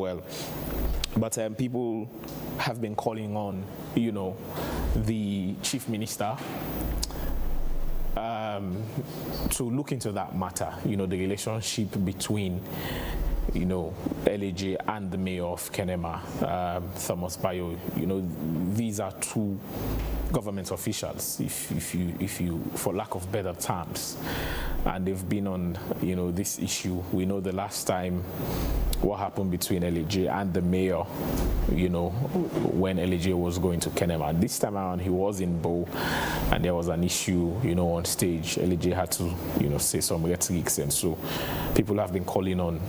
well. But people have been calling on, the chief minister to look into that matter, the relationship between LAJ and the mayor of Kenema, Thomas Bayo. These are two government officials, if you, for lack of better terms, and they've been on, this issue. We know the last time what happened between LAJ and the mayor, when LAJ was going to Kenema. This time around, he was in Bo, and there was an issue, on stage. LAJ had to, say some rhetorics, and so people have been calling on,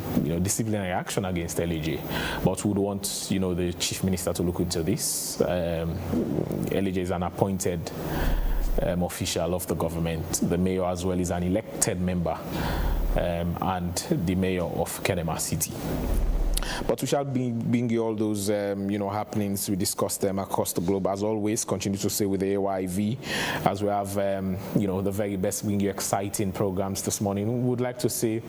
disciplinary action against LAJ. But we would want, the chief minister to look into this. LAJ is an appointed official of the government. The mayor as well is an elected member, and the mayor of Kenema City. But we shall bring you all those, happenings. We discuss them across the globe. As always, continue to stay with the AYV as we have, the very best bring you exciting programs this morning. We would like to say,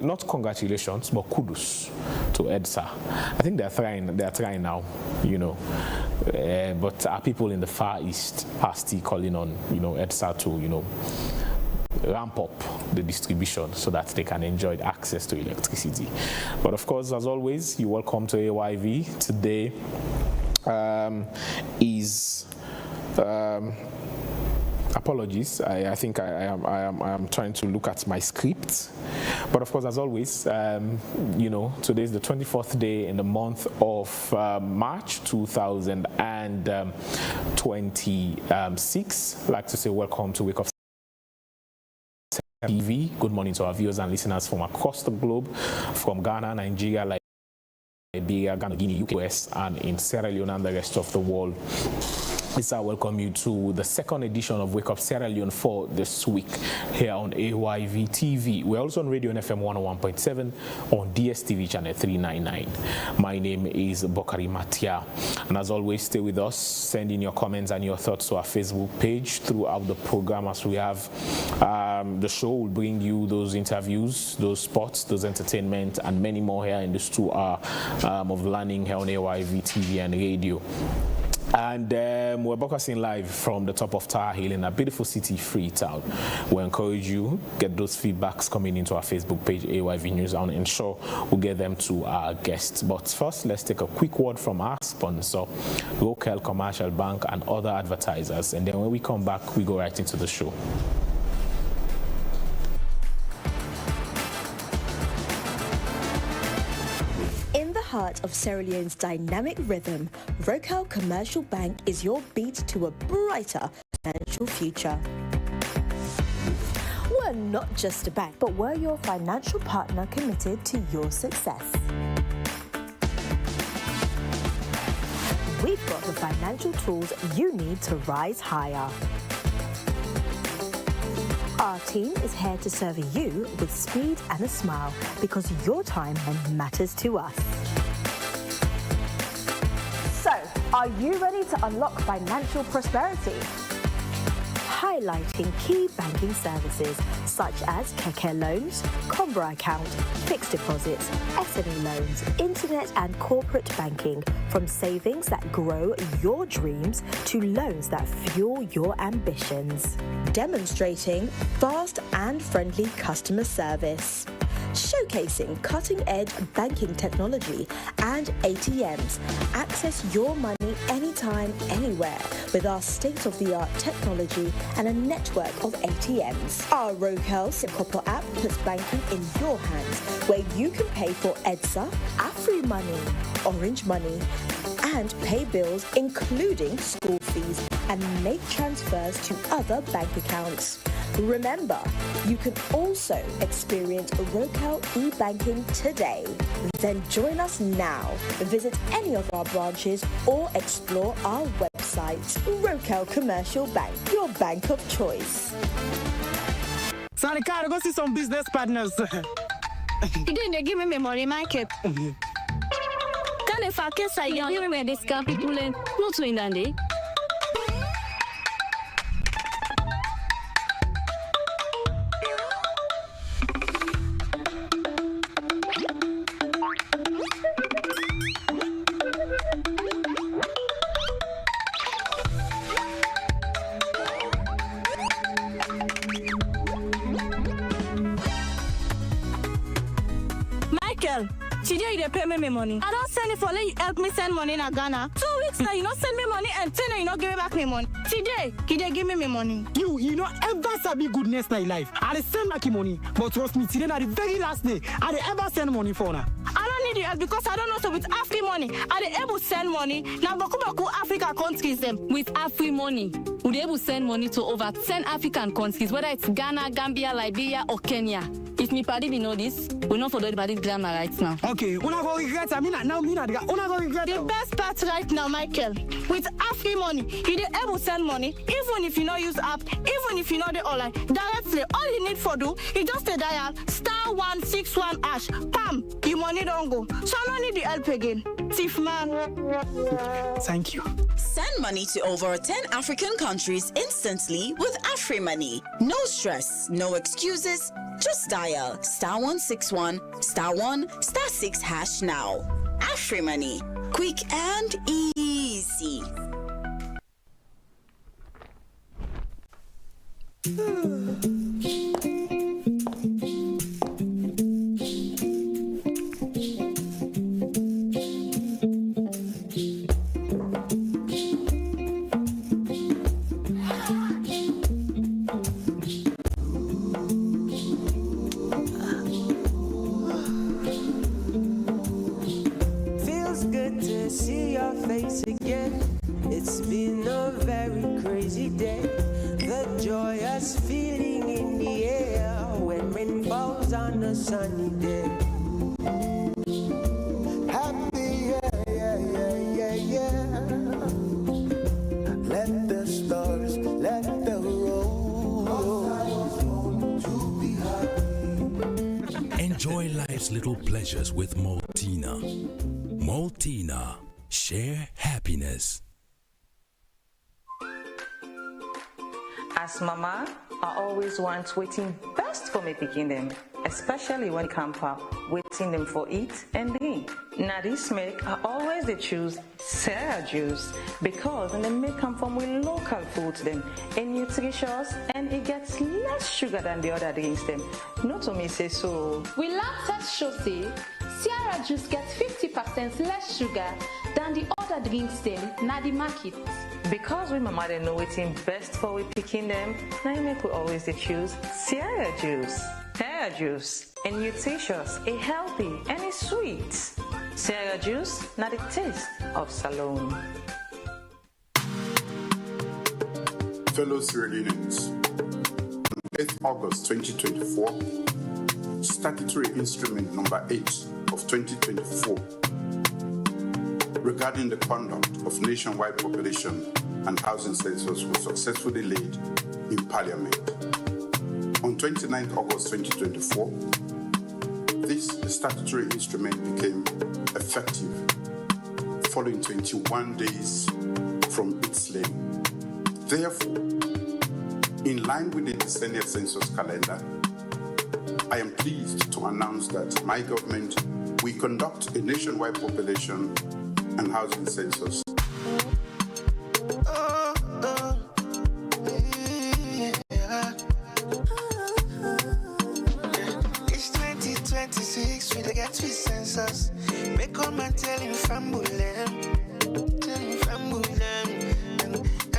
not congratulations, but kudos to EDSA. I think they're trying now, but our people in the Far East are still calling on, EDSA to, ramp up the distribution so that they can enjoy access to electricity. But of course, as always, you're welcome to AYV. Today is apologies. I think I am trying to look at my script. But of course, as always, today is the 24th day in the month of March 2026. I'd like to say welcome to Wake Up TV. Good morning to our viewers and listeners from across the globe, from Ghana, Nigeria, Liberia, Ghana, Guinea, UK, US, and in Sierra Leone and the rest of the world. I welcome you to the second edition of Wake Up Sierra Leone for this week here on AYV TV. We're also on radio on FM 101.7 on DSTV channel 399. My name is Bokari Matia, and as always, stay with us. Send in your comments and your thoughts to our Facebook page throughout the program. As we have the show will bring you those interviews, those sports, those entertainment, and many more here in this 2 hour of learning here on AYV TV and radio. And we're broadcasting live from the top of Tower Hill in a beautiful city, Freetown. We encourage you, get those feedbacks coming into our Facebook page, AYV News, and ensure we'll get them to our guests. But first, let's take a quick word from our sponsor, Local Commercial Bank, and other advertisers. And then when we come back, we go right into the show. Heart of Sierra Leone's dynamic rhythm, Local Commercial Bank is your beat to a brighter financial future. We're not just a bank, but we're your financial partner committed to your success. We've got the financial tools you need to rise higher. Our team is here to serve you with speed and a smile because your time matters to us. So, are you ready to unlock financial prosperity? Highlighting key banking services such as Keke loans, Combra account, fixed deposits, SME loans, internet and corporate banking, from savings that grow your dreams to loans that fuel your ambitions. Demonstrating fast and friendly customer service. Showcasing cutting-edge banking technology and ATMs. Access your money anytime, anywhere with our state-of-the-art technology and a network of ATMs. Our Local Copper app puts banking in your hands, where you can pay for EDSA, Afri Money, Orange Money, and pay bills including school fees and make transfers to other bank accounts. Remember, you can also experience Local e-banking today. Then join us now. Visit any of our branches or explore our website. Local Commercial Bank, your bank of choice. Sanika, go see some business partners. You didn't give me memory, Mike. Can if I guess I don't hear where this can people in not to Indy. Michael, today you pay me my money. I don't send it for let you help me send money in Ghana. 2 weeks now, you not send me money and 10 you not give me back my money. Today, give me my money. You know ever sabi goodness in life. I send back your money, but trust me, today na the very last day I ever send money for now. I don't need your help because I don't know so with Afri money. I they able to send money. Now Baku Africa countries them. With Afri money, we'll be able to send money to over 10 African countries, whether it's Ghana, Gambia, Liberia, or Kenya. If me party didn't know this, we not follow the party grammar right now. Okay, una go regret. I mean, now me not una go regret. The best part right now, Michael, with Afri money, you they able to send money, even if you not use app, even if you know the online, directly. All you need for do, you just a dial *161#. Pam, your money don't go. So I don't need the help again. Thief man. Thank you. Send money to over 10 African countries instantly with Afri Money. No stress, no excuses. Just dial *161 *1 *6# now. Afri Money, quick and easy. Feels good to see your face again. It's been a very crazy day. The joyous feeling in the air when rain falls on a sunny day. Happy, yeah. Let the stars, let the roll. Enjoy life's little pleasures with Maltina. Maltina. Share happiness. As mama, I always want waiting best for me picking them, especially when camp up, waiting them for eat and drink. Now this make I always they choose Sarah juice because they make come from with local foods them and nutritious and it gets less sugar than the other drinks them. Not to me say so. We lab test show say Sierra juice gets 50% less sugar than the other drinks them na the market. Because we mama they know waiting best for we picking them, now make we always they choose Sierra juice. Sierra juice and nutritious, a healthy and it's sweet. Sierra juice, not the taste of Salone. Fellow Sierra Leoneans, on 8th August 2024, Statutory Instrument Number 8 of 2024 regarding the conduct of nationwide population and housing census was successfully laid in Parliament. On 29th August 2024, this statutory instrument became effective following 21 days from its laying. Therefore, in line with the decennial census calendar, I am pleased to announce that my government will conduct a nationwide population and housing census. It's 2026, we get to census. Make all man telling family, and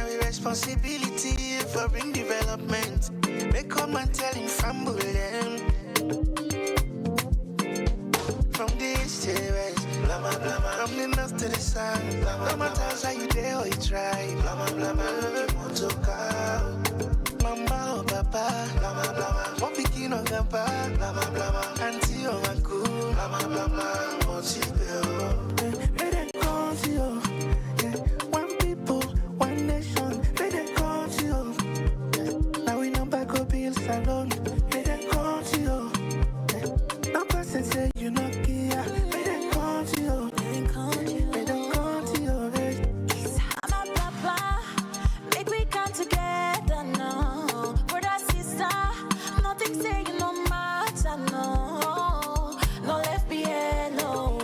we responsibility for bring development. Make all man telling family. From the east to the west, blah blah blah. From the north to the south, no matter how you dare or you try, blah blah blah blah. Motoka, mama or papa, blah blah blah. One picking on grandpa, blah blah blah. Auntie or uncle, blah blah blah blah. Motivel, let them come to you. Yeah, one people, one nation. Let them come to you. Yeah. Now we know back up bills alone. Let them come to you. Yeah. No person say you know care. Let them come to you. Let them come to you. I'm a papa, make we come together now. Brother, sister, nothing saying no matter, no. No left behind, no.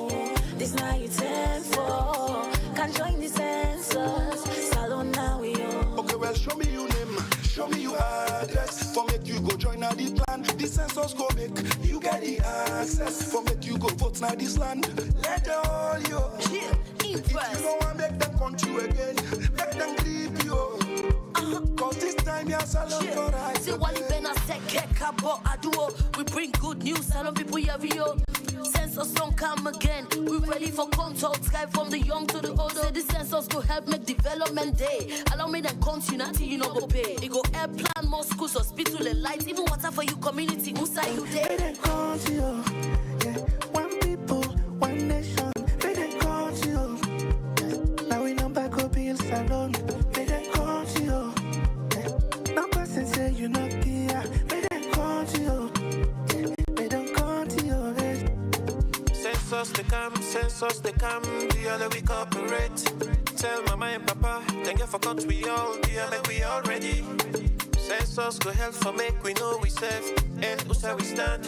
This now you 10 for. Can join the census. Salon now we on. Okay, well, show me your name, show me your address. For make you go join the plan, the census go make you get the answer. success. For make you go vote now this land. Let the all you. If you don't want make them country again, make them creep you. Cause this time you're salon for us. See what you better say, we bring good news, salon people every year. Census don't come again. We ready for contact, sky from the young to the old. Say the census go help make development day. Allow me them continue until you know go pay. It go air plan, more schools, hospital and lights, even water for you community. Who say you there? They call to you. Yeah. One people, one nation. They call to you. Yeah. Now we number go build salon. They call to you. Yeah. No person say you not here. They call to you. Yeah. They don't call to you. Census they come, the other we cooperate. Tell mama and papa, thank you for country we all, dear, make we all ready. Census go help for make we know we safe, and who's how we stand.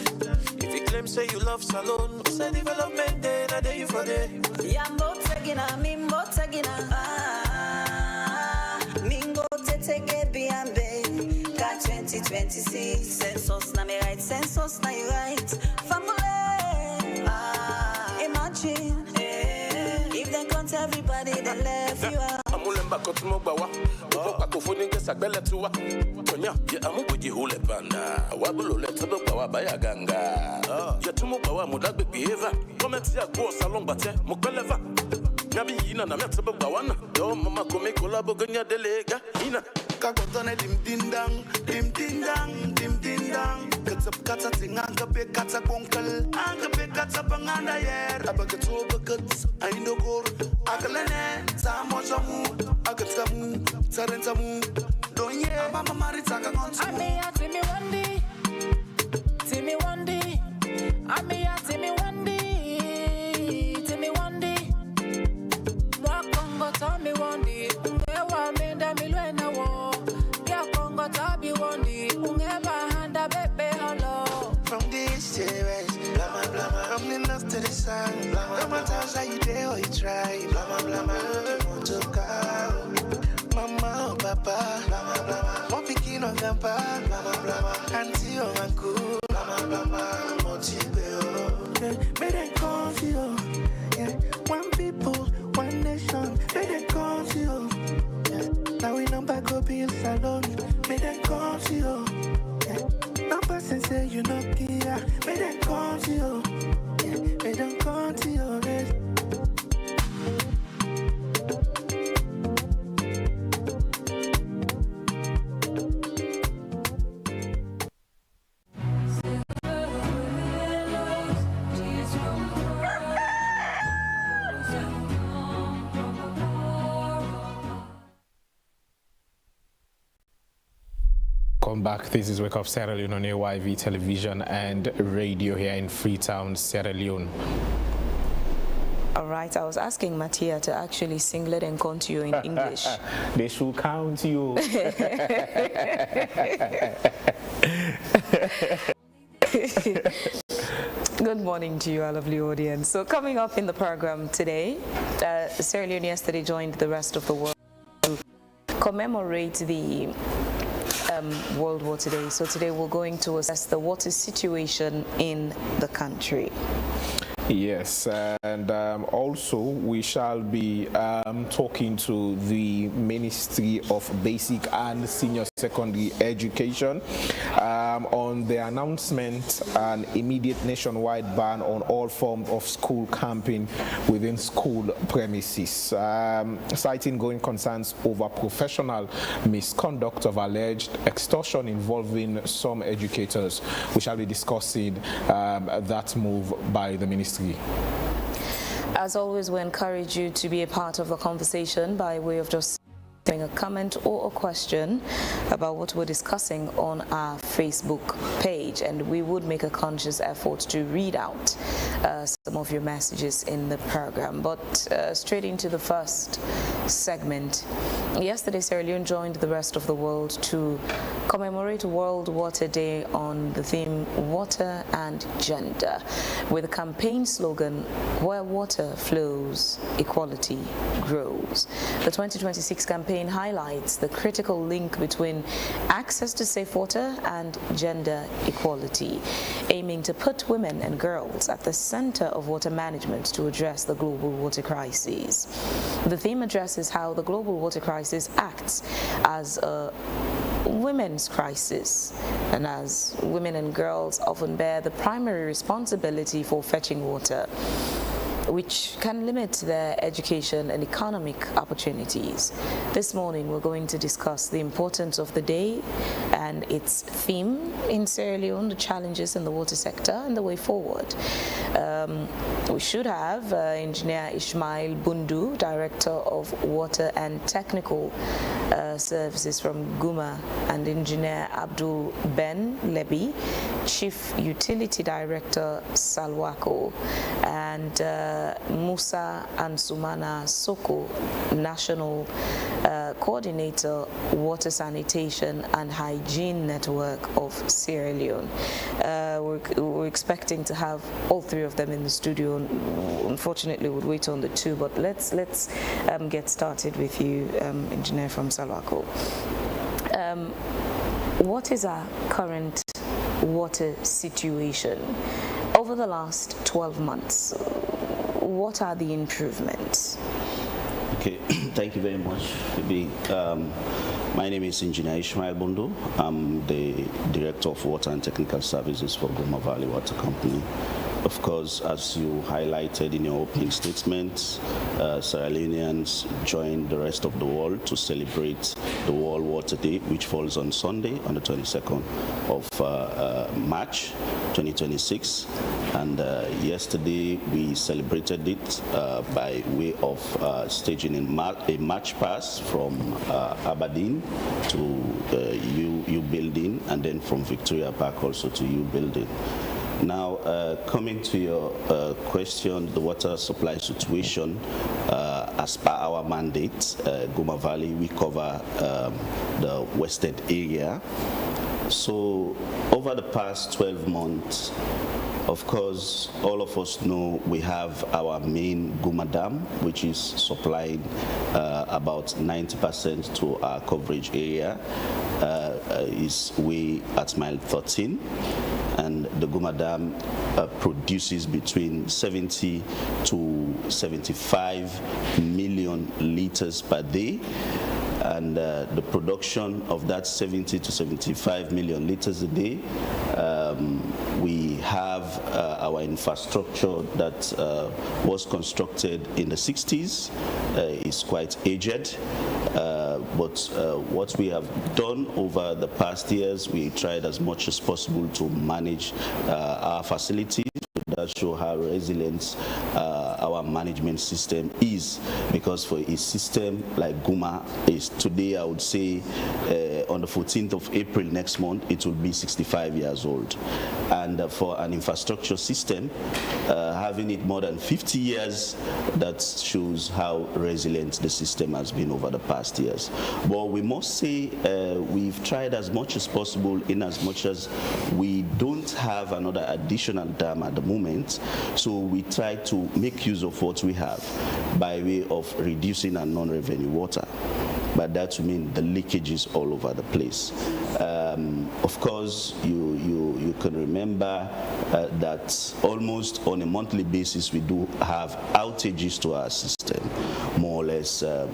If you claim say you love salon, who's a development day, na day you for day. Yambo tegina, mimbo tegina, mingo te teke biambe. Got 2026, census na me right, census na you right. Family. Imagine if they count everybody that left you out. I'm all back to Mobawa. Kakofoni ngesa gbele tuwa. Tonya, ye amu boji hole banda. Wabulo leta bawa baya ganga. Ye tumo bawa mudagbe behave. Comment ya go salon bate mukweleva. Nabi yina na meta bawa na. Do mama kome kolabo ganya delega. Ina kakotone dim dindang, dim dindang, dim dindang. Katap kata tinganga pe kata konkal. Anga pe kata panganda yer. Abagato bagats aindo gor. Akalene samo jamu. Agatamu, tarentamu. Donye mama maritaka ngontu. Amiya timi wandi. Timi wandi. Amiya timi wandi. Timi wandi. Mwakongo tami wandi. Ungewa menda milwena wo. Ya kongo tabi wandi. Ungeba handa bebe holo. From this series, blama blama. From the north to the south, blama blama. Times how you dare or you try, blama blama. Mama, papa, blama blama. One picking on grandpa, blama blama. Auntie or uncle, blama blama. Motivo, may they call you. Yeah, one people, one nation. May they call you. Yeah, now we number go build salon. May they call you. Yeah, no person say you not here. May they call you. Yeah, they don't call you. Welcome back. This is Wake Up Sierra Leone on AYV television and radio here in Freetown, Sierra Leone. All right, I was asking Mattia to actually sing Let Them Count You in English. They should count you. Good morning to you, our lovely audience. So coming up in the program today, Sierra Leone yesterday joined the rest of the world to commemorate the World Water Day. So today we're going to assess the water situation in the country. Yes, and also we shall be talking to the Ministry of Basic and Senior Secondary Education on the announcement an immediate nationwide ban on all forms of school camping within school premises, citing growing concerns over professional misconduct of alleged extortion involving some educators. We shall be discussing that move by the ministry. As always, we encourage you to be a part of the conversation by way of just a comment or a question about what we're discussing on our Facebook page, and we would make a conscious effort to read out some of your messages in the program. But straight into the first segment. Yesterday, Sierra Leone joined the rest of the world to commemorate World Water Day on the theme Water and Gender, with a campaign slogan, Where Water Flows, Equality Grows. The 2026 campaign campaign highlights the critical link between access to safe water and gender equality, aiming to put women and girls at the center of water management to address the global water crisis. The theme addresses how the global water crisis acts as a women's crisis, and as women and girls often bear the primary responsibility for fetching water, which can limit their education and economic opportunities. This morning we're going to discuss the importance of the day and its theme in Sierra Leone, the challenges in the water sector and the way forward. We should have Engineer Ismail Bundu, Director of Water and Technical Services from Guma, and Engineer Abdul Ben Lebi, Chief Utility Director Salwako, and Musa Ansumana Soko, National Coordinator, Water Sanitation and Hygiene Network of Sierra Leone. We're expecting to have all three of them in the studio. Unfortunately, we'll wait on the two, but let's get started with you, Engineer from Salwako. What is our current water situation? Over the last 12 months, what are the improvements? Okay, thank you very much. My name is Engineer Ismail Bundu. I'm the Director of Water and Technical Services for Guma Valley Water Company. Of course, as you highlighted in your opening statement, Sierra Leoneans joined the rest of the world to celebrate the World Water Day, which falls on Sunday, on the 22nd of March 2026. And yesterday we celebrated it by way of staging a march past from Aberdeen to U Building, and then from Victoria Park also to U Building. Now, coming to your question, the water supply situation, as per our mandate, Guma Valley, we cover the western area. So, over the past 12 months, of course, all of us know we have our main Guma Dam, which is supplying about 90% to our coverage area, is way at mile 13. And the Guma Dam produces between 70 to 75 million liters per day. And the production of that 70 to 75 million liters a day, we have our infrastructure that was constructed in the 60s, is quite aged. But what we have done over the past years, we tried as much as possible to manage our facilities. That show how resilient our management system is, because for a system like Guma is today, I would say on the 14th of April next month, it will be 65 years old. And for an infrastructure system, having it more than 50 years, that shows how resilient the system has been over the past years. But we must say we've tried as much as possible, in as much as we don't have another additional dam at the moment, so we try to make use of what we have by way of reducing our non-revenue water. But that to mean the leakages all over the place. Of course, you can remember that almost on a monthly basis we do have outages to our system. More or less, there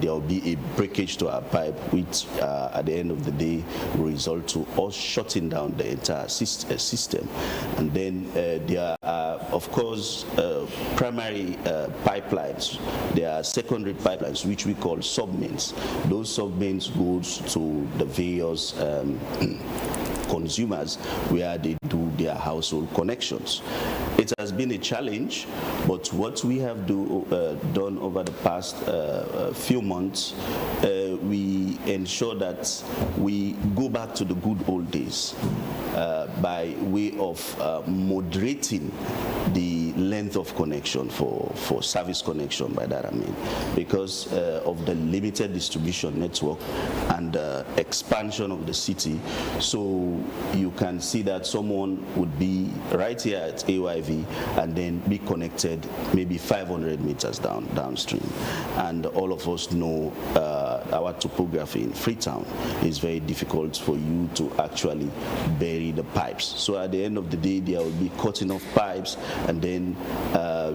will be a breakage to our pipe, which at the end of the day will result to us shutting down the entire system. And then there are, of course, primary pipelines. There are secondary pipelines, which we call submains. Those submains goes to the various consumers where they do their household connections. It has been a challenge, but what we have done over the past few months, we ensure that we go back to the good old days. by way of moderating the length of connection for service connection. By that I mean, because of the limited distribution network and expansion of the city, so you can see that someone would be right here at AYV and then be connected maybe 500 meters downstream. And all of us know our topography in Freetown is very difficult for you to actually bury the pipes. So at the end of the day, there will be cutting of pipes, and then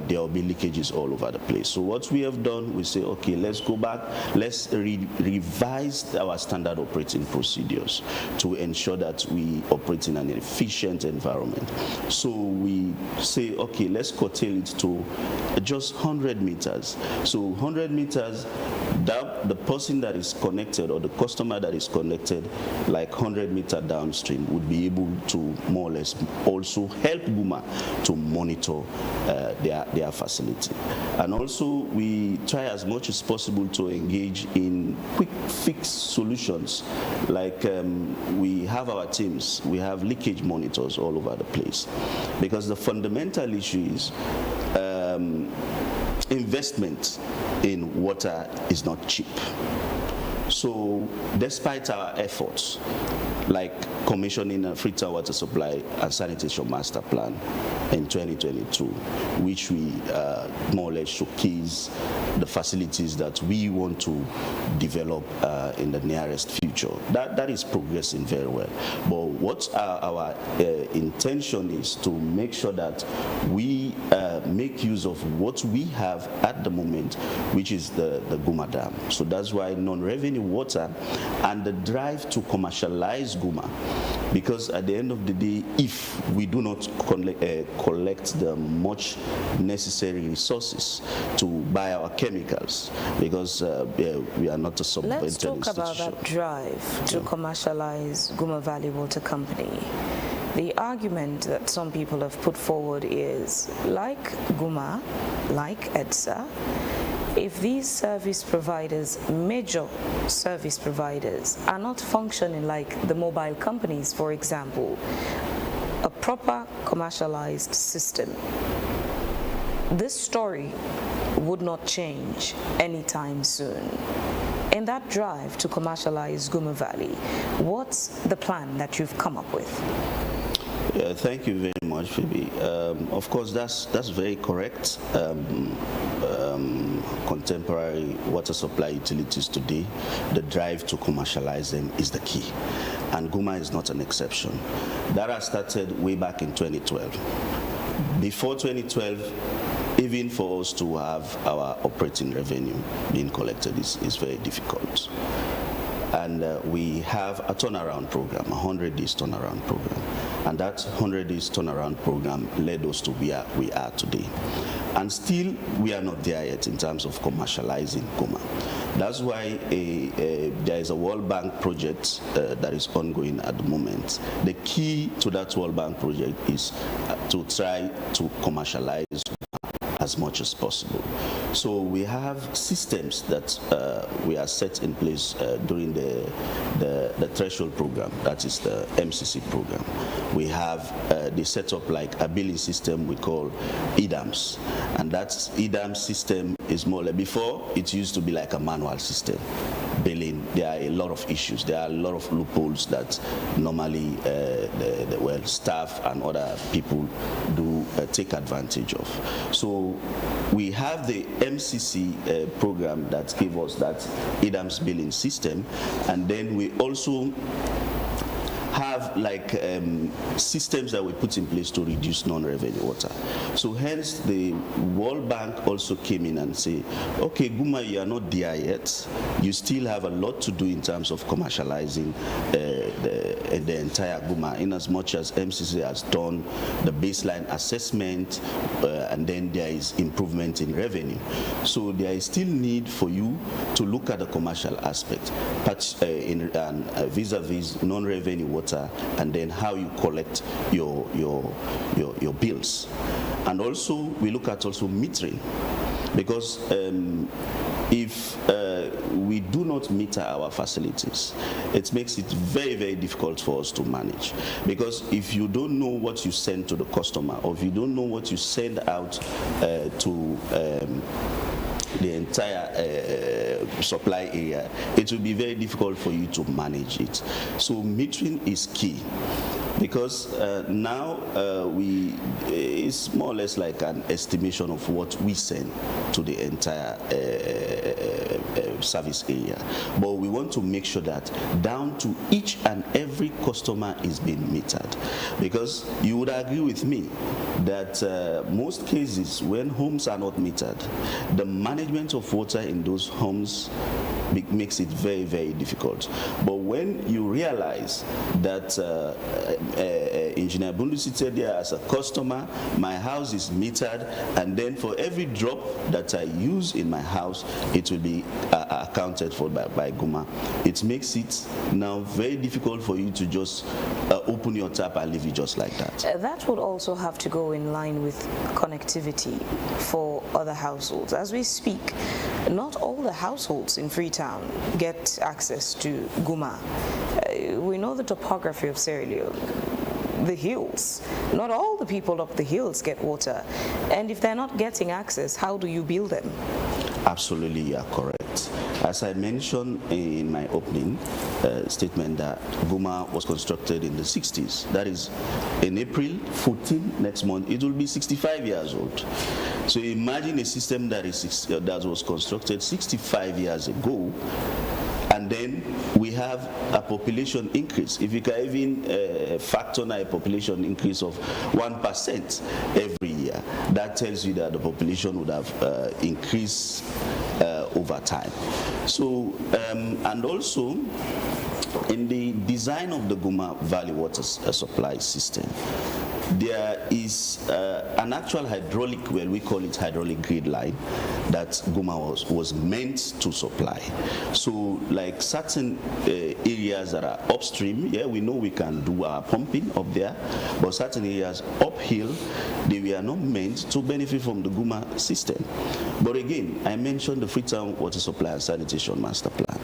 there will be leakages all over the place. So what we have done, we say, okay, let's go back, let's revise our standard operating procedures to ensure that we operate in an efficient environment. So we say, okay, let's curtail it to just 100 meters. So 100 meters, that the person that is connected or the customer that is connected like 100 meters downstream would be able to more or less also help Guma to monitor their facility. And also we try as much as possible to engage in quick fix solutions. Like we have our teams, we have leakage monitors all over the place, because the fundamental issue is investment in water is not cheap. So despite our efforts, like commissioning a Freetown Water Supply and Sanitation Master Plan in 2022, which we more or less showcase the facilities that we want to develop in the nearest future. That is progressing very well. But what our intention is to make sure that we make use of what we have at the moment, which is the Guma Dam. So that's why non-revenue water and the drive to commercialize Guma, because at the end of the day, if we do not collect the much necessary resources to buy our chemicals, because we are not a subvented institution. Let's talk about that drive to commercialize Guma Valley Water Company. The argument that some people have put forward is, like Guma, like EDSA, if these service providers, major service providers, are not functioning like the mobile companies, for example, a proper commercialized system, this story would not change anytime soon. In that drive to commercialize Guma Valley, what's the plan that you've come up with? Yeah, thank you very much, Phoebe. Of course, that's very correct. Contemporary water supply utilities today, the drive to commercialize them is the key. And Guma is not an exception. That has started way back in 2012. Before 2012, even for us to have our operating revenue being collected is very difficult. And we have a turnaround program, a 100-days turnaround program. And that 100-days turnaround program led us to where we are today. And still, we are not there yet in terms of commercializing Guma. That's why there is a World Bank project that is ongoing at the moment. The key to that World Bank project is to try to commercialize as much as possible. So we have systems that we are set in place during the threshold program, that is the MCC program. We have they set up like a billing system we call EDAMS, and that EDAMS system is more like, before it used to be like a manual system. Billing, there are a lot of issues. There are a lot of loopholes that normally the staff and other people do take advantage of. So we have the MCC program that gives us that EDAMS billing system, and then we also have like systems that we put in place to reduce non-revenue water. So hence the World Bank also came in and say, okay, Guma, you are not there yet. You still have a lot to do in terms of commercializing the entire Guma, in as much as MCC has done the baseline assessment and then there is improvement in revenue. So there is still need for you to look at the commercial aspect, but vis-a-vis non-revenue water, and then how you collect your bills. And also we look at also metering, because if we do not meter our facilities, it makes it very, very difficult for us to manage. Because if you don't know what you send to the customer, or if you don't know what you send out to the entire supply area, it will be very difficult for you to manage it. So metering is key. Because now it's more or less like an estimation of what we send to the entire service area. But we want to make sure that down to each and every customer is being metered. Because you would agree with me that most cases when homes are not metered, the management of water in those homes makes it very, very difficult. But when you realize that Engineer Bundu said there, as a customer, my house is metered, and then for every drop that I use in my house, it will be accounted for by Guma. It makes it now very difficult for you to just open your tap and leave it just like that. That would also have to go in line with connectivity for other households. As we speak, not all the households in Freetown get access to Guma. We know the topography of Sierra Leone, the hills. Not all the people up the hills get water. And if they're not getting access, how do you build them? Absolutely, you are correct. As I mentioned in my opening statement, that Guma was constructed in the 60s. That is, in April 14 next month, it will be 65 years old. So imagine a system that was constructed 65 years ago, and then we have a population increase. If you can even factor in a population increase of 1% every year, that tells you that the population would have increased over time. So, and also, in the design of the Guma Valley Water Supply System, there is an actual hydraulic, well, we call it hydraulic grid line, that Guma was meant to supply. So like certain areas that are upstream, yeah, we know we can do our pumping up there, but certain areas uphill, they were not meant to benefit from the Guma system. But again, I mentioned the Freetown Water Supply and Sanitation Master Plan.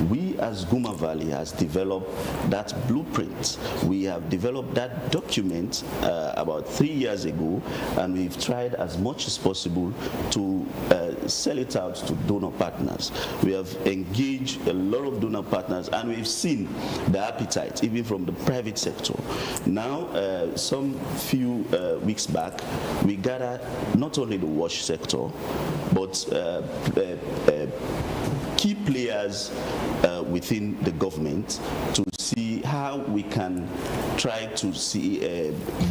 We as Guma Valley has developed that blueprint. We have developed that document about 3 years ago, and we've tried as much as possible to sell it out to donor partners. We have engaged a lot of donor partners, and we've seen the appetite even from the private sector. Now, some few weeks back, we gathered not only the wash sector, but key players within the government to see how we can try to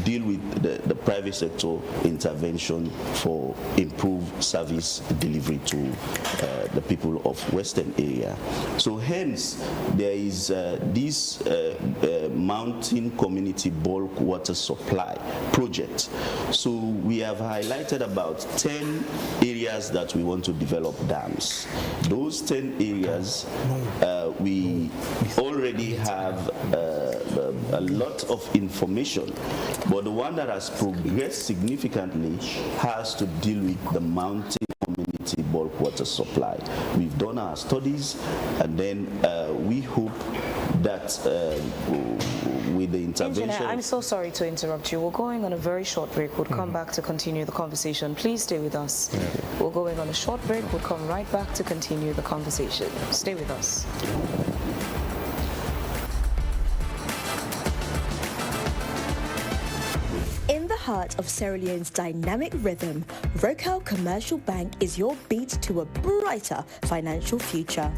deal with the private sector intervention for improved service delivery to the people of Western area. So hence, there is this mountain community bulk water supply project. So we have highlighted about 10 areas that we want to develop dams. Those 10 areas, we already have a lot of information, but the one that has progressed significantly has to deal with the mountain community bulk water supply. We've done our studies, and then we hope that with the intervention... Engineer, I'm so sorry to interrupt you. We're going on a very short break. We'll come back to continue the conversation. Please stay with us. We're going on a short break. We'll come right back to continue the conversation. Stay with us. In the heart of Sierra Leone's dynamic rhythm, Rocal Commercial Bank is your beat to a brighter financial future.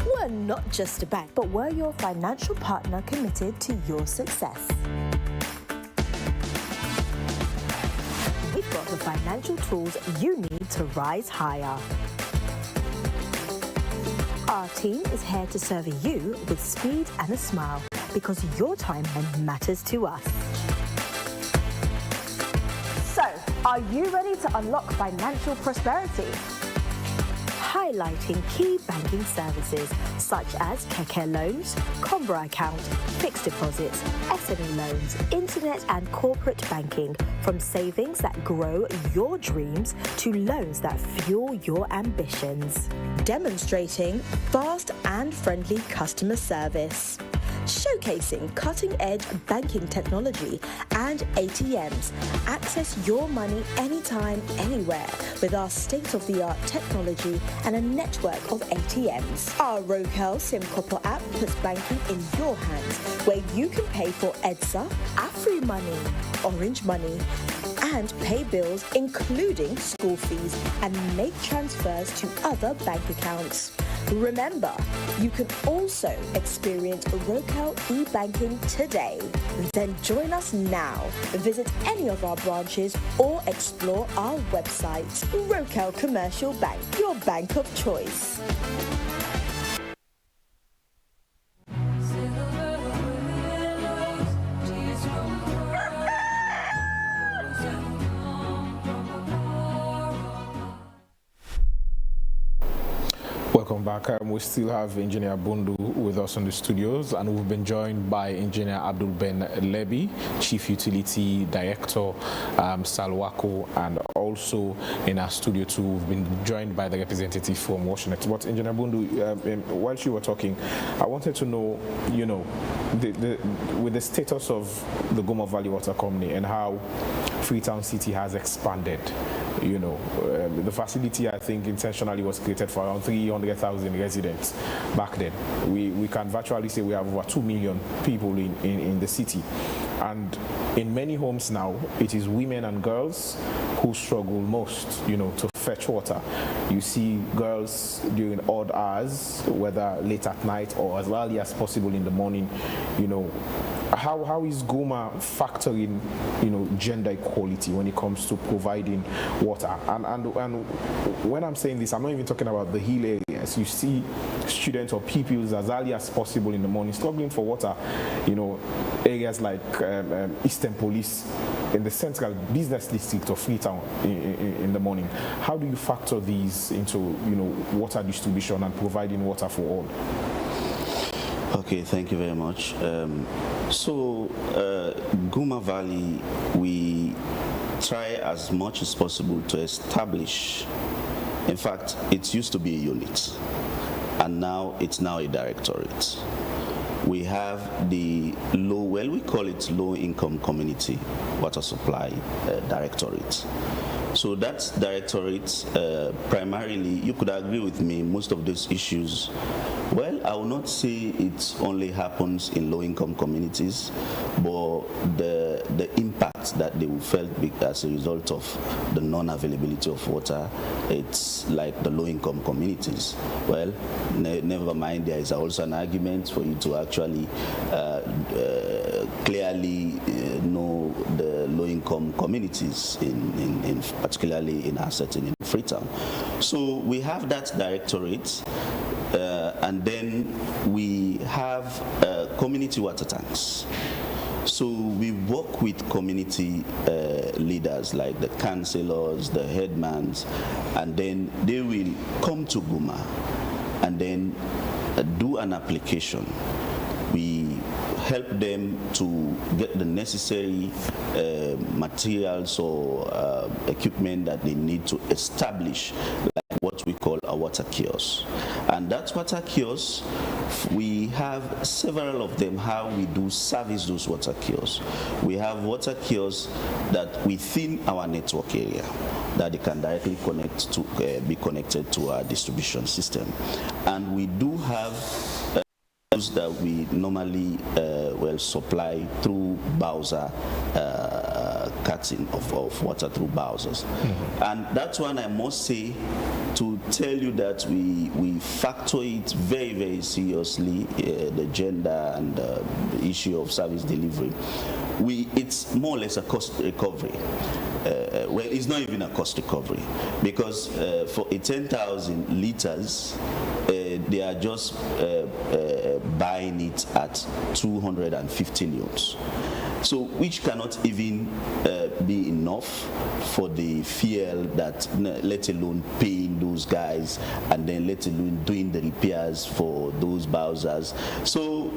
We're not just a bank, but we're your financial partner committed to your success. We've got the financial tools you need to rise higher. Our team is here to serve you with speed and a smile, because your time matters to us. So, are you ready to unlock financial prosperity? highlighting key banking services such as Keke loans, Combra account, fixed deposits, SME loans, internet and corporate banking, from savings that grow your dreams to loans that fuel your ambitions. Demonstrating fast and friendly customer service. Showcasing cutting-edge banking technology and ATMs. Access your money anytime, anywhere with our state-of-the-art technology and a network of ATMs. Our Rokel SimCopper app puts banking in your hands, where you can pay for EDSA, Afri Money, Orange Money, and pay bills including school fees and make transfers to other bank accounts. Remember, you can also experience Rokel e-banking today. Then join us now. Visit any of our branches or explore our website. Rokel Commercial Bank, your bank of choice. Welcome back. We still have Engineer Bundu with us in the studios, and we've been joined by Engineer Abdul Ben Lebi, Chief Utility Director, Salwako, and also in our studio too, we've been joined by the representative from Washington. But Engineer Bundu, while you were talking, I wanted to know, with the status of the Goma Valley Water Company and how Freetown City has expanded. The facility, I think, intentionally was created for around 300,000 residents back then. We can virtually say we have over 2 million people in the city. And in many homes now, it is women and girls who struggle most, to fetch water. You see girls during odd hours, whether late at night or as early as possible in the morning, How is Goma factoring, gender equality when it comes to providing water? And when I'm saying this, I'm not even talking about the hill areas. You see students or pupils as early as possible in the morning struggling for water. Areas like Eastern Police in the central business district of Freetown in the morning. How do you factor these into, water distribution and providing water for all? Okay, thank you very much. Goma Valley, we try as much as possible to establish, in fact, it used to be a unit, and now it's a directorate. We have the we call it low-income community water supply directorate. So that directorate, primarily, you could agree with me, most of these issues, well, I will not say it only happens in low-income communities, but the impact that they will felt as a result of the non-availability of water, it's like the low-income communities. Well, never mind, there is also an argument for you to actually clearly know the low-income communities, in particularly in our setting in Freetown. So we have that directorate, and then we have community water tanks. So we work with community leaders like the councillors, the headmans, and then they will come to Goma and then do an application. We help them to get the necessary materials or equipment that they need to establish what we call a water kiosk. And that water kiosk, we have several of them, how we do service those water kiosks. We have water kiosks that within our network area that they can directly connect to, be connected to our distribution system. And we do have that we normally supply through Bowser, cutting of water through Bowsers. Mm-hmm. And that's one I must say to tell you that we factor it very, very seriously, the gender and the issue of service delivery. It's more or less a cost recovery. Well, it's not even a cost recovery, because for 10,000 liters, they are just buying it at 250 leones. So which cannot even be enough for the fuel that, let alone paying those guys, and then let alone doing the repairs for those Bowsers. So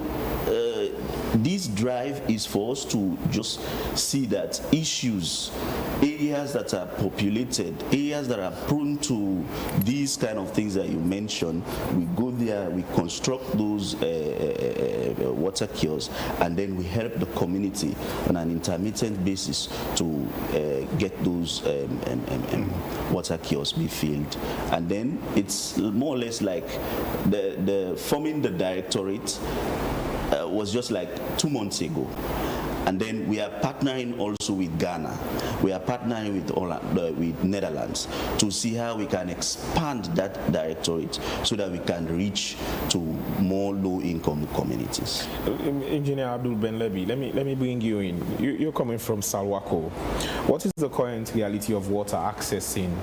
this drive is for us to just see that issues, areas that are populated, areas that are prone to these kind of things that you mentioned, we go there, we construct those water kiosks, and then we help the community on an intermittent basis to get those water kiosks be filled. And then it's more or less like the forming the directorate was just like 2 months ago. And then we are partnering also with Ghana. We are partnering with Netherlands to see how we can expand that directorate so that we can reach to more low-income communities. Engineer Abdul Ben Lebi, let me bring you in. You're coming from Salwako. What is the current reality of water access in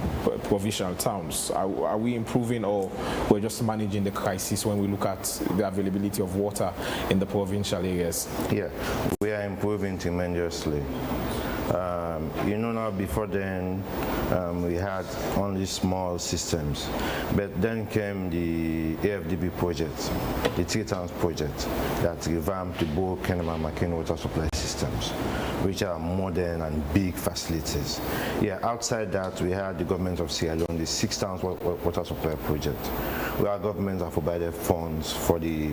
provincial towns? Are we improving, or we're just managing the crisis when we look at the availability of water in the provincial areas? Yeah, we are improving tremendously. You know, now before then we had only small systems, but then came the AFDB project, the 3 towns project that revamped the Bo, Kenema, McKinney water supply systems, which are modern and big facilities. Yeah, outside that we had the government of Sierra Leone, the 6 towns water supply project, where our government have provided funds for the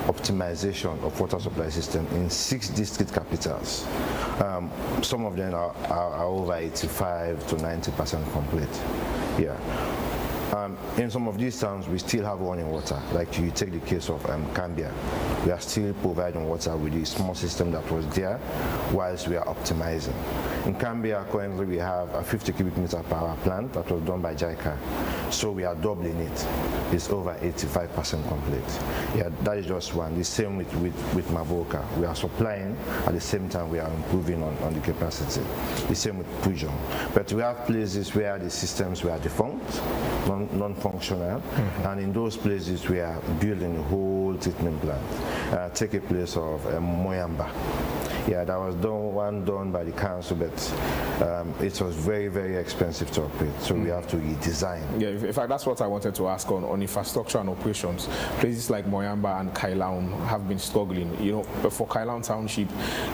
optimization of water supply system in 6 district capitals. Some of them are over 85 to 90% complete. Yeah. In some of these towns, we still have running water. Like you take the case of Cambia, we are still providing water with the small system that was there, whilst we are optimizing. In Cambia, currently we have a 50 cubic meter power plant that was done by JICA. So we are doubling it. It's over 85% complete. Yeah, that is just one. The same with Maboka. We are supplying, at the same time we are improving on the capacity. The same with Pujon. But we have places where the systems were defunct, non-functional, and in those places we are building a whole treatment plant. Take a place of Moyamba. Yeah, that was done by the council, but it was very, very expensive to operate, so we have to redesign. Yeah, in fact, that's what I wanted to ask on infrastructure and operations. Places like Moyamba and Kailaun have been struggling. You know, for Kailaun Township,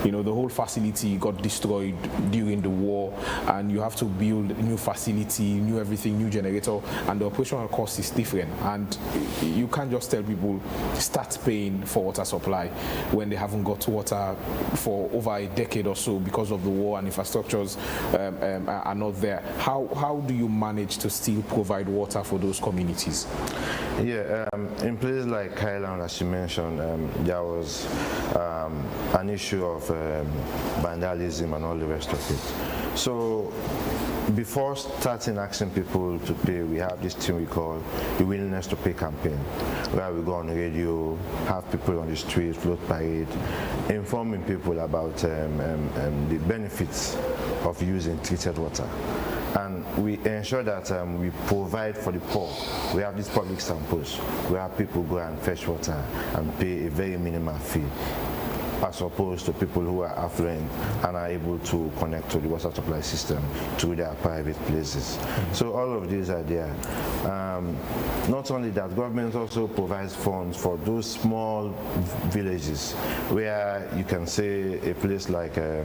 you know, the whole facility got destroyed during the war, and you have to build a new facility, new everything, new generator, and the operational cost is different. And you can't just tell people, start paying for water supply when they haven't got water for over a decade or so because of the war and infrastructures are not there. How do you manage to still provide water for those communities? Yeah, in places like Kailaun, as you mentioned, there was an issue of vandalism and all the rest of it. So before starting asking people to pay, we have this thing we call the willingness to pay campaign, where we go on the radio, have people on the street, float parade, informing people about the benefits of using treated water. And we ensure that we provide for the poor. We have these public samples where people go and fetch water and pay a very minimal fee, as opposed to people who are affluent and are able to connect to the water supply system through their private places. So all of these are there. Not only that, government also provides funds for those small villages where you can say a place like a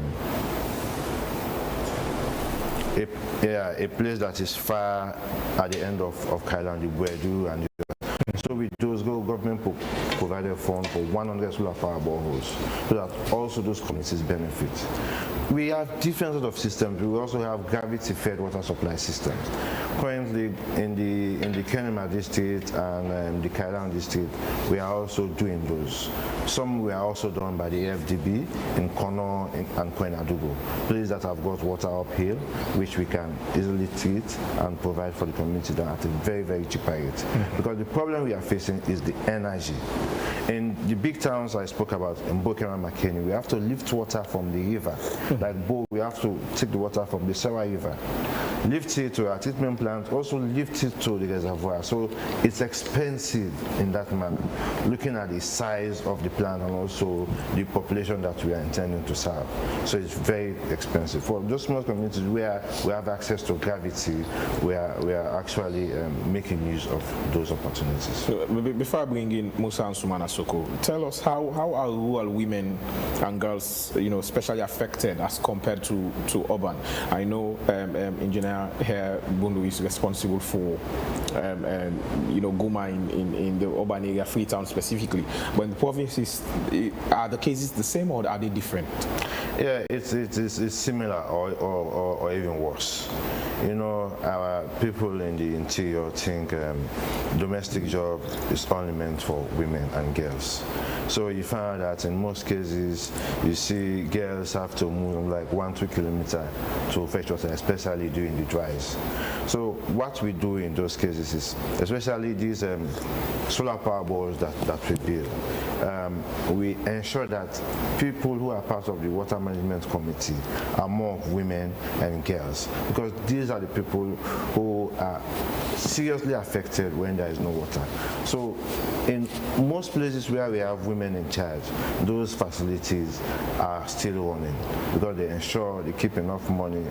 place that is far at the end of Kailaun, the Bwedu, and so with those government provided funds for 100 solar power boreholes, so that also those communities benefit. We have different sort of systems. We also have gravity-fed water supply systems. Currently, in the Kenema district and the Kailaun district, we are also doing those. Some were also done by the AFDB in Kono and Kwenadugo, places that have got water uphill, which we can easily treat and provide for the community at a very, very cheap rate. Because the problem we are facing is the energy. In the big towns I spoke about, in Bo, Kenema, McKinney, we have to lift water from the river. Like Bo, we have to take the water from the Sewa River. lift it to our treatment plant, also lift it to the reservoir. So it's expensive in that manner, looking at the size of the plant and also the population that we are intending to serve. So it's very expensive. For those small communities where we have access to gravity, we are actually making use of those opportunities. So, before I bring in Musa and Sumana Soko, tell us how are rural women and girls, especially affected as compared to urban? I know Engineer here Bundu is responsible for Goma in the urban area, Freetown specifically. But in the provinces, are the cases the same or are they different? Yeah, it's similar or even worse. Our people in the interior think domestic job is only meant for women and girls. So you find that in most cases, you see girls have to move like 1-2 kilometers to fetch water, especially during the dries. So what we do in those cases is, especially these solar power balls that we build, we ensure that people who are part of the water management committee are more women and girls, because these are the people who are seriously affected when there is no water. So in most places where we have women in charge, those facilities are still running because they ensure they keep enough money.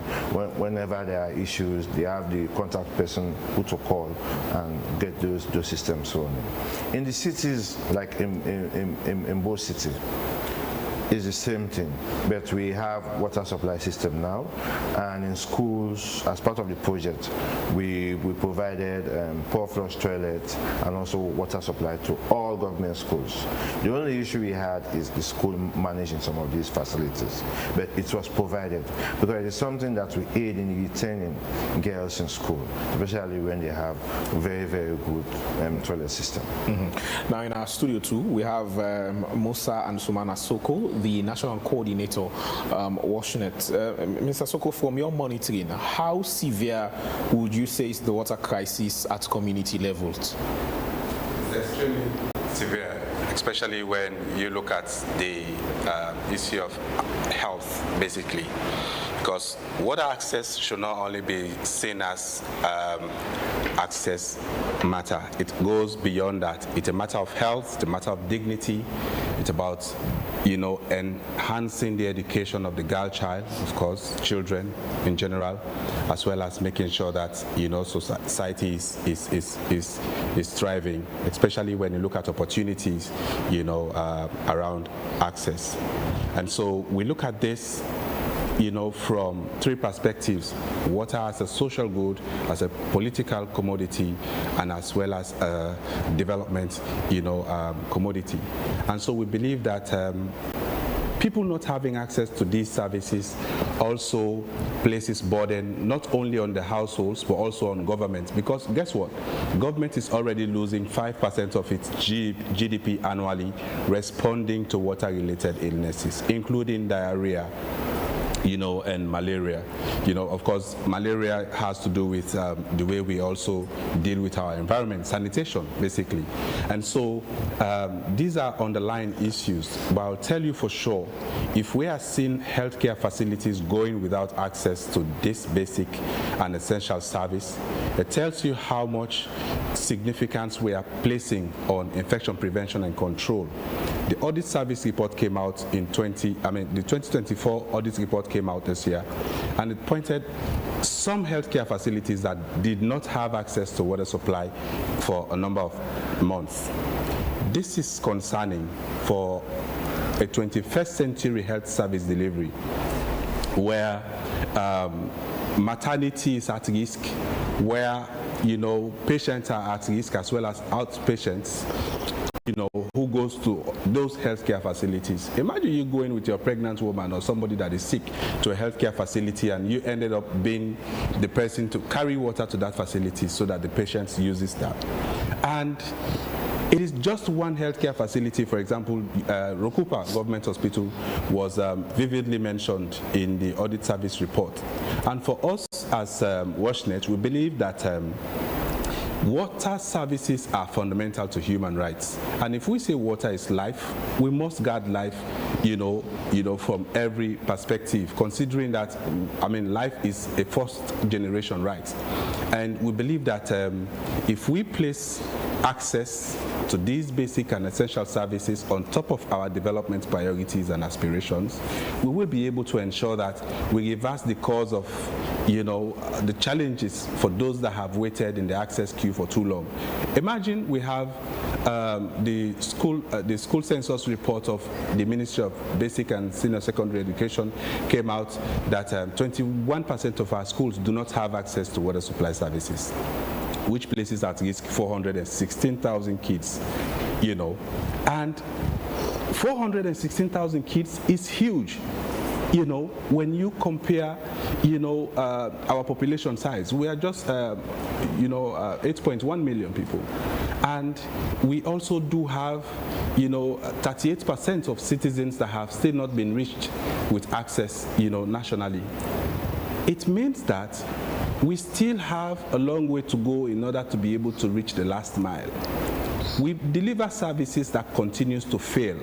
Whenever there are issues, they have the contact person who to call and get those systems running. In the cities, like in both cities, it's the same thing, but we have water supply system now, and in schools, as part of the project, we provided poor flush toilets and also water supply to all government schools. The only issue we had is the school managing some of these facilities, but it was provided because it is something that we aid in retaining girls in school, especially when they have very, very good toilet system. Mm-hmm. Now in our studio too, we have Musa and Sumana Soko, the national coordinator, WashNet. Mr. Soko, from your monitoring, how severe would you say is the water crisis at community levels? It's extremely severe, especially when you look at the issue of health, basically. Because water access should not only be seen as access matter. It goes beyond that. It's a matter of health, it's a matter of dignity. It's about, enhancing the education of the girl child, of course, children in general, as well as making sure that, society is thriving, especially when you look at opportunities, around access. And so we look at this from three perspectives: water as a social good, as a political commodity, and as well as a development, commodity. And so we believe that people not having access to these services also places burden not only on the households but also on government, because guess what? Government is already losing 5% of its GDP annually responding to water-related illnesses, including diarrhea, and malaria. Of course, malaria has to do with the way we also deal with our environment, sanitation, basically. And so these are underlying issues, but I'll tell you for sure, if we are seeing healthcare facilities going without access to this basic and essential service, it tells you how much significance we are placing on infection prevention and control. The audit service report came out in the 2024 audit report came out this year, and it pointed some healthcare facilities that did not have access to water supply for a number of months. This is concerning for a 21st century health service delivery, where maternity is at risk, where patients are at risk as well as outpatients, who goes to those healthcare facilities. Imagine you going with your pregnant woman or somebody that is sick to a healthcare facility, and you ended up being the person to carry water to that facility so that the patient uses that. And it is just one healthcare facility. For example, Rokupa Government Hospital was vividly mentioned in the audit service report. And for us as WashNet, we believe that water services are fundamental to human rights. And if we say water is life, we must guard life from every perspective, considering that, I mean, life is a first generation right. And we believe that if we place access to these basic and essential services on top of our development priorities and aspirations, we will be able to ensure that we reverse the cause of the challenges for those that have waited in the access queue for too long. Imagine we have the school census report of the Ministry of Basic and Senior Secondary Education came out that 21% of our schools do not have access to water supply services, which places at risk 416,000 kids, and 416,000 kids is huge. When you compare, our population size, we are just, 8.1 million people. And we also do have, 38% of citizens that have still not been reached with access, nationally. It means that we still have a long way to go in order to be able to reach the last mile. We deliver services that continues to fail.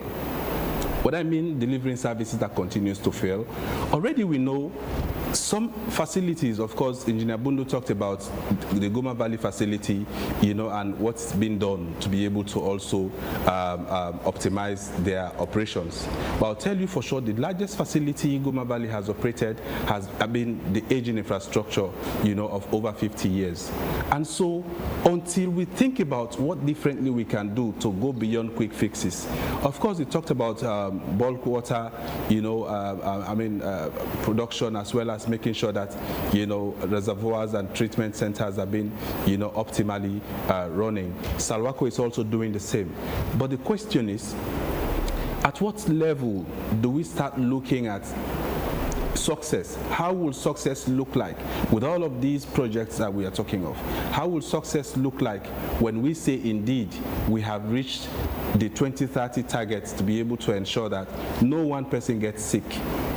What I mean, delivering services that continues to fail, already we know some facilities, of course, Engineer Bundu talked about the Goma Valley facility, and what's been done to be able to also optimize their operations. But I'll tell you for sure, the largest facility Goma Valley has operated has been the aging infrastructure, of over 50 years. And so, until we think about what differently we can do to go beyond quick fixes, of course, we talked about bulk water, production, as well as making sure that reservoirs and treatment centers are being optimally running. Salwako is also doing the same. But the question is, at what level do we start looking at success? How will success look like with all of these projects that we are talking of? How will success look like when we say indeed we have reached the 2030 targets to be able to ensure that no one person gets sick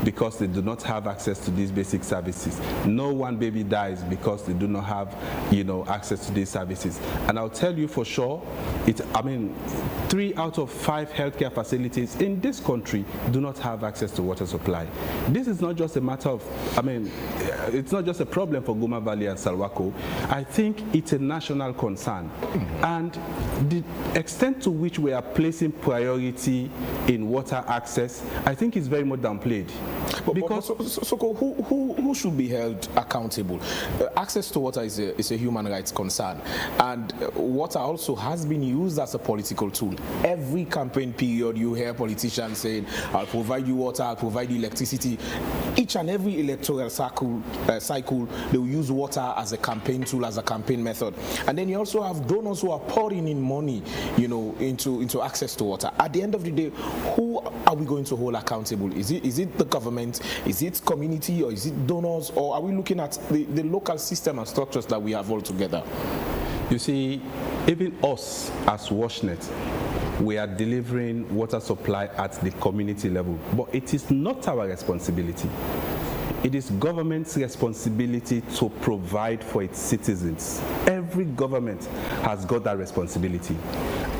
because they do not have access to these basic services? No one baby dies because they do not have, access to these services. And I'll tell you for sure, 3 out of 5 healthcare facilities in this country do not have access to water supply. This is not just a matter of, it's not just a problem for Goma Valley and Salwako. I think it's a national concern. And the extent to which we are placing priority in water access, I think is very much downplayed. Because who should be held accountable? Access to water is a human rights concern, and water also has been used as a political tool. Every campaign period, you hear politicians saying, "I'll provide you water, I'll provide you electricity." Each and every electoral cycle, they will use water as a campaign tool, as a campaign method. And then you also have donors who are pouring in money, into access to water. At the end of the day, who are we going to hold accountable? Is it the government? Is it community? Or is it donors? Or are we looking at the local system and structures that we have all together? You see, even us as WashNet, we are delivering water supply at the community level, but it is not our responsibility. It is government's responsibility to provide for its citizens. Every government has got that responsibility.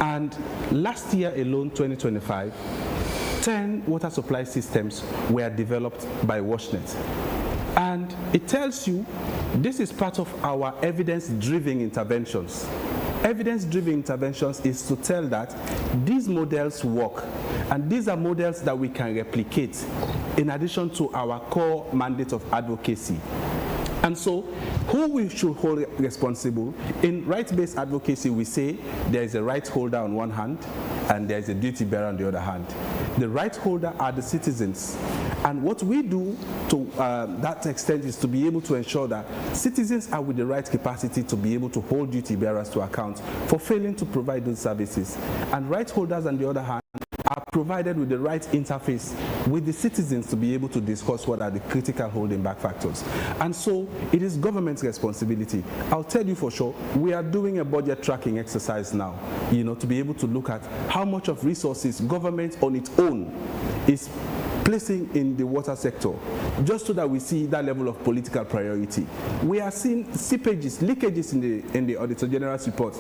And last year alone, 2025, 10 water supply systems were developed by WashNet. And it tells you this is part of our evidence-driven interventions. Evidence-driven interventions is to tell that these models work, and these are models that we can replicate in addition to our core mandate of advocacy. And so, who we should hold responsible? In right-based advocacy, we say there is a right holder on one hand, and there is a duty bearer on the other hand. The right holder are the citizens. And what we do to that extent is to be able to ensure that citizens are with the right capacity to be able to hold duty bearers to account for failing to provide those services. And right holders, on the other hand, are provided with the right interface with the citizens to be able to discuss what are the critical holding back factors. And so it is government's responsibility. I'll tell you for sure, we are doing a budget tracking exercise now, to be able to look at how much of resources government on its own is placing in the water sector, just so that we see that level of political priority. We are seeing seepages, leakages in the Auditor General's report,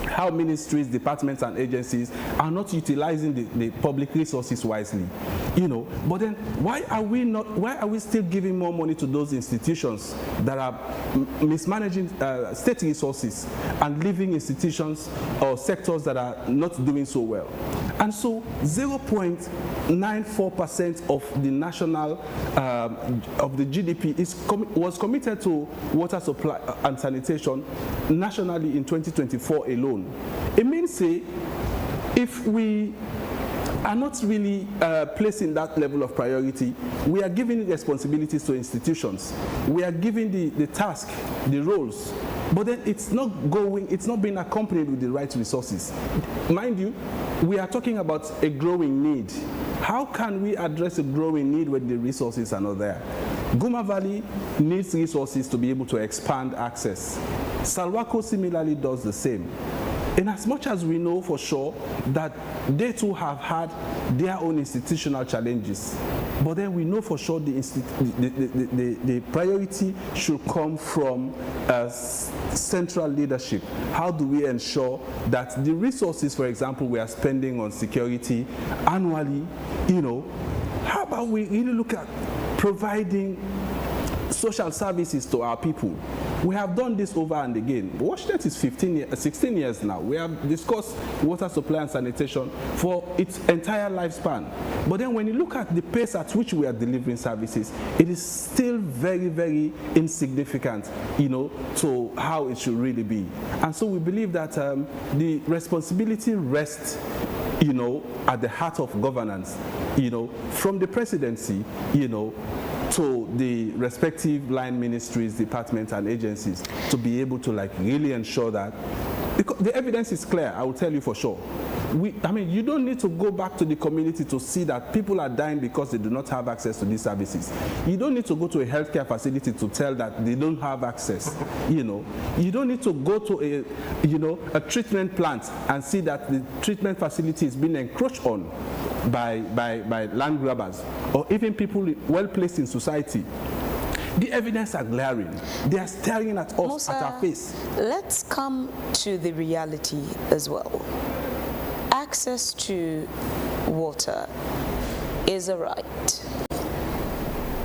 how ministries, departments, and agencies are not utilizing the public resources wisely. you know. But then why are we still giving more money to those institutions that are mismanaging state resources and leaving institutions or sectors that are not doing so well? And so 0.94% of the national of the GDP was committed to water supply and sanitation nationally in 2024 alone. It means, say, if we are not really placing that level of priority, we are giving responsibilities to institutions. We are giving the task, the roles, but then it's not being accompanied with the right resources. Mind you, we are talking about a growing need. How can we address a growing need when the resources are not there? Guma Valley needs resources to be able to expand access. Salwako similarly does the same. In as much as we know for sure that they too have had their own institutional challenges, but then we know for sure the priority should come from central leadership. How do we ensure that the resources, for example, we are spending on security annually, you know, how about we really look at providing social services to our people? We have done this over and again. Washington is 16 years now. We have discussed water supply and sanitation for its entire lifespan. But then when you look at the pace at which we are delivering services, it is still very, very insignificant, you know, to how it should really be. And so we believe that the responsibility rests, you know, at the heart of governance, you know, from the presidency, you know, to the respective line ministries, departments, and agencies to be able to like really ensure that, because the evidence is clear, I will tell you for sure. I mean, you don't need to go back to the community to see that people are dying because they do not have access to these services. You don't need to go to a healthcare facility to tell that they don't have access, you know. You don't need to go to a treatment plant and see that the treatment facility is being encroached on by land grabbers or even people well placed in society. The evidence are glaring. They are staring at us, Musa, at our face. Let's come to the reality as well. Access to water is a right.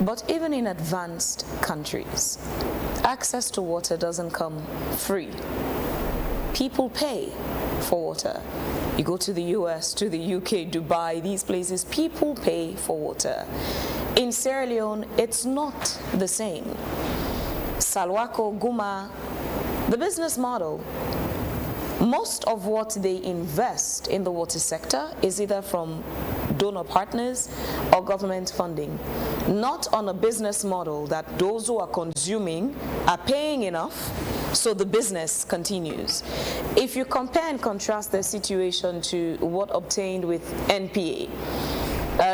But even in advanced countries, access to water doesn't come free. People pay for water. You go to the US, to the UK, Dubai, these places, people pay for water. In Sierra Leone, it's not the same. Salwako, Guma, the business model, most of what they invest in the water sector is either from donor partners or government funding, not on a business model that those who are consuming are paying enough so the business continues. If you compare and contrast the situation to what obtained with NPA,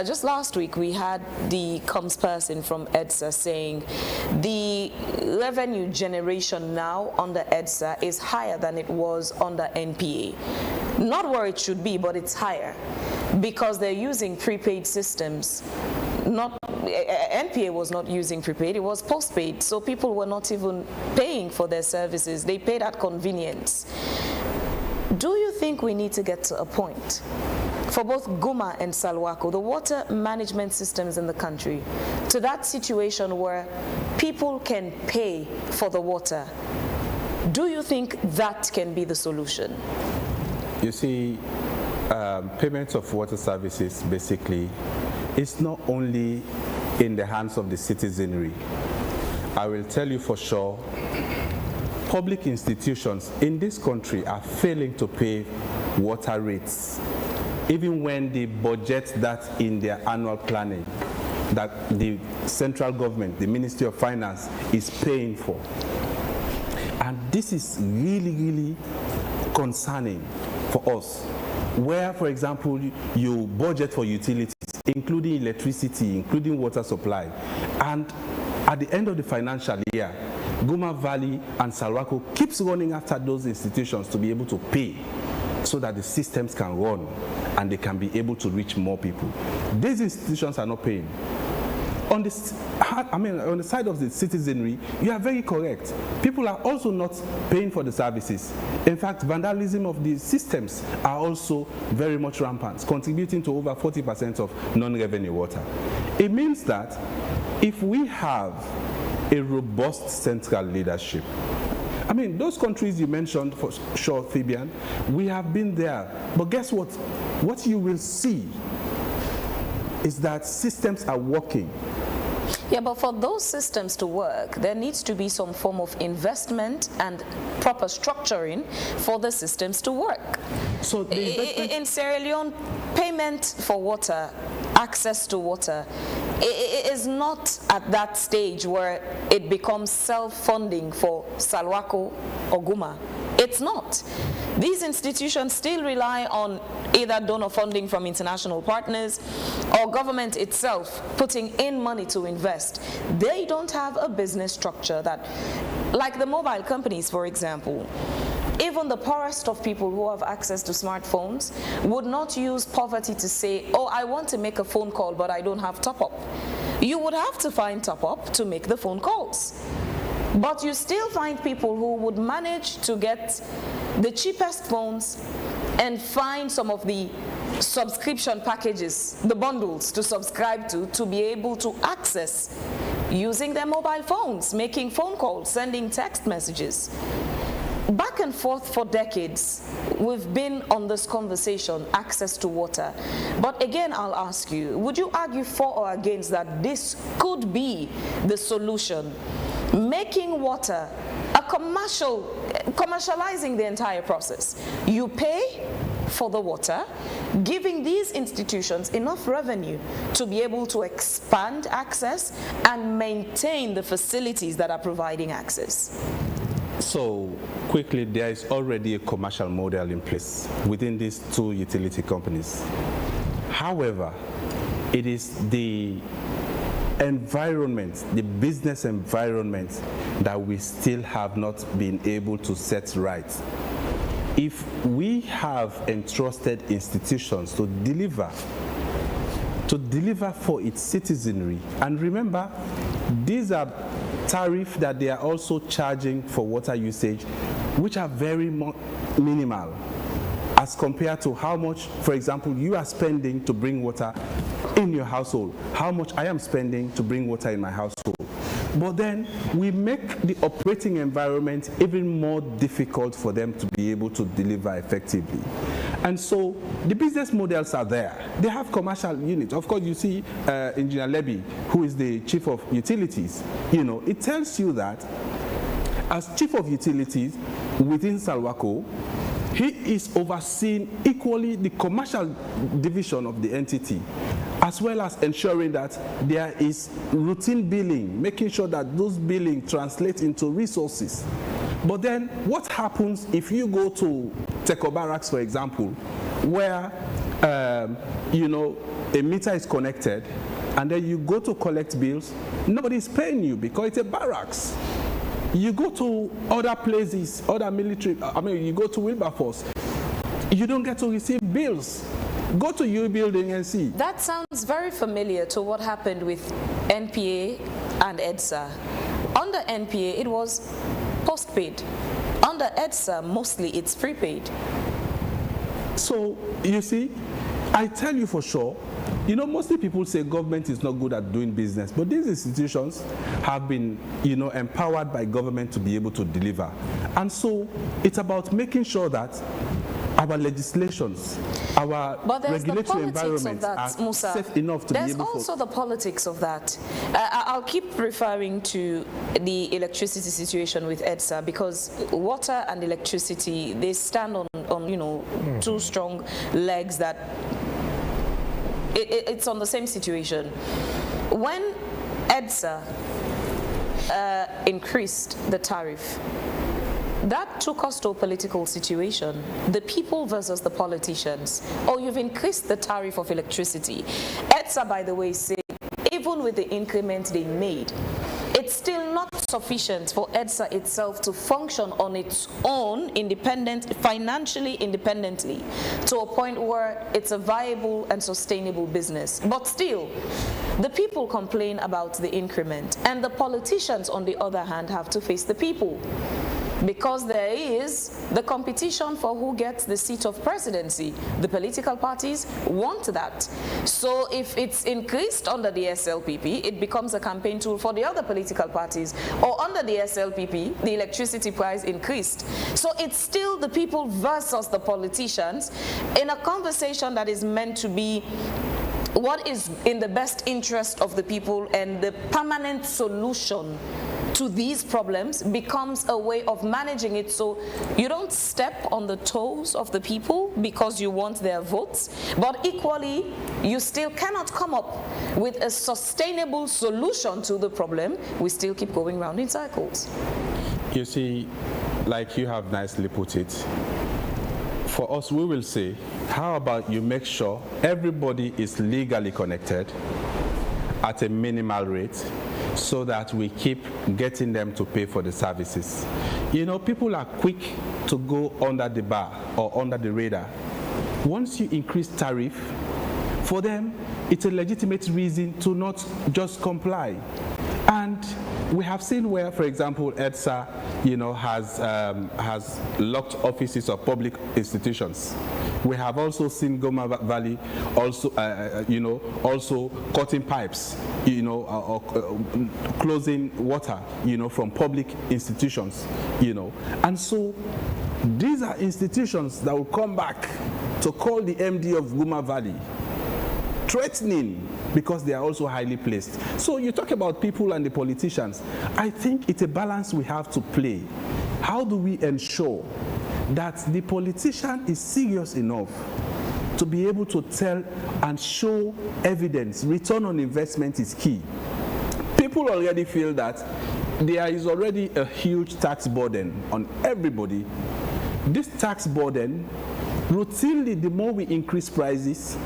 just last week we had the comms person from EDSA saying the revenue generation now under EDSA is higher than it was under NPA. Not where it should be, but it's higher because they're using prepaid systems. NPA was not using prepaid, it was postpaid, so people were not even paying for their services. They paid at convenience. Do you think we need to get to a point for both Guma and Salwako, the water management systems in the country, to that situation where people can pay for the water? Do you think that can be the solution? You see, payment of water services basically is not only in the hands of the citizenry. I will tell you for sure, public institutions in this country are failing to pay water rates, even when they budget that in their annual planning, that the central government, the Ministry of Finance, is paying for. And this is really, really concerning for us, where, for example, you budget for utilities, including electricity, including water supply, and at the end of the financial year, Guma Valley and Salwako keeps running after those institutions to be able to pay so that the systems can run and they can be able to reach more people. These institutions are not paying. on this, I mean, on the side of the citizenry, you are very correct. People are also not paying for the services. In fact, vandalism of the systems are also very much rampant, contributing to over 40% of non-revenue water. It means that if we have a robust central leadership, I mean, those countries you mentioned, for sure, Fabian, we have been there. But guess what? What you will see is that systems are working. Yeah, but for those systems to work, there needs to be some form of investment and proper structuring for the systems to work. So in Sierra Leone, payment for water, access to water, it is not at that stage where it becomes self-funding for Salwako or Guma. It's not. These institutions still rely on either donor funding from international partners or government itself putting in money to invest. They don't have a business structure that, like the mobile companies, for example, even the poorest of people who have access to smartphones would not use poverty to say, oh, I want to make a phone call, but I don't have top-up. You would have to find top-up to make the phone calls. But you still find people who would manage to get the cheapest phones and find some of the subscription packages, the bundles to subscribe to be able to access using their mobile phones, making phone calls, sending text messages. Back and forth for decades, we've been on this conversation, access to water. But again, I'll ask you, would you argue for or against that this could be the solution? Making water a commercializing the entire process. You pay for the water, giving these institutions enough revenue to be able to expand access and maintain the facilities that are providing access. So, quickly, there is already a commercial model in place within these two utility companies. However, it is the environment, the business environment, that we still have not been able to set right. If we have entrusted institutions to deliver for its citizenry, and remember, these are tariffs that they are also charging for water usage, which are very minimal as compared to how much, for example, you are spending to bring water in your household, how much I am spending to bring water in my household. But then we make the operating environment even more difficult for them to be able to deliver effectively. And so the business models are there. They have commercial units. Of course, you see Engineer Levy, who is the chief of utilities. You know, it tells you that as chief of utilities within Salwako, he is overseeing equally the commercial division of the entity, as well as ensuring that there is routine billing, making sure that those billing translate into resources. But then what happens if you go to Teko Barracks, for example, where you know, a meter is connected, and then you go to collect bills, nobody is paying you because it's a barracks. You go to other places, other military, you go to Wilberforce, you don't get to receive bills. Go to U building and see. That sounds very familiar to what happened with NPA and EDSA. Under NPA, it was postpaid. Under EDSA, mostly it's prepaid. So, you see, I tell you for sure, you know, mostly people say government is not good at doing business, but these institutions have been, you know, empowered by government to be able to deliver. And so it's about making sure that our legislations, our regulatory environments are safe enough to be able to... There's also the politics of that. I'll keep referring to the electricity situation with EDSA because water and electricity, they stand on you know, two strong legs that it's on the same situation. When EDSA increased the tariff, that took us to a political situation. The people versus the politicians. Oh, you've increased the tariff of electricity. EDSA, by the way, said even with the increment they made, it's still not sufficient for EDSA itself to function on its own, financially independently, to a point where it's a viable and sustainable business. But still, the people complain about the increment, and the politicians, on the other hand, have to face the people. Because there is the competition for who gets the seat of presidency. The political parties want that. So if it's increased under the SLPP, it becomes a campaign tool for the other political parties. Or under the SLPP, the electricity price increased. So it's still the people versus the politicians in a conversation that is meant to be what is in the best interest of the people, and the permanent solution to these problems becomes a way of managing it so you don't step on the toes of the people because you want their votes, but equally you still cannot come up with a sustainable solution to the problem. We still keep going round in circles. You see, like you have nicely put it, for us we will say, how about you make sure everybody is legally connected at a minimal rate, so that we keep getting them to pay for the services. You know, people are quick to go under the bar or under the radar. Once you increase tariff, for them, it's a legitimate reason to not just comply. And we have seen where, for example, EDSA, you know, has locked offices of public institutions. We have also seen Goma Valley also, you know, also cutting pipes, you know, or closing water, you know, from public institutions, you know. And so these are institutions that will come back to call the MD of Goma Valley threatening, because they are also highly placed. So you talk about people and the politicians. I think it's a balance we have to play. How do we ensure that the politician is serious enough to be able to tell and show evidence? Return on investment is key. People already feel that there is already a huge tax burden on everybody. This tax burden, routinely, the more we increase prices,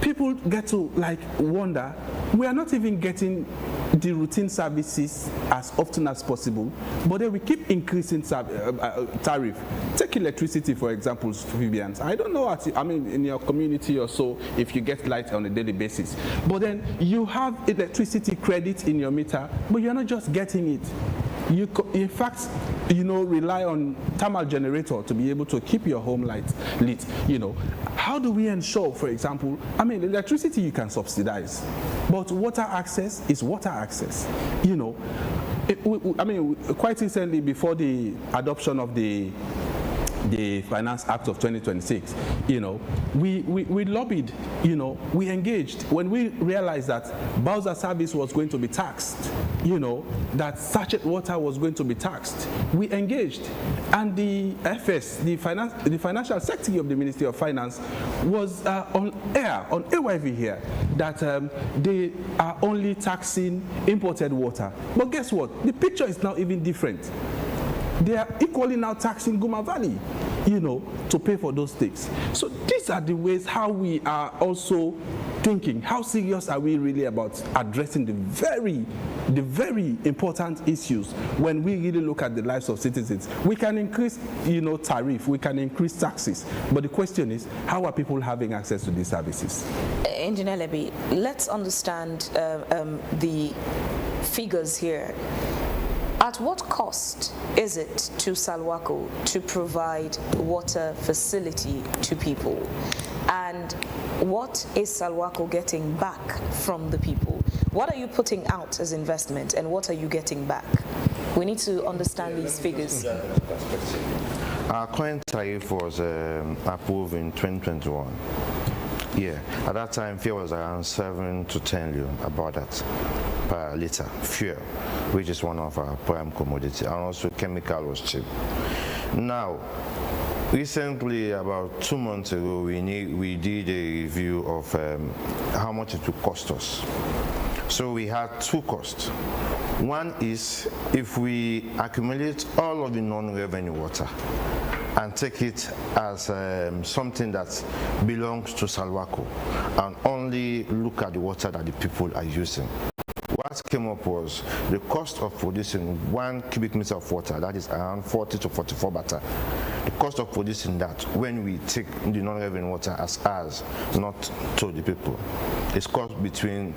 people get to like wonder, we are not even getting the routine services as often as possible, but then we keep increasing tariff. Take electricity, for example, Vivian. I don't know, I mean, in your community or so, if you get light on a daily basis, but then you have electricity credit in your meter, but you're not just getting it. You, in fact, you know, rely on thermal generator to be able to keep your home light lit, you know. How do we ensure, for example, I mean, electricity you can subsidize, but water access is water access, you know. I mean, quite recently, before the adoption of the Finance Act of 2026, you know, we lobbied, you know, we engaged. When we realized that Bowser service was going to be taxed, you know, that sachet water was going to be taxed, we engaged. And the FS, the Financial Secretary of the Ministry of Finance, was on AYV here, that they are only taxing imported water. But guess what? The picture is now even different. They are equally now taxing Goma Valley, you know, to pay for those things. So these are the ways how we are also thinking, how serious are we really about addressing the very important issues when we really look at the lives of citizens. We can increase, you know, tariff, we can increase taxes, but the question is, how are people having access to these services? Engineer Leby, let's understand the figures here. At what cost is it to Salwako to provide water facility to people? And what is Salwako getting back from the people? What are you putting out as investment and what are you getting back? We need to understand these figures. Our current tariff was approved in 2021. Yeah, at that time, fuel was around 7 to 10 yuan, about that per liter fuel, which is one of our prime commodity, and also chemical was cheap. Now, recently, about 2 months ago, we did a review of how much it would cost us. So we had two costs. One is if we accumulate all of the non-revenue water and take it as something that belongs to Salwako and only look at the water that the people are using. What came up was the cost of producing 1 cubic meter of water, that is around 40 to 44 baht. The cost of producing that, when we take the non-revenue water as ours, not to the people, is cost between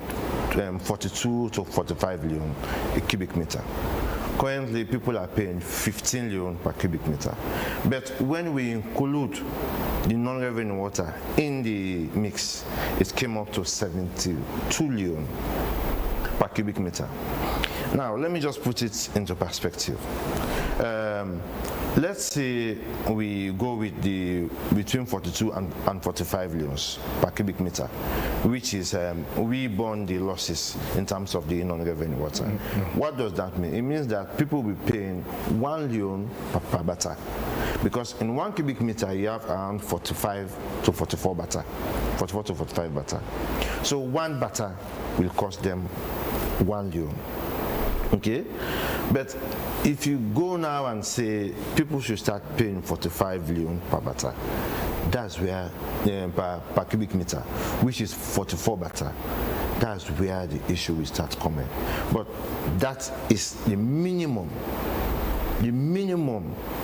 42 to 45 leone a cubic meter. Currently, people are paying 15 leone per cubic meter. But when we include the non-revenue water in the mix, it came up to 72 leone per cubic meter. Now, let me just put it into perspective. Let's say we go with the between 42 and 45 leones per cubic meter, which is we borne the losses in terms of the non-revenue water. What does that mean? It means that people will be paying 1 leone per baht, because in 1 cubic meter you have around 45 to 44 baht, 44 to 45 baht. So 1 baht will cost them 1 leone. Okay, but if you go now and say people should start paying 45 leone per baht, that's where per cubic meter, which is 44 baht, that's where the issue will start coming. But that is the minimum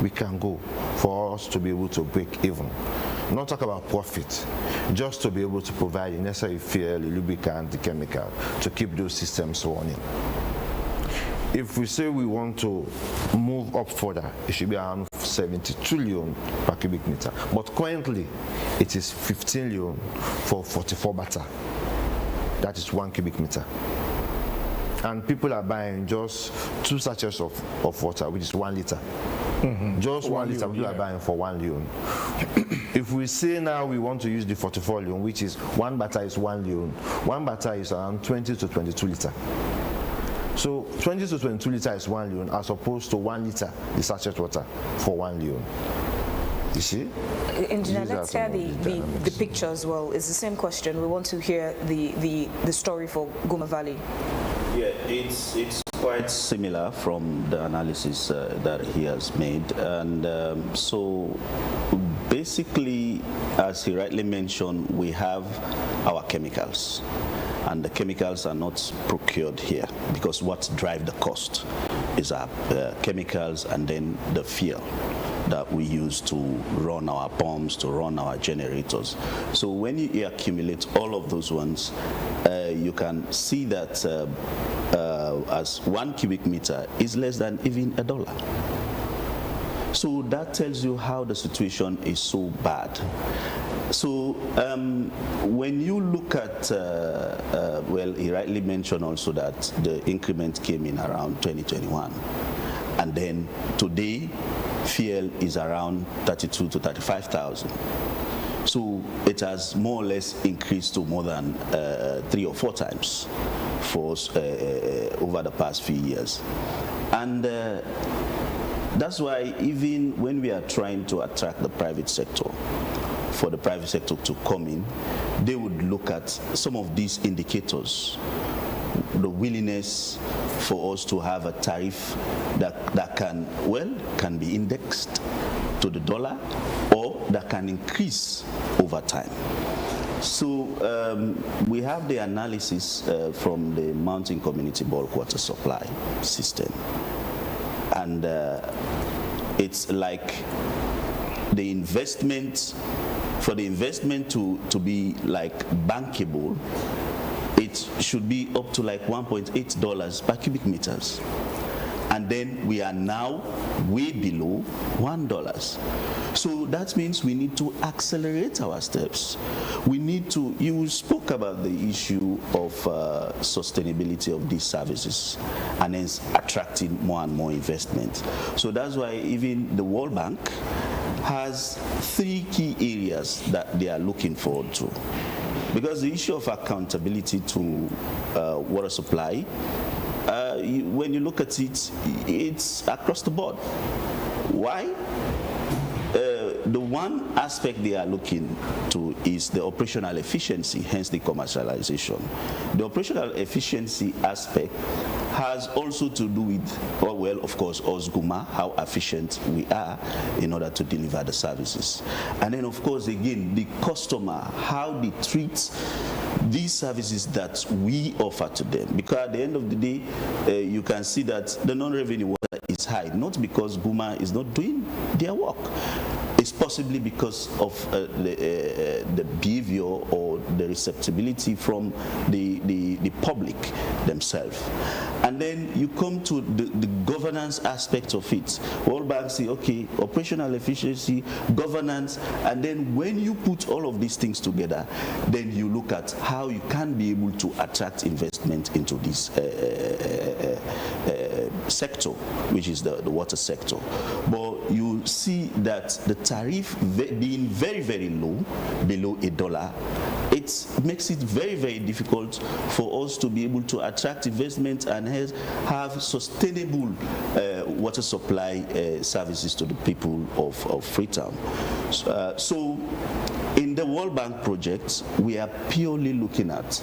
we can go for us to be able to break even. Not talk about profit, just to be able to provide the necessary fuel, the lubricant, the chemical to keep those systems running. If we say we want to move up further, it should be around 72 leone per cubic meter. But currently, it is 15 leone for 44 baht. That is 1 cubic meter. And people are buying just 2 sachets of water, which is 1 liter. Just 1 liter, people are buying for 1 leone. If we say now we want to use the 44 leone, which is 1 baht is 1 leone, 1 baht is around 20 to 22 liter. So 20 to 22 liter is 1 leone, as opposed to 1 liter, the sachet water, for 1 leone. You see? Engineer, let's hear the picture as well. It's the same question. We want to hear the story for Goma Valley. Yeah, it's quite similar from the analysis that he has made. And so basically, as he rightly mentioned, we have our chemicals. And the chemicals are not procured here, because what drives the cost is our chemicals and then the fuel that we use to run our pumps, to run our generators. So when you accumulate all of those ones, you can see that as 1 cubic meter is less than even $1. So that tells you how the situation is so bad. So when you look at, well, he rightly mentioned also that the increment came in around 2021. And then today, fuel is around 32 to 35,000. So it has more or less increased to more than 3 or 4 times for us over the past few years. And that's why even when we are trying to attract the private sector, for the private sector to come in, they would look at some of these indicators, the willingness for us to have a tariff that can be indexed to the dollar, or that can increase over time. So we have the analysis from the Mountain Community Bulk Water Supply System, and it's like the investment, for the investment to be like bankable, it should be up to like $1.8 per cubic meters. And then we are now way below $1. So that means we need to accelerate our steps. We need to, you spoke about the issue of sustainability of these services and hence attracting more and more investment. So that's why even the World Bank has 3 key areas that they are looking forward to. Because the issue of accountability to water supply, when you look at it, it's across the board. Why? The one aspect they are looking to is the operational efficiency, hence the commercialization. The operational efficiency aspect has also to do with, well, of course, us Guma, how efficient we are in order to deliver the services. And then, of course, again, the customer, how they treat these services that we offer to them. Because at the end of the day, you can see that the non-revenue water is high, not because GUMA is not doing their work. It's possibly because of the behavior or the receptibility from the public themselves. And then you come to the governance aspect of it. World Bank say, okay, operational efficiency, governance, and then when you put all of these things together, then you look at how you can be able to attract investment into this sector, which is the water sector. But you see that the tariff being very, very low, below $1, it makes it very, very difficult for us to be able to attract investment and have sustainable water supply services to the people of Freetown. So in the World Bank project, we are purely looking at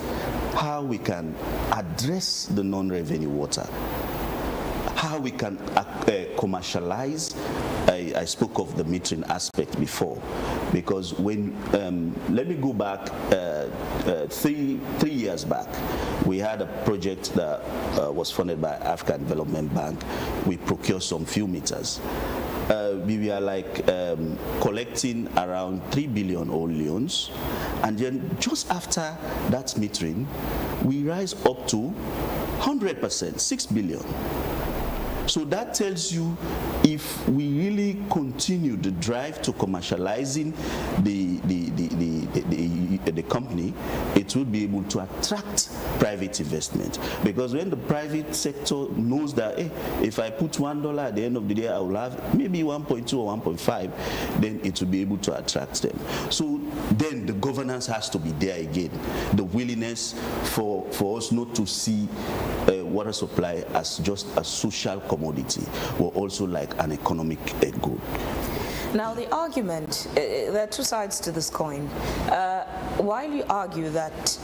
how we can address the non-revenue water, how we can commercialize. I spoke of the metering aspect before, because when let me go back 3 years back, we had a project that was funded by African Development Bank. We procured some few meters. We were like collecting around 3 billion old Leones, and then just after that metering, we rise up to 100%, 6 billion. So that tells you, if we really continue the drive to commercializing the company, it will be able to attract private investment. Because when the private sector knows that, hey, if I put $1 at the end of the day, I will have maybe 1.2 or 1.5, then it will be able to attract them. So then the governance has to be there again. The willingness for us not to see water supply as just a social commodity, but also like an economic good. Now the argument, there are two sides to this coin. While you argue that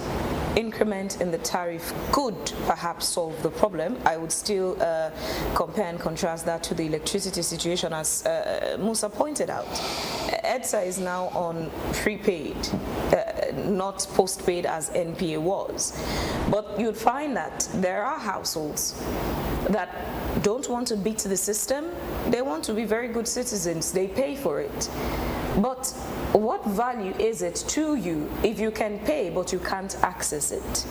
increment in the tariff could perhaps solve the problem, I would still compare and contrast that to the electricity situation, as Musa pointed out. EDSA is now on prepaid, not postpaid as NPA was. But you'd find that there are households that don't want to beat the system. They want to be very good citizens. They pay for it. But what value is it to you if you can pay but you can't access it?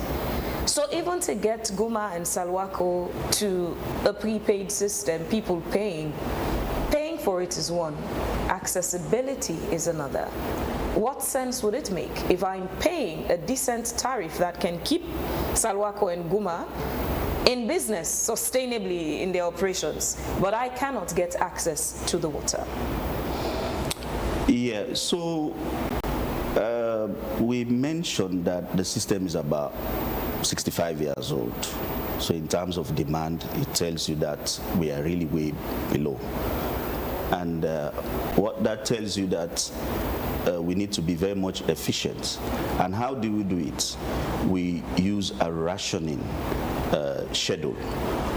So even to get Guma and Salwako to a prepaid system, people paying for it is one, accessibility is another. What sense would it make if I'm paying a decent tariff that can keep Salwako and Guma in business sustainably in their operations, but I cannot get access to the water? Yeah, so we mentioned that the system is about 65 years old. So in terms of demand, it tells you that we are really way below. And what that tells you that we need to be very much efficient. And how do we do it? We use a rationing schedule.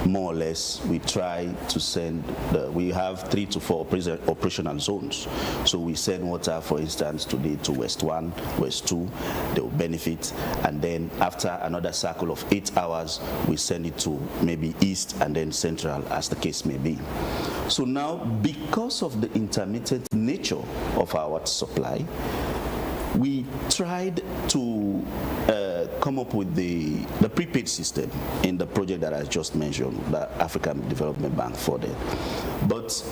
More or less, we try to send, we have 3 to 4 operational zones. So we send water, for instance, today to West 1, West 2, they will benefit. And then after another cycle of 8 hours, we send it to maybe East and then Central, as the case may be. So now, because of the intermittent nature of our water supply, we tried to come up with the prepaid system in the project that I just mentioned, the African Development Bank funded. But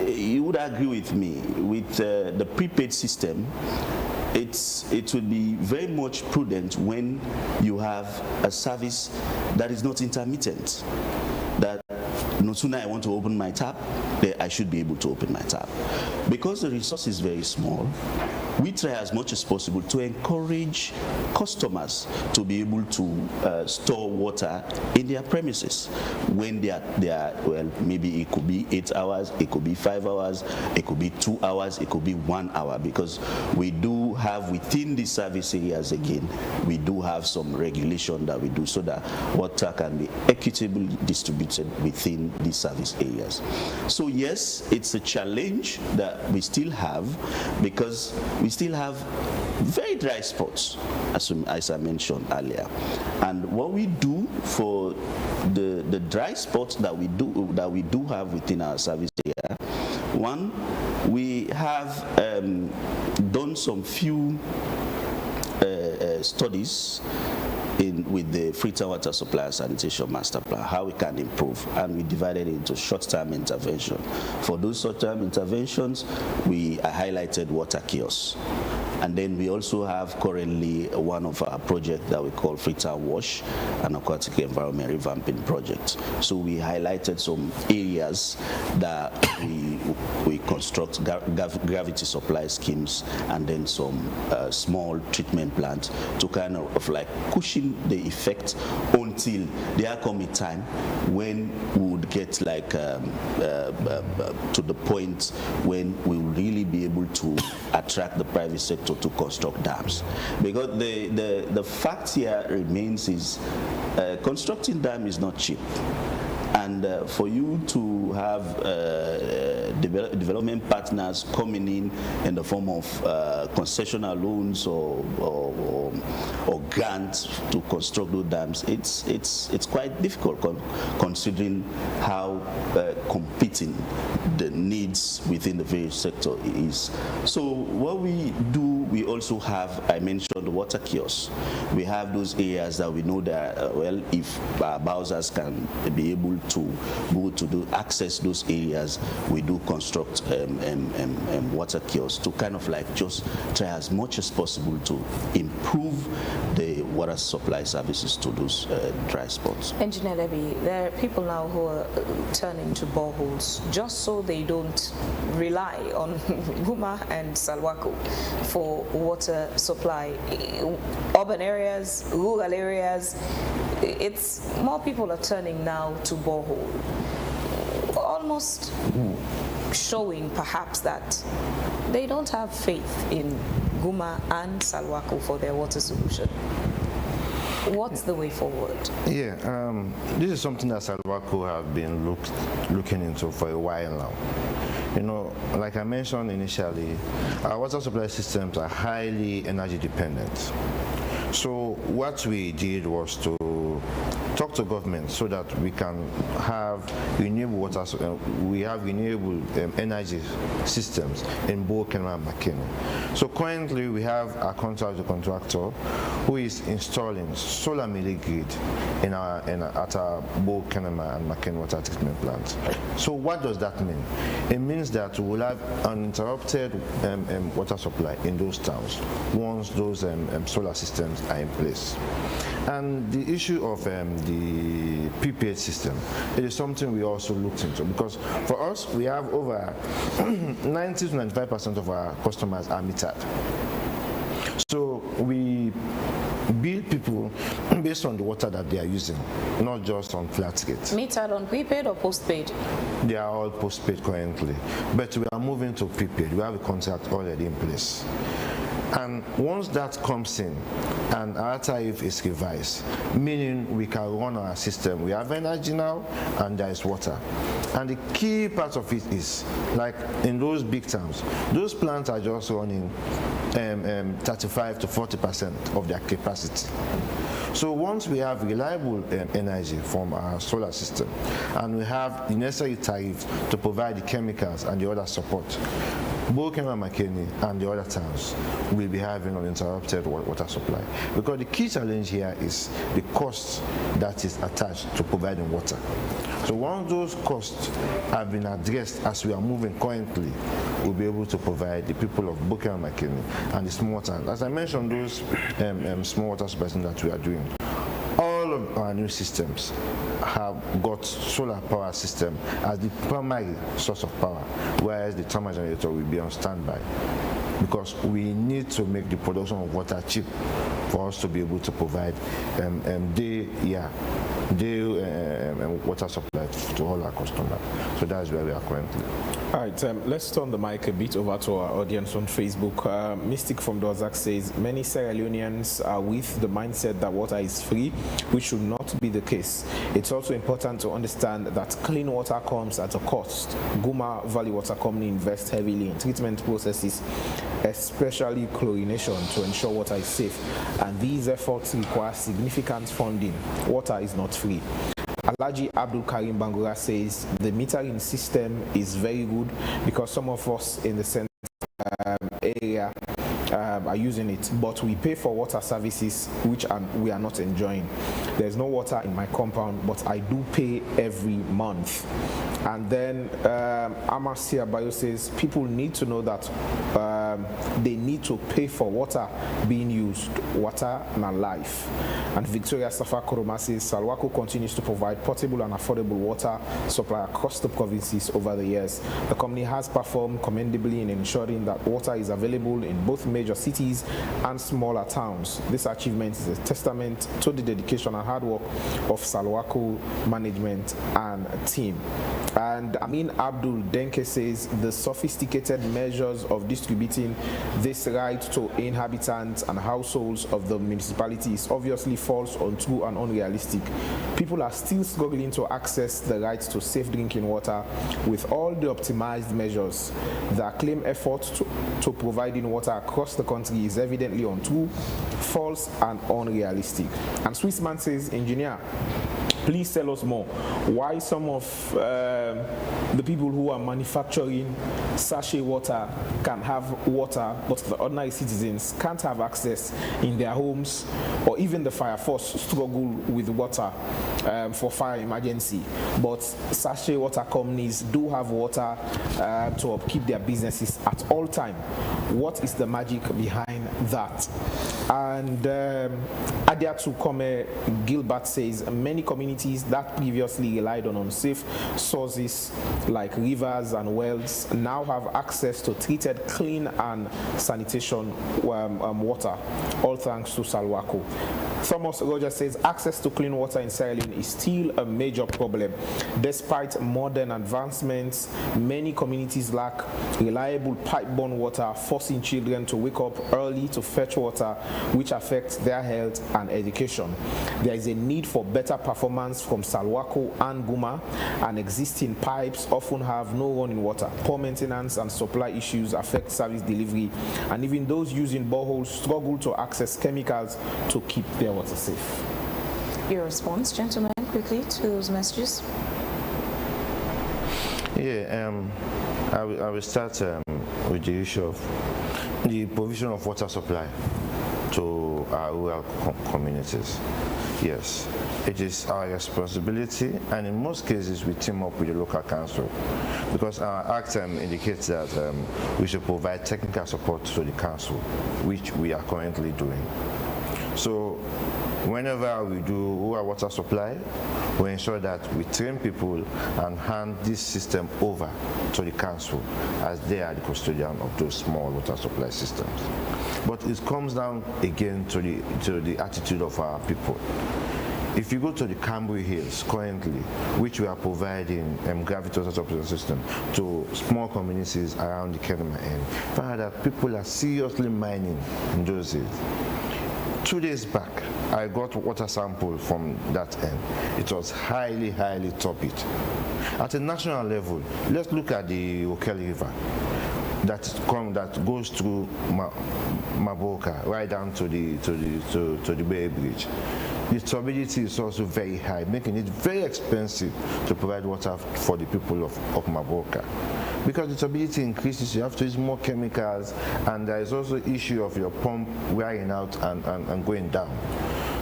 you would agree with me, with the prepaid system, it would be very much prudent when you have a service that is not intermittent, that no sooner I want to open my tap, I should be able to open my tap. Because the resource is very small, we try as much as possible to encourage customers to be able to store water in their premises when they are, well, maybe it could be 8 hours, it could be 5 hours, it could be 2 hours, it could be 1 hour, because we do have within the service areas, again, we do have some regulation that we do so that water can be equitably distributed within the service areas. So yes, it's a challenge that we still have because we still have very dry spots, as I mentioned earlier. And what we do for the dry spots that we do have within our service area, one, we have done some few studies with the Freetown Water Supply and Sanitation Master Plan, how we can improve, and we divided it into short-term intervention. For those short-term interventions, we highlighted water kiosks. And then we also have currently one of our projects that we call Freetown Wash, an aquatic environment revamping project. So we highlighted some areas that we construct gravity supply schemes and then some small treatment plants to kind of like cushion the effect until there come a time when we would get like to the point when we will really be able to attract the private sector to construct dams. Because the fact here remains is constructing dam is not cheap. And for you to have development partners coming in the form of concessional loans or grants to construct those dams, it's quite difficult considering how competing the needs within the various sector is. So what we do, we also have, I mentioned the water kiosks. We have those areas that we know that, well, if Bowsers can be able to go to do access those areas, we do construct water kiosks to kind of like just try as much as possible to improve the water supply services to those dry spots. Engineer Levy, there are people now who are turning to boreholes just so they don't rely on Guma and Salwako for water supply. Urban areas, rural areas, it's more people are turning now to borehole, almost showing perhaps that they don't have faith in Guma and Salwako for their water solution. What's the way forward? Yeah, this is something that Salwako have been looking into for a while now. You know, like I mentioned initially, our water supply systems are highly energy dependent. So what we did was to talk to government so that we can have renewable water, we have renewable energy systems in both Kenema and Makeni. So currently we have a contractor who is installing solar mini-grid at our both Kenema and Makeni water treatment plants. So what does that mean? It means that we will have uninterrupted water supply in those towns once those solar systems are in place. And the issue of the prepaid system, it is something we also looked into, because for us, we have over 90 to 95% of our customers are metered. So we bill people based on the water that they are using, not just on flat rates. Metered on prepaid or postpaid? They are all postpaid currently, but we are moving to prepaid. We have a contract already in place. And once that comes in and our tariff is revised, meaning we can run our system, we have energy now and there is water. And the key part of it is, like in those big towns, those plants are just running 35 to 40% of their capacity. So once we have reliable energy from our solar system and we have the necessary tariff to provide the chemicals and the other support, both Kenema, Makeni and the other towns will be having uninterrupted water supply. Because the key challenge here is the cost that is attached to providing water. So once those costs have been addressed as we are moving currently, we'll be able to provide the people of Kenema, Makeni and the small towns. As I mentioned, those small water supply that we are doing, all of our new systems have got solar power system as the primary source of power, whereas the thermal generator will be on standby, because we need to make the production of water cheap for us to be able to provide day water supply to all our customers. So that's where we are currently. All right, let's turn the mic a bit over to our audience on Facebook. Mystic from Dozak says, many Sierra Leoneans are with the mindset that water is free, which should not be the case. It's also important to understand that clean water comes at a cost. Guma Valley Water Company invests heavily in treatment processes, especially chlorination, to ensure water is safe. And these efforts require significant funding. Water is not free. Alhaji Abdul Karim Bangura says the metering system is very good because some of us in the center area are using it, but we pay for water services which we are not enjoying. There's no water in my compound, but I do pay every month. And then Amasia Bayo says people need to know that they need to pay for water being used. Water na life. And Victoria Safa Koroma says Salwako continues to provide portable and affordable water supply across the provinces over the years. The company has performed commendably in ensuring that water is available in both major cities and smaller towns. This achievement is a testament to the dedication and hard work of Salwako management and team. And Amin Abdul Denke says the sophisticated measures of distributing this right to inhabitants and households of the municipalities obviously false, untrue and unrealistic. People are still struggling to access the right to safe drinking water with all the optimized measures. The acclaimed effort to providing water across the country is evidently untrue, false and unrealistic. And Swissman says, engineer, please tell us more why some of the people who are manufacturing sachet water can have water, but the ordinary citizens can't have access in their homes, or even the fire force struggle with water for fire emergency. But sachet water companies do have water to upkeep their businesses at all time. What is the magic behind that? And Adiatu Kome Gilbert says many communities that previously relied on unsafe sources like rivers and wells now have access to treated clean and sanitation water, all thanks to Salwako. Thomas Rogers says access to clean water in Sierra Leone is still a major problem. Despite modern advancements, many communities lack reliable pipe-borne water, forcing children to wake up early to fetch water, which affects their health and education. There is a need for better performance from Salwako and Guma, and existing pipes often have no running water. Poor maintenance and supply issues affect service delivery, and even those using boreholes struggle to access chemicals to keep their water safe. Your response, gentlemen, quickly to those messages. Yeah, I will start with the issue of the provision of water supply to our rural communities. Yes, it is our responsibility, and in most cases we team up with the local council, because our act indicates that we should provide technical support to the council, which we are currently doing. So whenever we do rural water supply, we ensure that we train people and hand this system over to the council, as they are the custodian of those small water supply systems. But it comes down again to the attitude of our people. If you go to the Cambry Hills currently, which we are providing gravity water supply system to small communities around the Kenema end, find that people are seriously mining in those hills. 2 days back, I got water sample from that end. It was highly, highly turbid. At a national level, let's look at the Okeli River that goes through Maboka right down to the Bay Bridge. The turbidity is also very high, making it very expensive to provide water for the people of Maboka. Because the turbidity increases, you have to use more chemicals, and there is also issue of your pump wearing out and going down.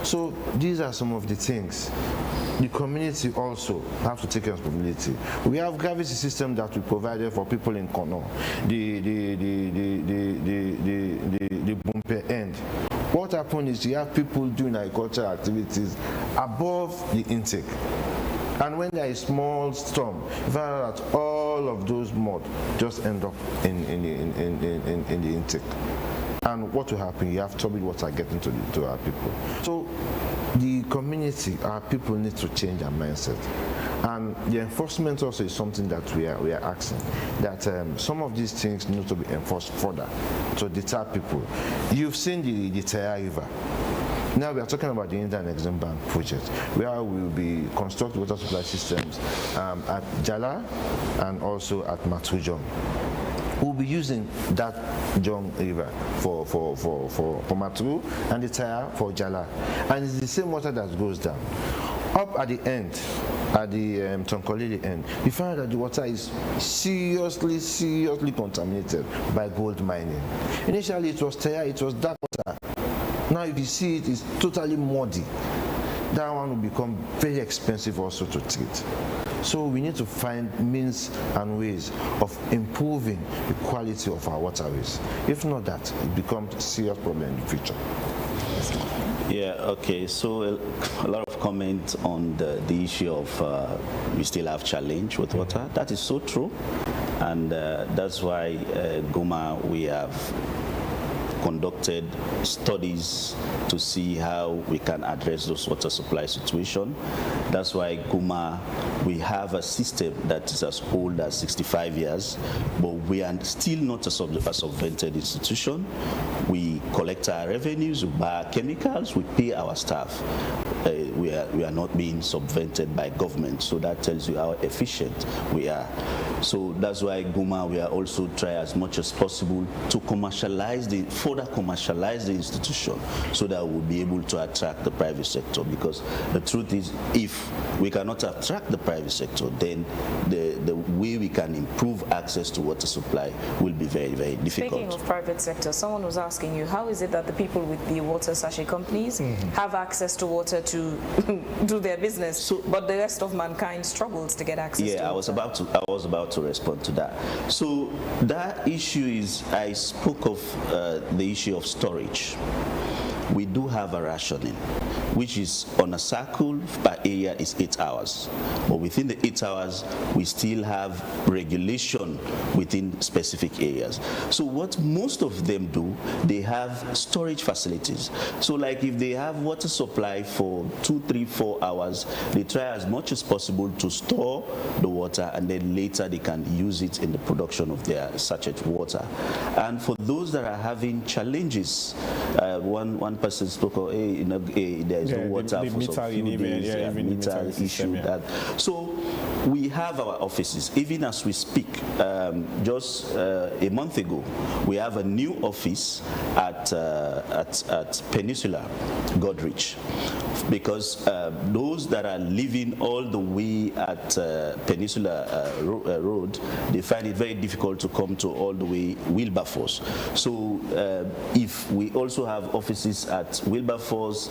So these are some of the things. The community also have to take responsibility. We have gravity system that we provided for people in Kono, the Bumpe end. What happened is you have people doing agricultural activities above the intake. And when there is small storm, you find out that all of those mud just end up in the intake. And what will happen? You have turbid water getting to our people. So the community, our people need to change their mindset. And the enforcement also is something that we are asking, that some of these things need to be enforced further to deter people. You've seen the Taya River. Now we are talking about the Indian Exim Bank project, where we will be constructing water supply systems at Jala and also at Matujong. We'll be using that Jong River for Matru and the Taya for Jala. And it's the same water that goes down. Up at the end, at the Tonkolili end, you find that the water is seriously contaminated by gold mining. Initially it was Taya, it was dark water. Now if you see it, it's totally muddy. That one will become very expensive also to treat. So we need to find means and ways of improving the quality of our waterways. If not that, it becomes a serious problem in the future. Yeah, okay, so a lot of comments on the issue of we still have challenge with water. That is so true, and that's why Goma, we have conducted studies to see how we can address those water supply situation. That's why Guma, we have a system that is as old as 65 years, but we are still not a subvented institution. We collect our revenues, we buy chemicals, we pay our staff. We are not being subvented by government, so that tells you how efficient we are. So that's why Guma, we are also trying as much as possible to further commercialize the institution, so that we'll be able to attract the private sector. Because the truth is, if we cannot attract the private sector, then the way we can improve access to water supply will be very, very difficult. Speaking of private sector, someone was asking you, how is it that the people with the water sachet companies have access to water to do their business, but the rest of mankind struggles to get access to water? I was about to respond to that. So that issue is, I spoke of the issue of storage. We do have a rationing, which is on a circle per area is 8 hours. But within the 8 hours, we still have regulation within specific areas. So what most of them do, they have storage facilities. So like if they have water supply for 2, 3, 4 hours, they try as much as possible to store the water, and then later they can use it in the production of their sachet water. And for those that are having challenges, one person spoke of, there is no water for some few days, meter issue. So we have our offices, even as we speak. Just a month ago, we have a new office at Peninsula, Godrich, because those that are living all the way at Peninsula Road, they find it very difficult to come to all the way Wilberforce. So if we also have offices at Wilberforce,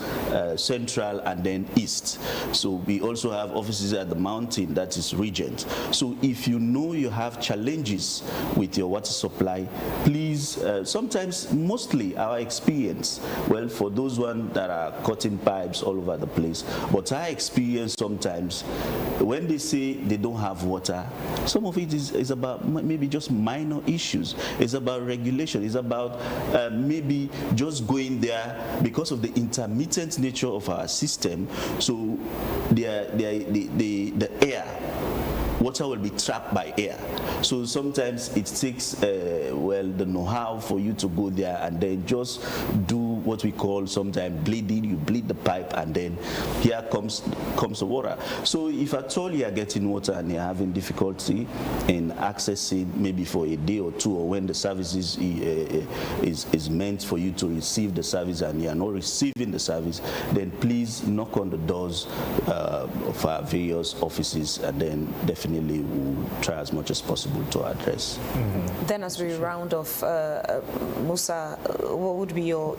Central, and then East. So we also have offices at the Mountain, that is Regent. So if you know you have challenges with your water supply, please, sometimes, mostly our experience, well, for those ones that are cutting pipes all over the place, but our experience sometimes, when they say they don't have water, some of it is about maybe just minor issues. It's about regulation. It's about maybe just going there because of the intermittent nature of our system. So the air, water will be trapped by air. So sometimes it takes, the know-how for you to go there and then just do what we call sometimes bleeding. You bleed the pipe, and then here comes the water. So if at all you are getting water and you're having difficulty in accessing maybe for a day or two, or when the service is meant for you to receive the service and you are not receiving the service, then please knock on the doors of our various offices, and then definitely we'll try as much as possible to address. Then as we round off, Musa, what would be your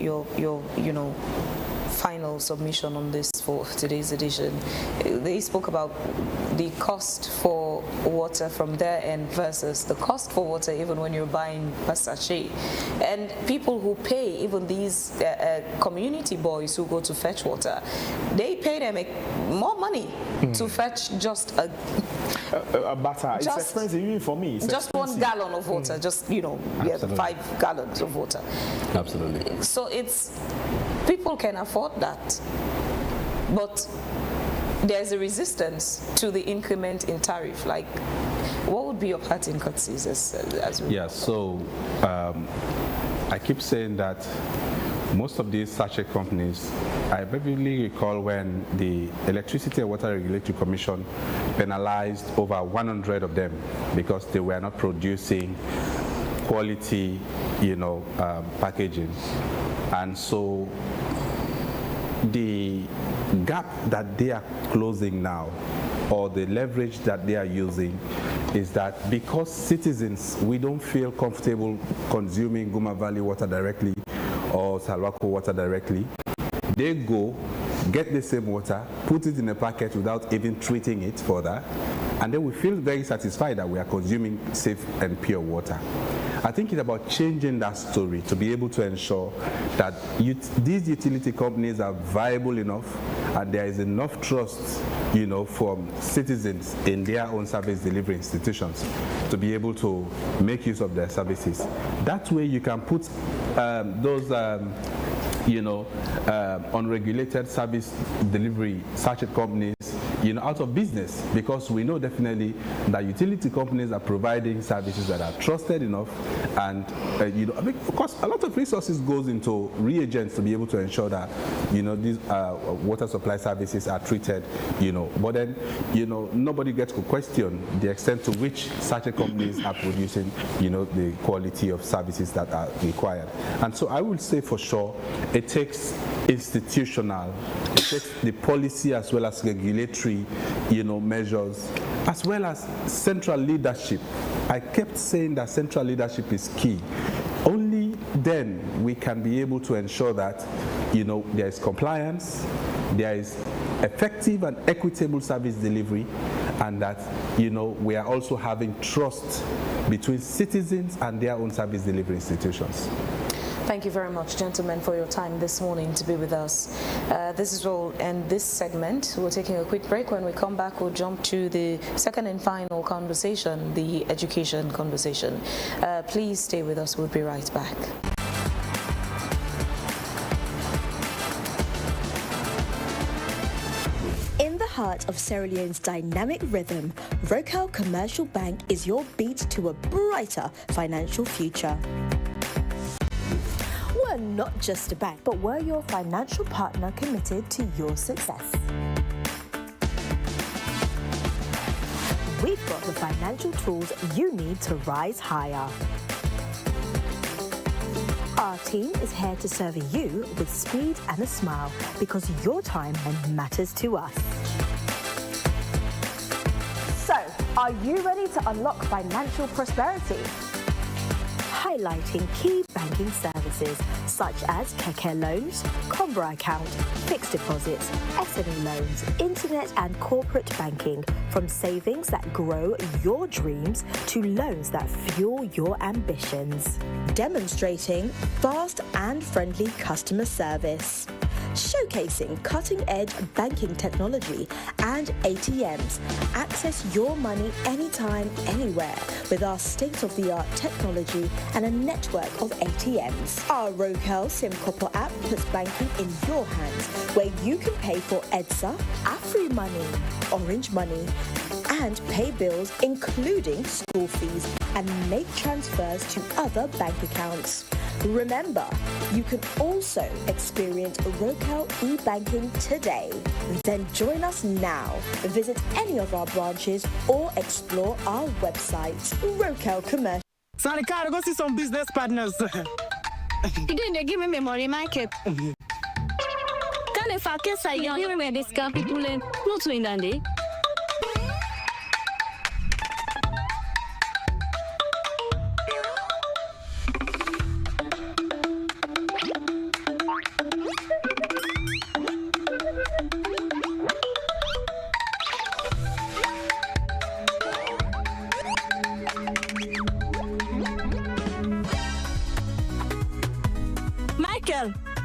final submission on this for today's edition? They spoke about the cost for water from their end versus the cost for water even when you're buying a sachet. And people who pay, even these community boys who go to fetch water, they pay them more money to fetch just a butter. It's expensive even for me. It's just expensive. 1 gallon of water, just 5 gallons of water. Absolutely. So people can afford that, but there's a resistance to the increment in tariff. Like, what would be your parting courtesies as we Yeah, so I keep saying that most of these sachet companies, I vividly recall when the Electricity and Water Regulatory Commission penalized over 100 of them because they were not producing quality, packaging. And so the gap that they are closing now, or the leverage that they are using, is that because citizens, we don't feel comfortable consuming Guma Valley water directly or Salwako water directly, they go, get the same water, put it in a packet without even treating it further, and then we feel very satisfied that we are consuming safe and pure water. I think it's about changing that story to be able to ensure that these utility companies are viable enough and there is enough trust, from citizens in their own service delivery institutions to be able to make use of their services. That way you can put those unregulated service delivery sachet companies out of business, because we know definitely that utility companies are providing services that are trusted enough, and of course a lot of resources goes into reagents to be able to ensure that these water supply services are treated, but then nobody gets to question the extent to which sachet companies are producing the quality of services that are required. And so I would say for sure it takes institutional, it takes the policy as well as regulatory measures, as well as central leadership. I kept saying that central leadership is key. Only then we can be able to ensure that there is compliance, there is effective and equitable service delivery, and that we are also having trust between citizens and their own service delivery institutions. Thank you very much, gentlemen, for your time this morning to be with us. This is all end this segment. We're taking a quick break. When we come back, we'll jump to the second and final conversation, the education conversation. Please stay with us. We'll be right back. In the heart of Sierra Leone's dynamic rhythm, Rocal Commercial Bank is your beat to a brighter financial future. We're not just a bank, but we're your financial partner committed to your success. We've got the financial tools you need to rise higher. Our team is here to serve you with speed and a smile, because your time matters to us. So, are you ready to unlock financial prosperity? Highlighting key banking services such as Keke loans, Combra account, fixed deposits, SME loans, internet and corporate banking, from savings that grow your dreams to loans that fuel your ambitions. Demonstrating fast and friendly customer service. Showcasing cutting-edge banking technology and ATMs. Access your money anytime, anywhere with our state-of-the-art technology and a network of ATMs. Our Rocal SimCopper app puts banking in your hands, where you can pay for EDSA, Afri Money, Orange Money, and pay bills including school fees, and make transfers to other bank accounts. Remember, you can also experience Rocal e-banking today. Then join us now. Visit any of our branches or explore our website, Rocal Commercial. Sanika, go see some business partners. You didn't give me memory, Michael. Can if I can say you remember this people in not to Indy?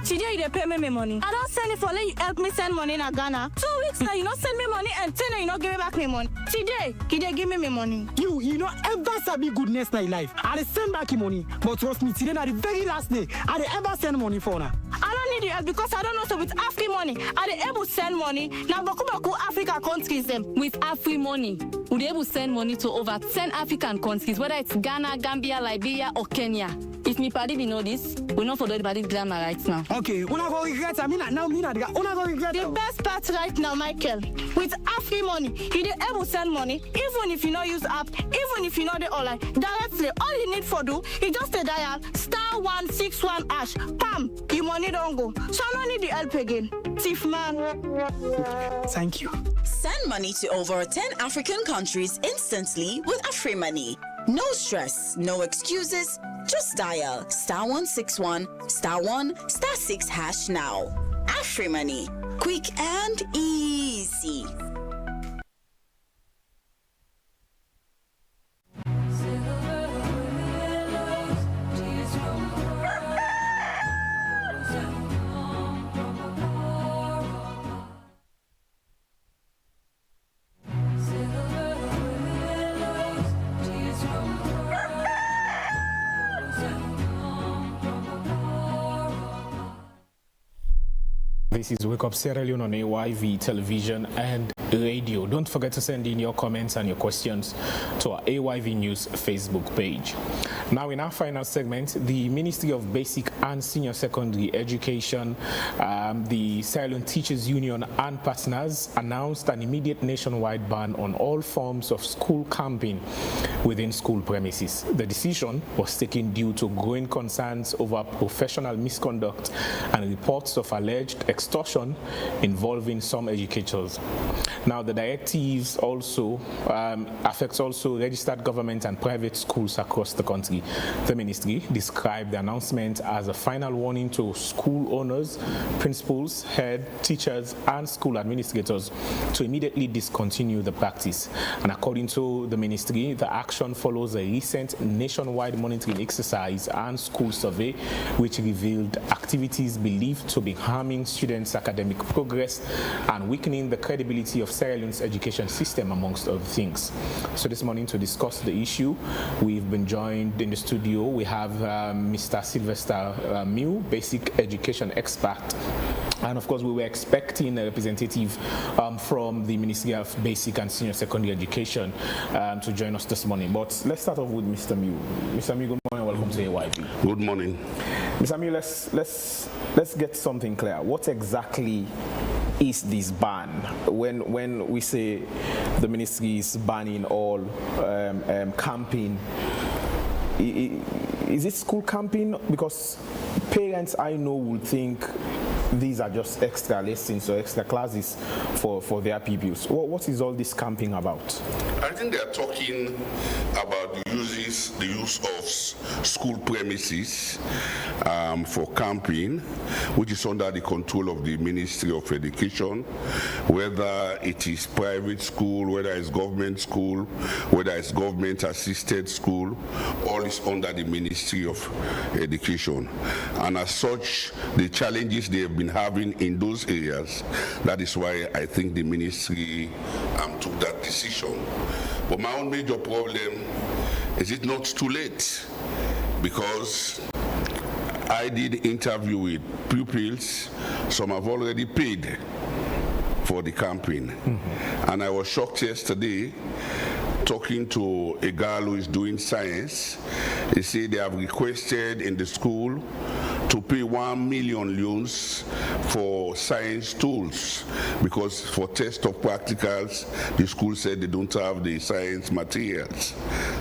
Today you pay me money. I don't send it for let you help me send money in Ghana. 2 weeks now you not send me money, and 10 you not give me back me money. Today, give me money. You know ever sabi goodness na life. I send back money, but trust me, today na the very last day I ever send money for now. I don't need the help because I don't know. So with Afri money, are they able to send money? Now, Bakubaku Africa countries them. With Afri money, we'll be able to send money to over 10 African countries, whether it's Ghana, Gambia, Liberia, or Kenya. If me party we know this, we know for the body grammar right now. Okay, una go regret. I mean, now una go regret. The best part right now, Michael, with Afri money, you dey able to send money, even if you not use app, even if you know the online, directly. All you need for do, you just a dial *161#. Pam, your money don't go. So I don't need the help again. Thief man. Thank you. Send money to over 10 African countries instantly with Afri money. No stress, no excuses. Just dial *161*1*6# now. Afri money, quick and easy. This is Wake Up Sierra Leone on AYV television and radio. Don't forget to send in your comments and your questions to our AYV News Facebook page. Now, in our final segment, the Ministry of Basic and Senior Secondary Education, the Sierra Leone Teachers Union and partners announced an immediate nationwide ban on all forms of school camping within school premises. The decision was taken due to growing concerns over professional misconduct and reports of alleged extortion involving some educators. Now, the directives also affects also registered government and private schools across the country. The ministry described the announcement as a final warning to school owners, principals, head teachers, and school administrators to immediately discontinue the practice. And according to the ministry, the action follows a recent nationwide monitoring exercise and school survey, which revealed activities believed to be harming students' academic progress and weakening the credibility of Sierra Leone's education system, amongst other things. So this morning, to discuss the issue, we've been joined in the studio. We have Mr. Sylvester Mew, basic education expert. And of course, we were expecting a representative from the Ministry of Basic and Senior Secondary Education to join us this morning. But let's start off with Mr. Mew. Mr. Mew, good morning. Welcome to AYV. Good morning. Mr. Mew, let's get something clear. What exactly is this ban? When we say the ministry is banning all camping, is it school camping? Because parents I know would think these are just extra lessons or extra classes for their pupils. What is all this camping about? I think they are talking about the use of school premises for camping, which is under the control of the Ministry of Education, whether it is private school, whether it's government school, whether it's government-assisted school, all is under the Ministry of Education. And as such, the challenges they have been having in those areas, that is why I think the ministry took that decision. But my own major problem is it not too late, because I did interview with pupils. Some have already paid for the camping. And I was shocked yesterday talking to a girl who is doing science. They say they have requested in the school to pay 1 million loans for science tools, because for test of practicals, the school said they don't have the science materials.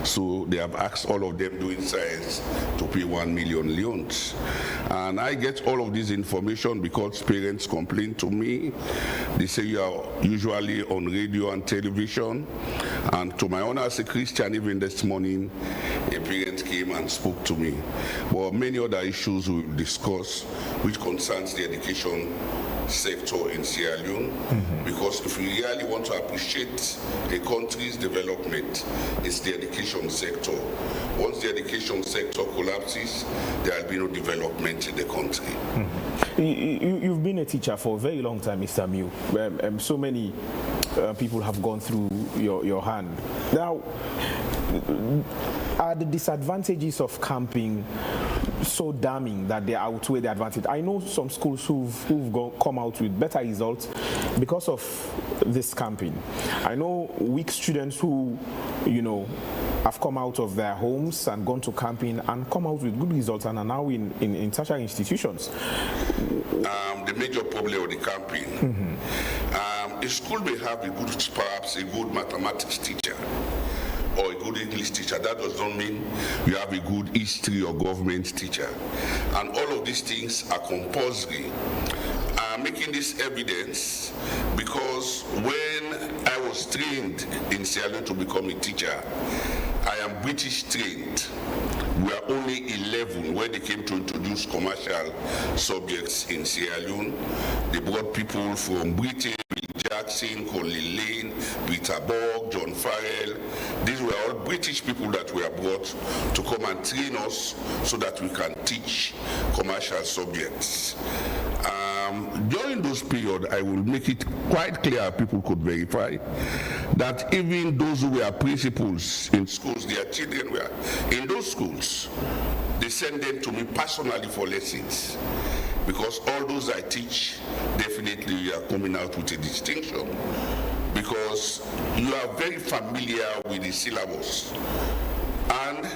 So they have asked all of them doing science to pay 1 million loans. And I get all of this information because parents complain to me. They say you are usually on radio and television. And to my honor as a Christian, even this morning, a parent came and spoke to me. But many other issues we will discuss, which concerns the education sector in Sierra Leone, because if we really want to appreciate a country's development, it's the education sector. Once the education sector collapses, there will be no development in the country. You've been a teacher for a very long time, Mr. Mew. So many people have gone through your hand. Now, are the disadvantages of camping so damning that they outweigh the advantage. I know some schools who've come out with better results because of this campaign. I know weak students who, have come out of their homes and gone to camping and come out with good results and are now in tertiary institutions. The major problem of the camping, a school may have perhaps a good mathematics teacher or a good English teacher. That does not mean you have a good history or government teacher. And all of these things are compulsory. I'm making this evidence because when I was trained in Sierra Leone to become a teacher, I am British trained. We are only 11 when they came to introduce commercial subjects in Sierra Leone. They brought people from Britain, Jackson, Colin Lane, Peter Borg, John Farrell. These were all British people that were brought to come and train us so that we can teach commercial subjects. During those periods, I will make it quite clear, people could verify, that even those who were principals in schools, their children were in those schools, they send them to me personally for lessons. Because all those I teach definitely are coming out with a distinction. Because you are very familiar with the syllabus. And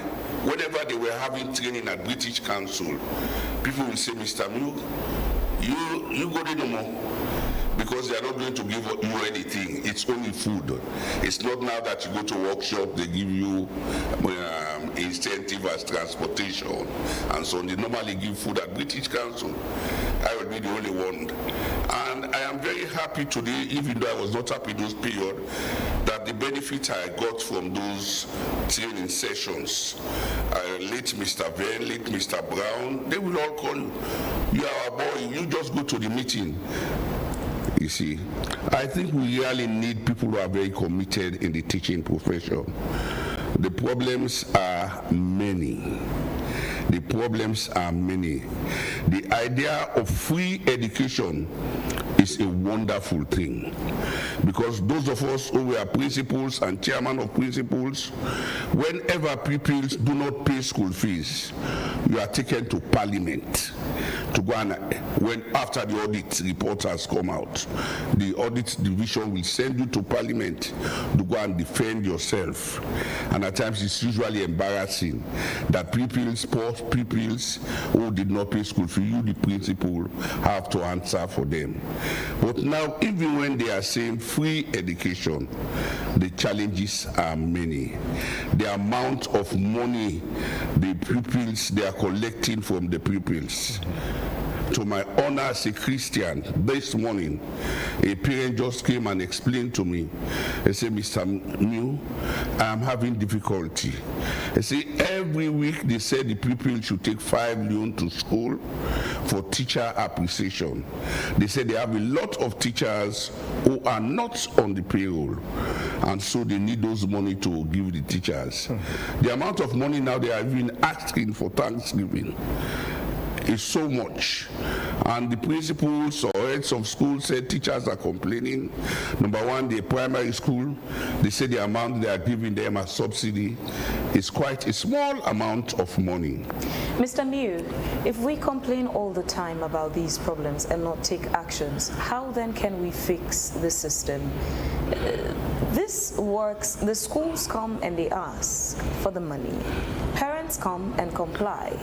whenever they were having training at British Council, people will say, Mr. Mew, you go there no more. Because they are not going to give you anything. It's only food. It's not now that you go to workshop, they give you incentive as transportation and so on. They normally give food at British Council. I will be the only one. And I am very happy today, even though I was not happy those periods, that the benefit I got from those training sessions, late Mr. Venn, late Mr. Brown, they will all call you. You are our boy, you just go to the meeting. You see, I think we really need people who are very committed in the teaching profession. The problems are many. The problems are many. The idea of free education is a wonderful thing, because those of us who were principals and chairman of principals, whenever pupils do not pay school fees, you are taken to parliament to go and, when after the audit report has come out, the audit division will send you to parliament to go and defend yourself. And at times it's usually embarrassing that pupils, poor pupils who did not pay school fee, you the principal have to answer for them. But now, even when they are saying free education, the challenges are many. The amount of money the pupils, they are collecting from the pupils. To my honor as a Christian, this morning, a parent just came and explained to me. He said, Mr. Mew, I'm having difficulty. He said, every week they said the pupil should take 5 Leone to school for teacher appreciation. They said they have a lot of teachers who are not on the payroll, and so they need those money to give the teachers. The amount of money now they are even asking for Thanksgiving is so much, and the principals or heads of schools said teachers are complaining. Number one, the primary school, they say the amount they are giving them as subsidy is quite a small amount of money. Mr. Mew, if we complain all the time about these problems and not take actions, how then can we fix the system? This works, the schools come and they ask for the money. Parents come and comply.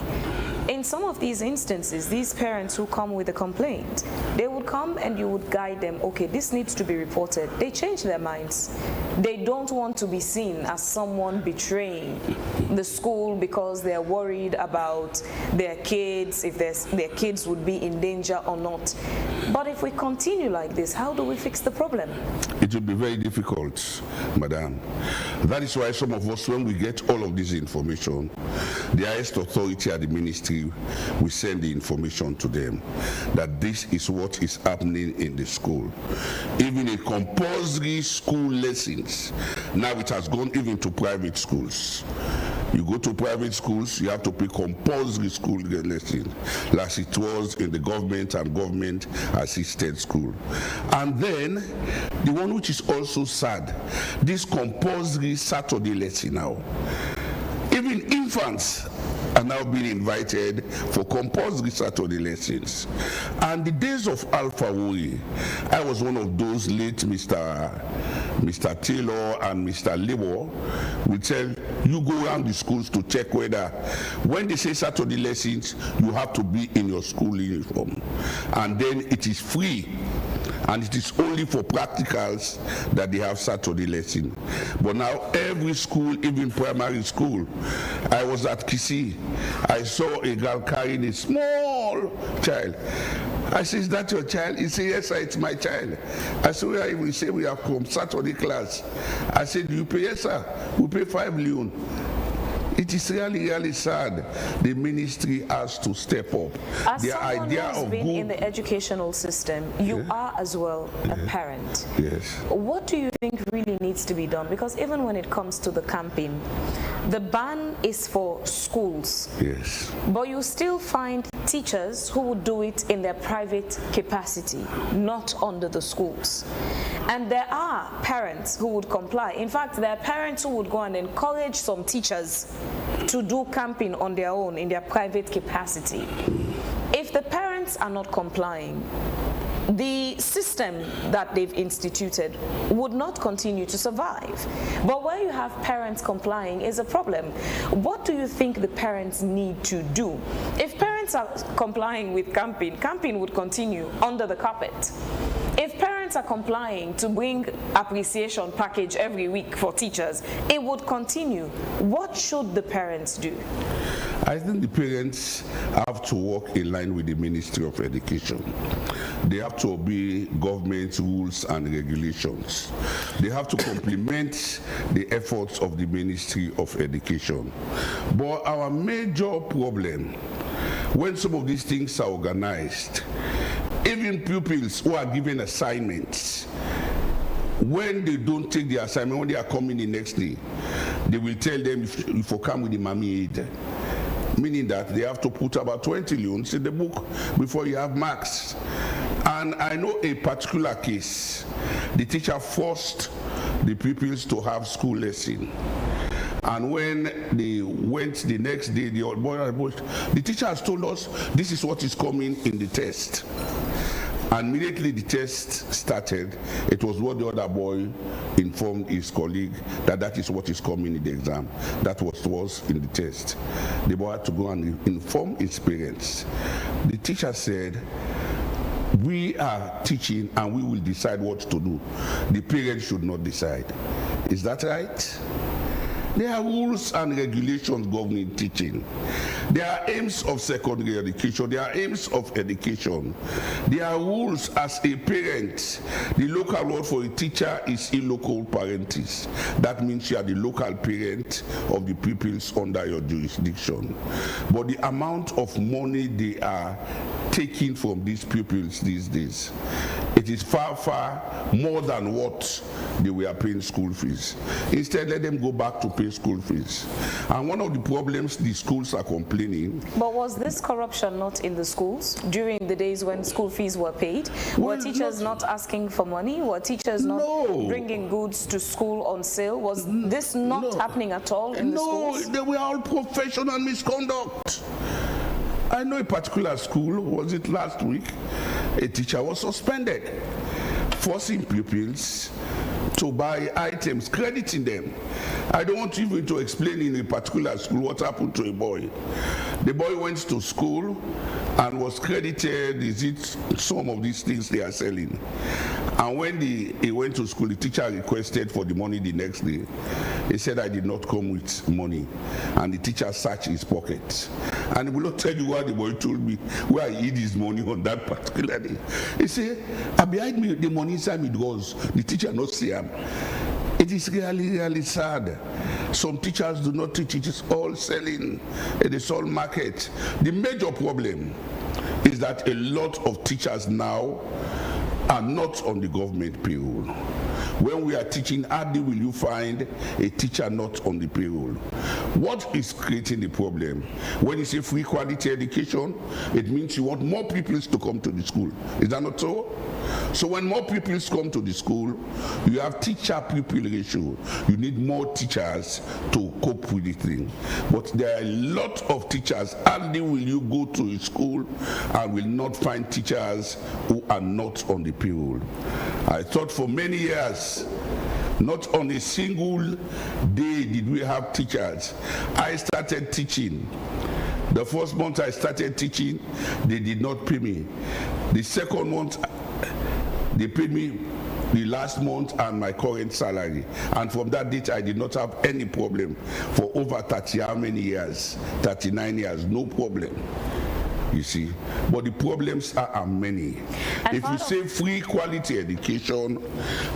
In some of these instances, these parents who come with a complaint, they would come and you would guide them, okay, this needs to be reported. They change their minds. They don't want to be seen as someone betraying the school because they're worried about their kids, if their kids would be in danger or not. But if we continue like this, how do we fix the problem? It will be very difficult, madam. That is why some of us, when we get all of this information, the highest authority at the ministry, we send the information to them that this is what is happening in the school. Even in compulsory school lessons, now it has gone even to private schools. You go to private schools, you have to pay compulsory school lesson, like it was in the government and government-assisted school. And then, the one which is also sad, this compulsory Saturday lesson now. Even infants are now being invited for compulsory Saturday lessons. And the days of Alpha Wuri, I was one of those late Mr. Taylor and Mr. Labor will tell you go around the schools to check whether when they say Saturday lessons, you have to be in your school uniform. And then it is free. And it is only for practicals that they have Saturday lesson. But now every school, even primary school, I was at Kisi, I saw a girl carrying a small child. I said, is that your child? He said, yes, sir, it's my child. I said, where are you? He said, we are from Saturday class. I said, do you pay? Yes, sir, we pay 5 Leone. It is really, really sad. The ministry has to step up. As the someone idea who has of been good in the educational system, you are as well a parent. Yes. What do you think really needs to be done? Because even when it comes to the camping, the ban is for schools. Yes. But you still find teachers who would do it in their private capacity, not under the schools. And there are parents who would comply. In fact, there are parents who would go and encourage some teachers to do camping on their own in their private capacity. If the parents are not complying, the system that they've instituted would not continue to survive. But where you have parents complying is a problem. What do you think the parents need to do? If parents are complying with camping, camping would continue under the carpet. If parents are complying to bring appreciation package every week for teachers, it would continue. What should the parents do? I think the parents have to work in line with the Ministry of Education. They have to obey government rules and regulations. They have to complement the efforts of the Ministry of Education. But our major problem, when some of these things are organized, even pupils who are given assignments, when they don't take the assignment, when they are coming the next day, they will tell them if you come with the mommy aid. Meaning that they have to put about 20 Leones in the book before you have marks. And I know a particular case. The teacher forced the pupils to have school lesson. And when they went the next day, the teacher has told us this is what is coming in the test. And immediately the test started, it was what the other boy informed his colleague that is what is coming in the exam. That was in the test. The boy had to go and inform his parents. The teacher said, we are teaching and we will decide what to do. The parents should not decide. Is that right? There are rules and regulations governing teaching. There are aims of secondary education. There are aims of education. There are rules as a parent. The local word for a teacher is illocal parentis. That means you are the local parent of the pupils under your jurisdiction. But the amount of money they are taking from these pupils these days, it is far, far more than what they were paying school fees. Instead, let them go back to pay school fees. And one of the problems the schools are complaining. But was this corruption not in the schools during the days when school fees were paid? Were teachers not asking for money? Were teachers not bringing goods to school on sale? Was this not happening at all in the schools? No, they were all professional misconduct. I know a particular school, was it last week? A teacher was suspended, forcing pupils to buy items, crediting them. I don't want even to explain in a particular school what happened to a boy. The boy went to school and was credited, is it some of these things they are selling? And when he went to school, the teacher requested for the money the next day. He said, I did not come with money. And the teacher searched his pocket. And he will not tell you what the boy told me, where he hid his money on that particular day. He said, behind me, the money inside me goes. The teacher not see him. It is really, really sad. Some teachers do not teach. It is all selling. It is all market. The major problem is that a lot of teachers now are not on the government payroll. When we are teaching, hardly will you find a teacher not on the payroll. What is creating the problem? When you say free quality education, it means you want more pupils to come to the school. Is that not so? So when more pupils come to the school, you have teacher-pupil ratio. You need more teachers to cope with the thing. But there are a lot of teachers. Hardly will you go to a school and will not find teachers who are not on the payroll. I thought for many years, not on a single day did we have teachers. I started teaching. The first month I started teaching, they did not pay me. The second month, they paid me the last month and my current salary. And from that date, I did not have any problem for over 30 how many years? 39 years, no problem. You see, but the problems are many. If you say free quality education,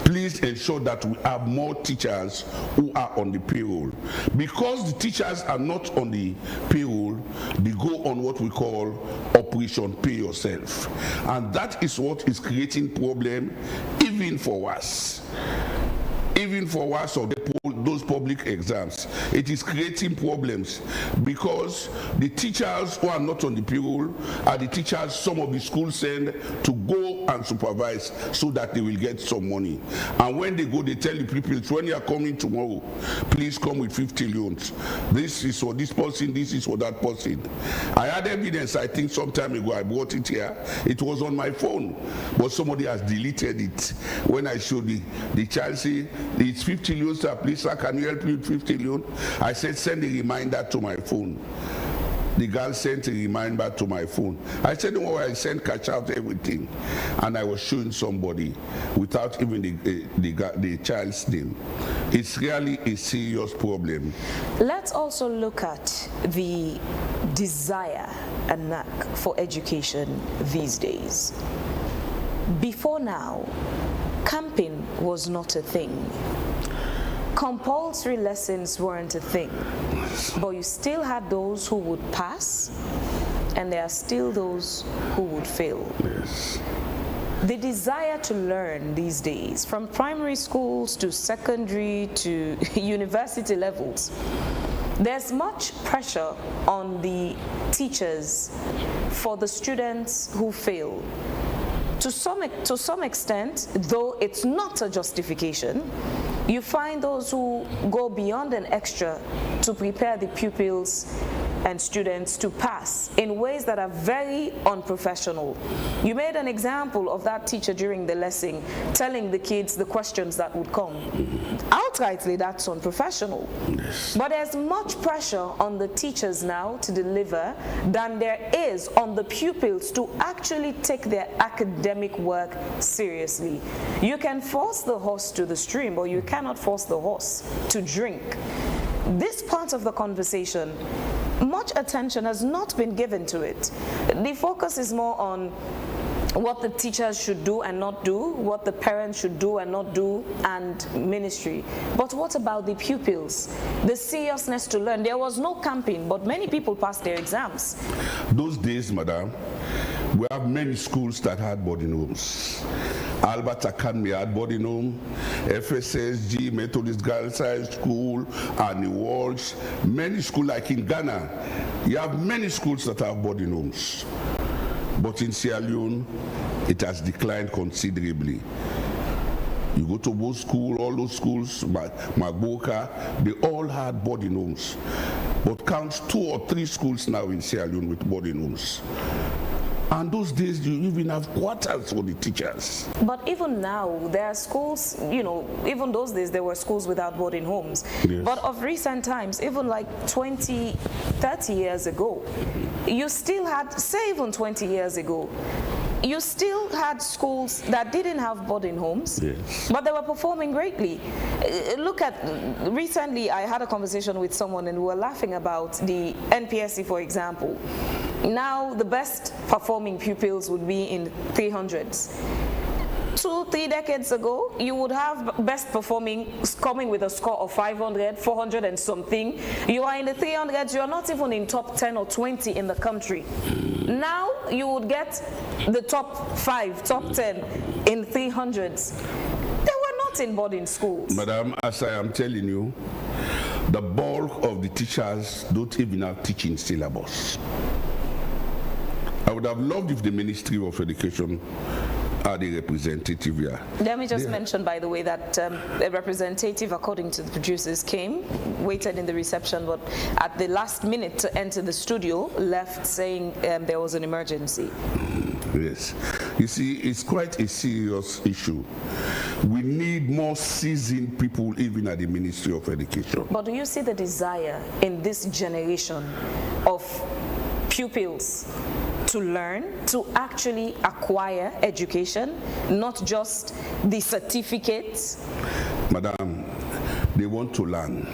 please ensure that we have more teachers who are on the payroll. Because the teachers are not on the payroll, they go on what we call Operation Pay Yourself. And that is what is creating problem even for us. Even for us or those public exams, it is creating problems because the teachers who are not on the payroll are the teachers some of the schools send to go and supervise so that they will get some money. And when they go, they tell the pupils, when you are coming tomorrow, please come with 50 loans. This is for this person, this is for that person. I had evidence, I think some time ago, I brought it here. It was on my phone, but somebody has deleted it. When I showed the child, say, it's 50 loans, sir, please, sir, can you help me with 50 loans? I said, send a reminder to my phone. The girl sent a reminder to my phone. I said, no, I sent cash out everything. And I was showing somebody without even the child's name. It's really a serious problem. Let's also look at the desire and knack for education these days. Before now, camping was not a thing. Compulsory lessons weren't a thing, but you still had those who would pass, and there are still those who would fail. Yes. The desire to learn these days, from primary schools to secondary to university levels, there's much pressure on the teachers for the students who fail. To some extent, though it's not a justification, you find those who go beyond an extra to prepare the pupils and students to pass in ways that are very unprofessional. You made an example of that teacher during the lesson telling the kids the questions that would come. Outrightly, that's unprofessional. But there's much pressure on the teachers now to deliver than there is on the pupils to actually take their academic work seriously. You can force the horse to the stream, but you cannot force the horse to drink. This part of the conversation, much attention has not been given to it. The focus is more on what the teachers should do and not do, what the parents should do and not do, and ministry. But what about the pupils? The seriousness to learn. There was no camping, but many people passed their exams. Those days, madam, we have many schools that had boarding homes. Albert Academy had boarding home, FSSG, Methodist Girls High School, and the Walsh. Many schools, like in Ghana, you have many schools that have boarding homes. But in Sierra Leone, it has declined considerably. You go to both schools, all those schools, Magboka, they all had boarding homes. But count 2 or 3 schools now in Sierra Leone with boarding homes. And those days, you even have quarters for the teachers. But even now, there are schools, you know, even those days, there were schools without boarding homes. Yes. But of recent times, even like 20, 30 years ago, you still had, say even 20 years ago, you still had schools that didn't have boarding homes, yes, but they were performing greatly. Look at, recently I had a conversation with someone and we were laughing about the NPSC, for example. Now the best performing pupils would be in 300s. 2-3 decades ago, you would have best performing coming with a score of 500, 400 and something. You are in the 300s, you are not even in top 10 or 20 in the country. Now you would get the top 5, top 10 in 300s. They were not in boarding schools. Madam, as I am telling you, the bulk of the teachers don't even have teaching syllabus. I would have loved if the Ministry of Education are the representative here. Let me just mention, by the way, that a representative, according to the producers, came, waited in the reception, but at the last minute to enter the studio, left saying there was an emergency. Yes. You see, it's quite a serious issue. We need more seasoned people even at the Ministry of Education. But do you see the desire in this generation of pupils to learn, to actually acquire education, not just the certificates? Madam, they want to learn.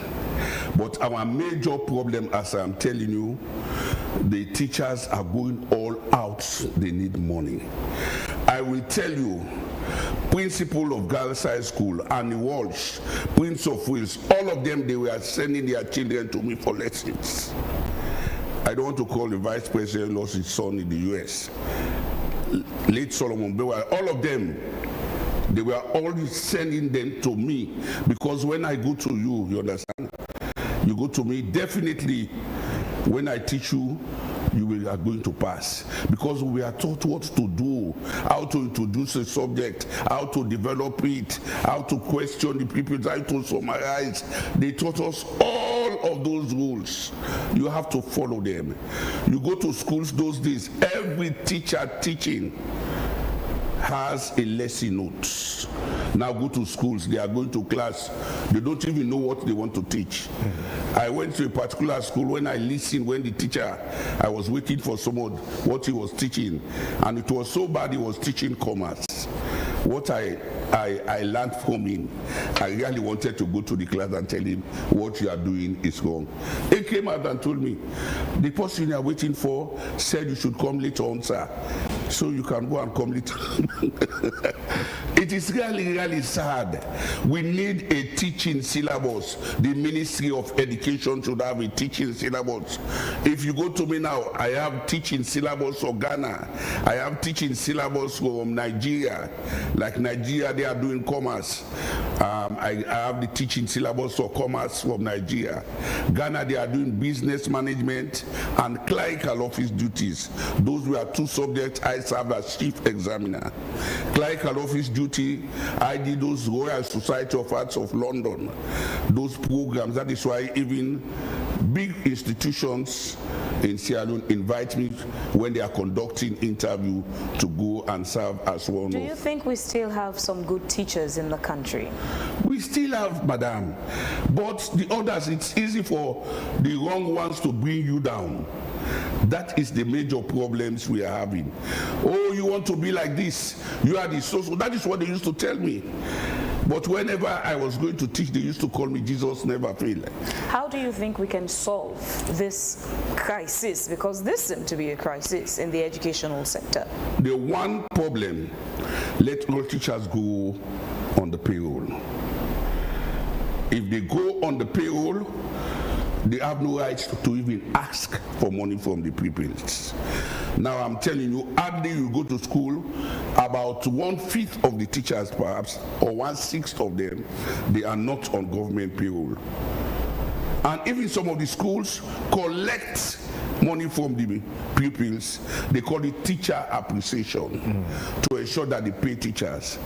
But our major problem, as I'm telling you, the teachers are going all out. They need money. I will tell you, principal of Girls High School, Annie Walsh, Prince of Wales, all of them, they were sending their children to me for lessons. I don't want to call the vice president lost his son in the US. Late Solomon, all of them, they were all sending them to me, because when I go to you, you understand? You go to me, definitely when I teach you, you are going to pass, because we are taught what to do, how to introduce a subject, how to develop it, how to question the people, how to summarize. They taught us all of those rules. You have to follow them. You go to schools those days, every teacher teaching has a lesson note. Now go to schools, they are going to class, they don't even know what they want to teach. I went to a particular school, when I listened, when the teacher, I was waiting for someone, what he was teaching, and it was so bad, he was teaching commerce. What I learned from him, I really wanted to go to the class and tell him what you are doing is wrong. He came out and told me, the person you are waiting for said you should come later on, sir. So you can go and come later. It is really, really sad. We need a teaching syllabus. The Ministry of Education should have a teaching syllabus. If you go to me now, I have teaching syllabus for Ghana. I have teaching syllabus from Nigeria. Like Nigeria, they are doing commerce. I have the teaching syllabus for commerce from Nigeria. Ghana, they are doing business management and clerical office duties. Those were two subjects I served as chief examiner. Clerical office duty, I did those Royal Society of Arts of London, those programs. That is why even big institutions in Sierra Leone invite me when they are conducting interview to go and serve as one. Do you think we still have some good teachers in the country? We still have, madam, but the others, it's easy for the wrong ones to bring you down. That is the major problems we are having. Oh, you want to be like this, you are the so-so. That is what they used to tell me. But whenever I was going to teach, they used to call me Jesus never fail. How do you think we can solve this crisis? Because this seems to be a crisis in the educational sector. The one problem, let all teachers go on the payroll. If they go on the payroll, they have no right to even ask for money from the pupils. Now I'm telling you, hardly you go to school, about 1/5 of the teachers perhaps, or 1/6 of them, they are not on government payroll. And even some of the schools collect money from the pupils. They call it teacher appreciation to ensure that they pay teachers.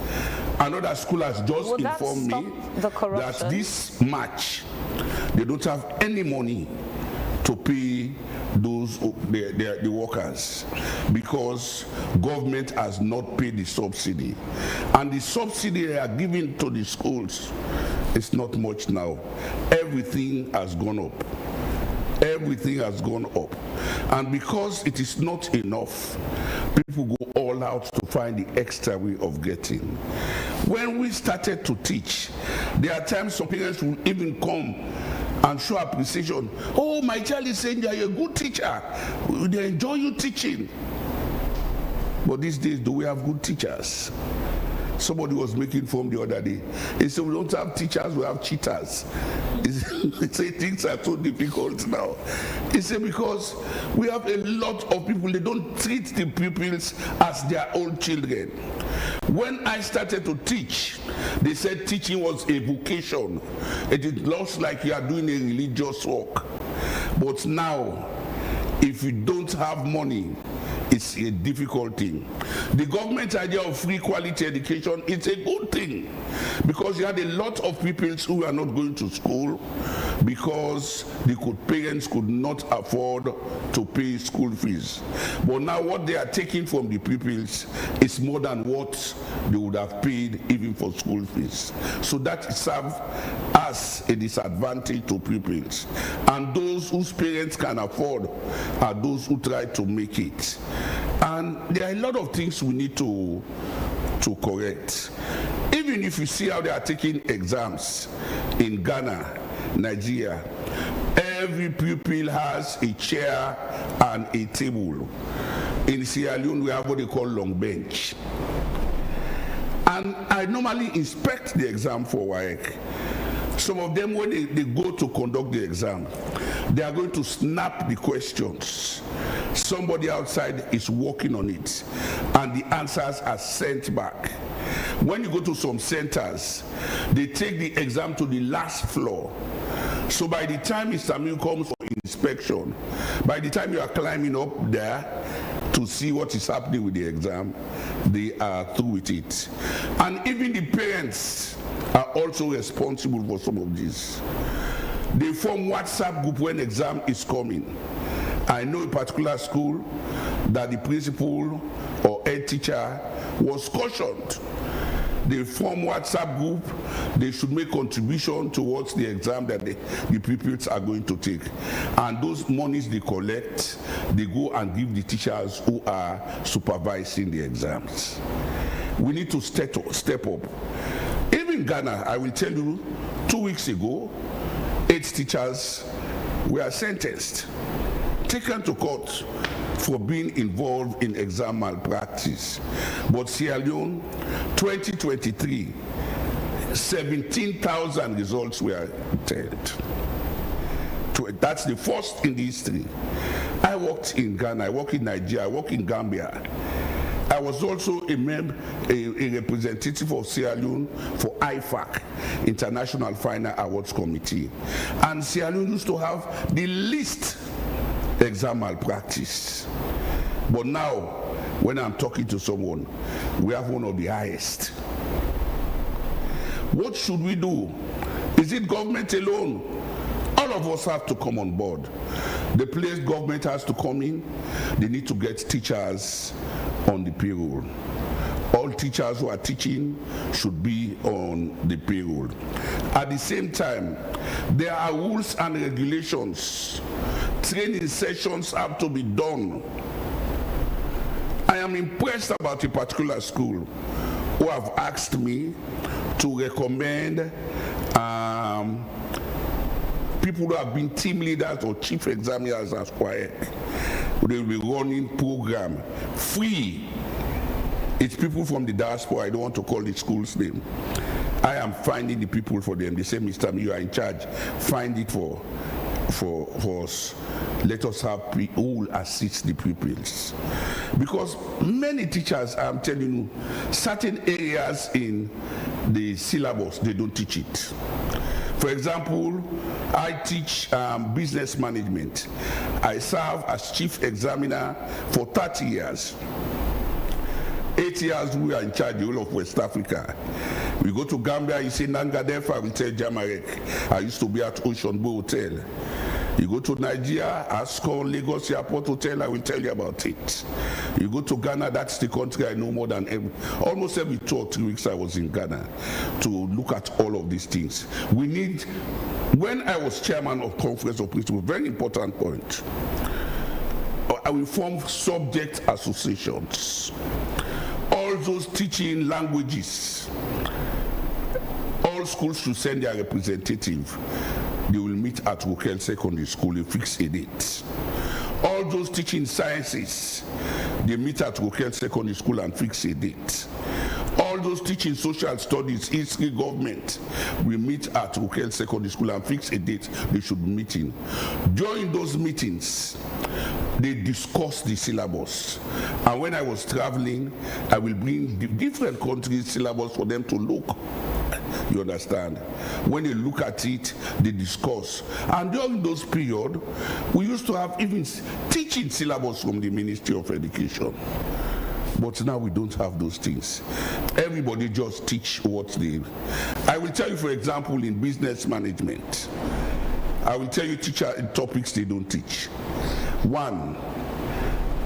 Another school has just informed me that this March, they don't have any money to pay those the workers, because government has not paid the subsidy, and the subsidy they are giving to the schools is not much now. Everything has gone up. Everything has gone up, and because it is not enough, people go all out to find the extra way of getting. When we started to teach, there are times some parents will even come and show appreciation. Oh, my child is saying that you're a good teacher. They enjoy you teaching. But these days, do we have good teachers? Somebody was making fun the other day. He said, we don't have teachers, we have cheaters. He said, things are so difficult now. He said, because we have a lot of people, they don't treat the pupils as their own children. When I started to teach, they said teaching was a vocation. It looks like you are doing a religious work. But now, if you don't have money, it's a difficult thing. The government idea of free quality education is a good thing, because you had a lot of pupils who are not going to school because parents could not afford to pay school fees. But now what they are taking from the pupils is more than what they would have paid even for school fees. So that serves as a disadvantage to pupils. And those whose parents can afford are those who try to make it. And there are a lot of things we need to correct. Even if you see how they are taking exams in Ghana, Nigeria, every pupil has a chair and a table. In Sierra Leone, we have what they call long bench. And I normally inspect the exam for WAEC. Some of them, when they go to conduct the exam, they are going to snap the questions. Somebody outside is working on it, and the answers are sent back. When you go to some centers, they take the exam to the last floor. So by the time Mr. Mill comes for inspection, by the time you are climbing up there to see what is happening with the exam, they are through with it. And even the parents are also responsible for some of this. They form WhatsApp group when exam is coming. I know a particular school that the principal or head teacher was cautioned. They form WhatsApp group. They should make contribution towards the exam that the pupils are going to take. And those monies they collect, they go and give the teachers who are supervising the exams. We need to step up. Even Ghana, I will tell you, 2 weeks ago, 8 teachers were sentenced, taken to court for being involved in exam malpractice. But Sierra Leone, 2023, 17,000 results were obtained. That's the first in the history. I worked in Ghana, I worked in Nigeria, I worked in Gambia. I was also a representative of Sierra Leone for IFAC, International Final Awards Committee. And Sierra Leone used to have the least exam malpractice. But now, when I'm talking to someone, we have one of the highest. What should we do? Is it government alone? All of us have to come on board. The place government has to come in, they need to get teachers on the payroll. All teachers who are teaching should be on the payroll. At the same time, there are rules and regulations. Training sessions have to be done. I am impressed about a particular school who have asked me to recommend people who have been team leaders or chief examiners as WAEC. They will be running program free. It's people from the diaspora. I don't want to call the school's name. I am finding the people for them. They say, Mr. M, you are in charge. Find it for us. Let us have people who will assist the pupils. Because many teachers, I'm telling you, certain areas in the syllabus, they don't teach it. For example, I teach business management. I serve as chief examiner for 30 years. 8 years we are in charge of the whole of West Africa. We go to Gambia, you say Nangadef, I will tell Jamarek. I used to be at Ocean Bow Hotel. You go to Nigeria, Ascon, Lagos Airport Hotel, I will tell you about it. You go to Ghana, that's the country I know more than almost every 2 or 3 weeks I was in Ghana to look at all of these things. We need, when I was chairman of Conference of Principals, very important point, I will form subject associations. All those teaching languages, all schools should send their representative. They will meet at Rokel Secondary School, they fix a date. All those teaching sciences, they meet at Rokel Secondary School and fix a date. All those teaching social studies, history, government, we meet at Rokel Secondary School and fix a date they should be meeting. During those meetings, they discuss the syllabus. And when I was traveling, I will bring the different countries' syllabus for them to look. You understand? When they look at it, they discuss. And during those periods, we used to have even teaching syllabus from the Ministry of Education. But now we don't have those things. Everybody just teach what they... I will tell you, for example, in business management, I will tell you topics they don't teach. One,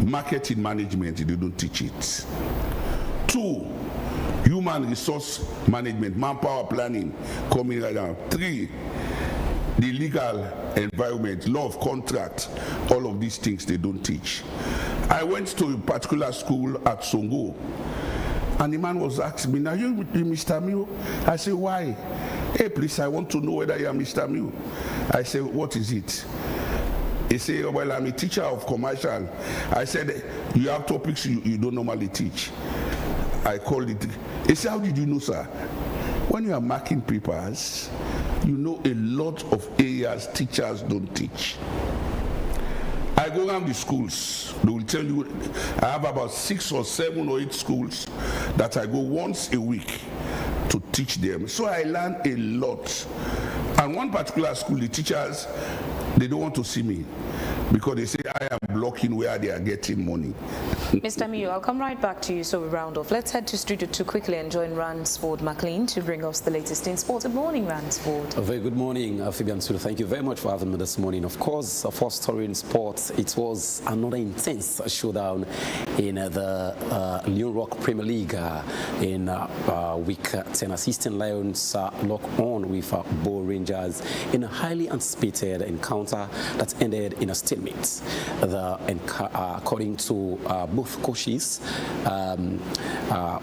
marketing management, they don't teach it. Two, human resource management, manpower planning, coming right now. Three, the legal environment, law of contract, all of these things they don't teach. I went to a particular school at Songo, and the man was asking me, "Are you Mr. Mew?" I said, "Why?" "Hey, please, I want to know whether you are Mr. Mew." I said, "What is it?" He said, "Well, I'm a teacher of commercial." I said, "You have topics you don't normally teach." I called it. He said, "How did you know, sir?" When you are marking papers, you know a lot of areas teachers don't teach. I go around the schools. They will tell you, I have about 6 or 7 or 8 schools that I go once a week to teach them. So I learn a lot. And one particular school, the teachers, they don't want to see me because they say I am blocking where they are getting money. Mr. Mew, I'll come right back to you so we round off. Let's head to Studio 2 quickly and join Ransford McLean to bring us the latest in sports. Good morning, Ransford. A very good morning, Fabian Sulu. Thank you very much for having me this morning. Of course, a first story in sports, it was another intense showdown in the Leone Rock Premier League in week 10. Assistant Lions lock on with Bow Rangers in a highly anticipated encounter that ended in a stalemate. According to both coaches,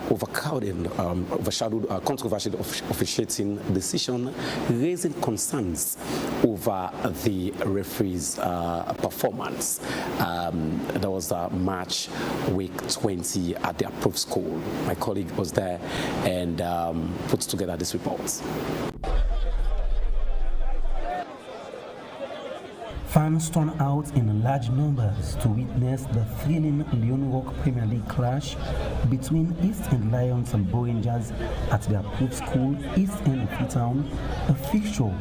overshadowed controversial officiating decision, raising concerns over the referee's performance. There was a match week 20 at the approved school. My colleague was there and put together this report. Fans turned out in large numbers to witness the thrilling Leone Rock Premier League clash between East End Lions and Bow Rangers at the approved school East End of Freetown, a fixture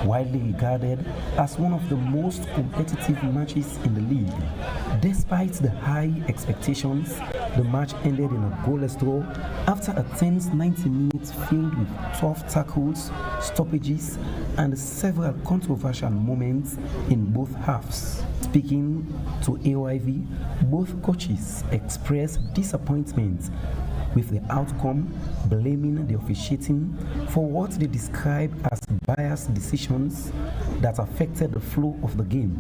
widely regarded as one of the most competitive matches in the league. Despite the high expectations, the match ended in a goalless draw after a tense 90 minutes filled with tough tackles, stoppages, and several controversial moments in both halves. Speaking to AYV, both coaches expressed disappointment with the outcome, blaming the officiating for what they describe as biased decisions that affected the flow of the game.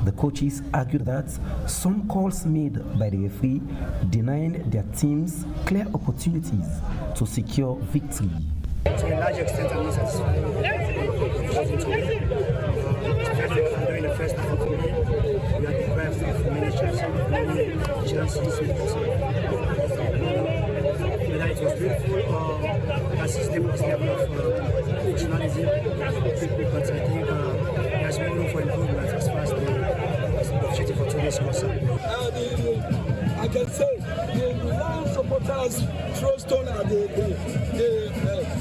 The coaches argued that some calls made by the referee denied their teams clear opportunities to secure victory. To a large extent, I'm not satisfied with during the first half of the game. We are deprived of many chances. Whether it was beautiful or assisting this level of professionalism, but I think there's more room for improvement as far as the objective for today's concerned. I can say the Lion supporters throw stone at the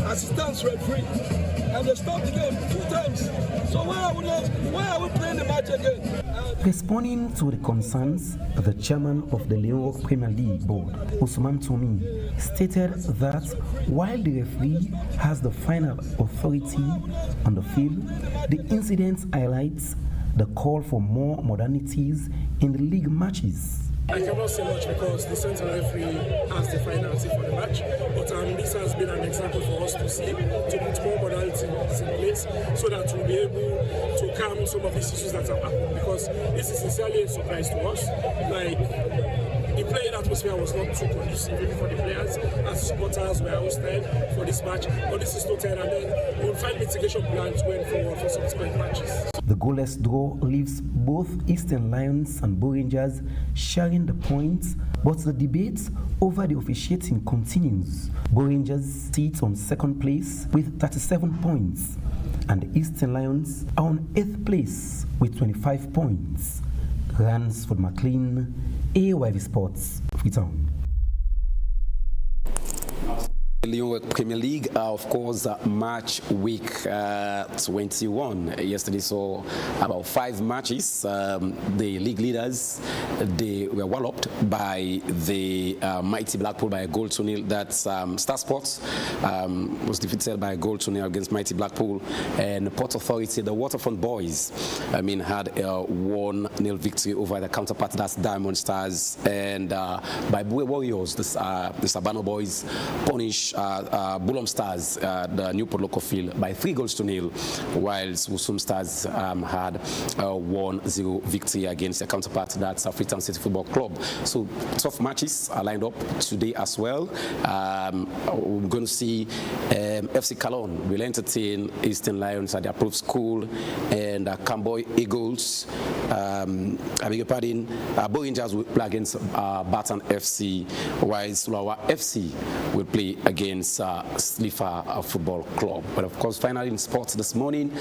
assistant referee, and they stopped the game 2 times. So why are we playing the match again? Responding to the concerns, the chairman of the Leone Rock Premier League board, Usman Tomi, stated that while the referee has the final authority on the field, the incident highlights the call for more modernities in the league matches. I cannot say much because the central referee has the final say for the match, but this has been an example for us to see, to put more modalities in place so that we'll be able to calm some of these issues that have happened, because this is sincerely a surprise to us. Like, the playing atmosphere was not too conducive even for the players, as supporters were hosted for this match, but this is noted, and then we'll find mitigation plans going forward for subsequent matches. The goalless draw leaves both Eastern Lions and Bow Rangers sharing the points, but the debate over the officiating continues. Bow Rangers sit on second place with 37 points, and the Eastern Lions are on 8th place with 25 points. Ransford McLean, AYV Sports, Freetown. Leone Premier League, of course, match week 21. Yesterday saw about 5 matches. The league leaders, they were walloped by the mighty Blackpool by a goal to nil. That's Star Sports was defeated by a goal to nil against mighty Blackpool. And Port Authority, the Waterfront Boys, had a 1-0 victory over the counterpart, that's Diamond Stars. And by Bue Warriors, the Sabano Boys punish Bulom Stars, the Newport local field, by 3 goals to nil, whilst Wusum Stars had a 1-0 victory against their counterpart, that's Freetown City Football Club. So tough matches are lined up today as well. We're going to see FC Cologne will entertain Eastern Lions at the approved school, and Camboy Eagles, I beg your pardon, Bo Rangers will play against Baton FC, whilst Sulawa FC will play against Slifa Football Club. But of course, finally in sports this morning,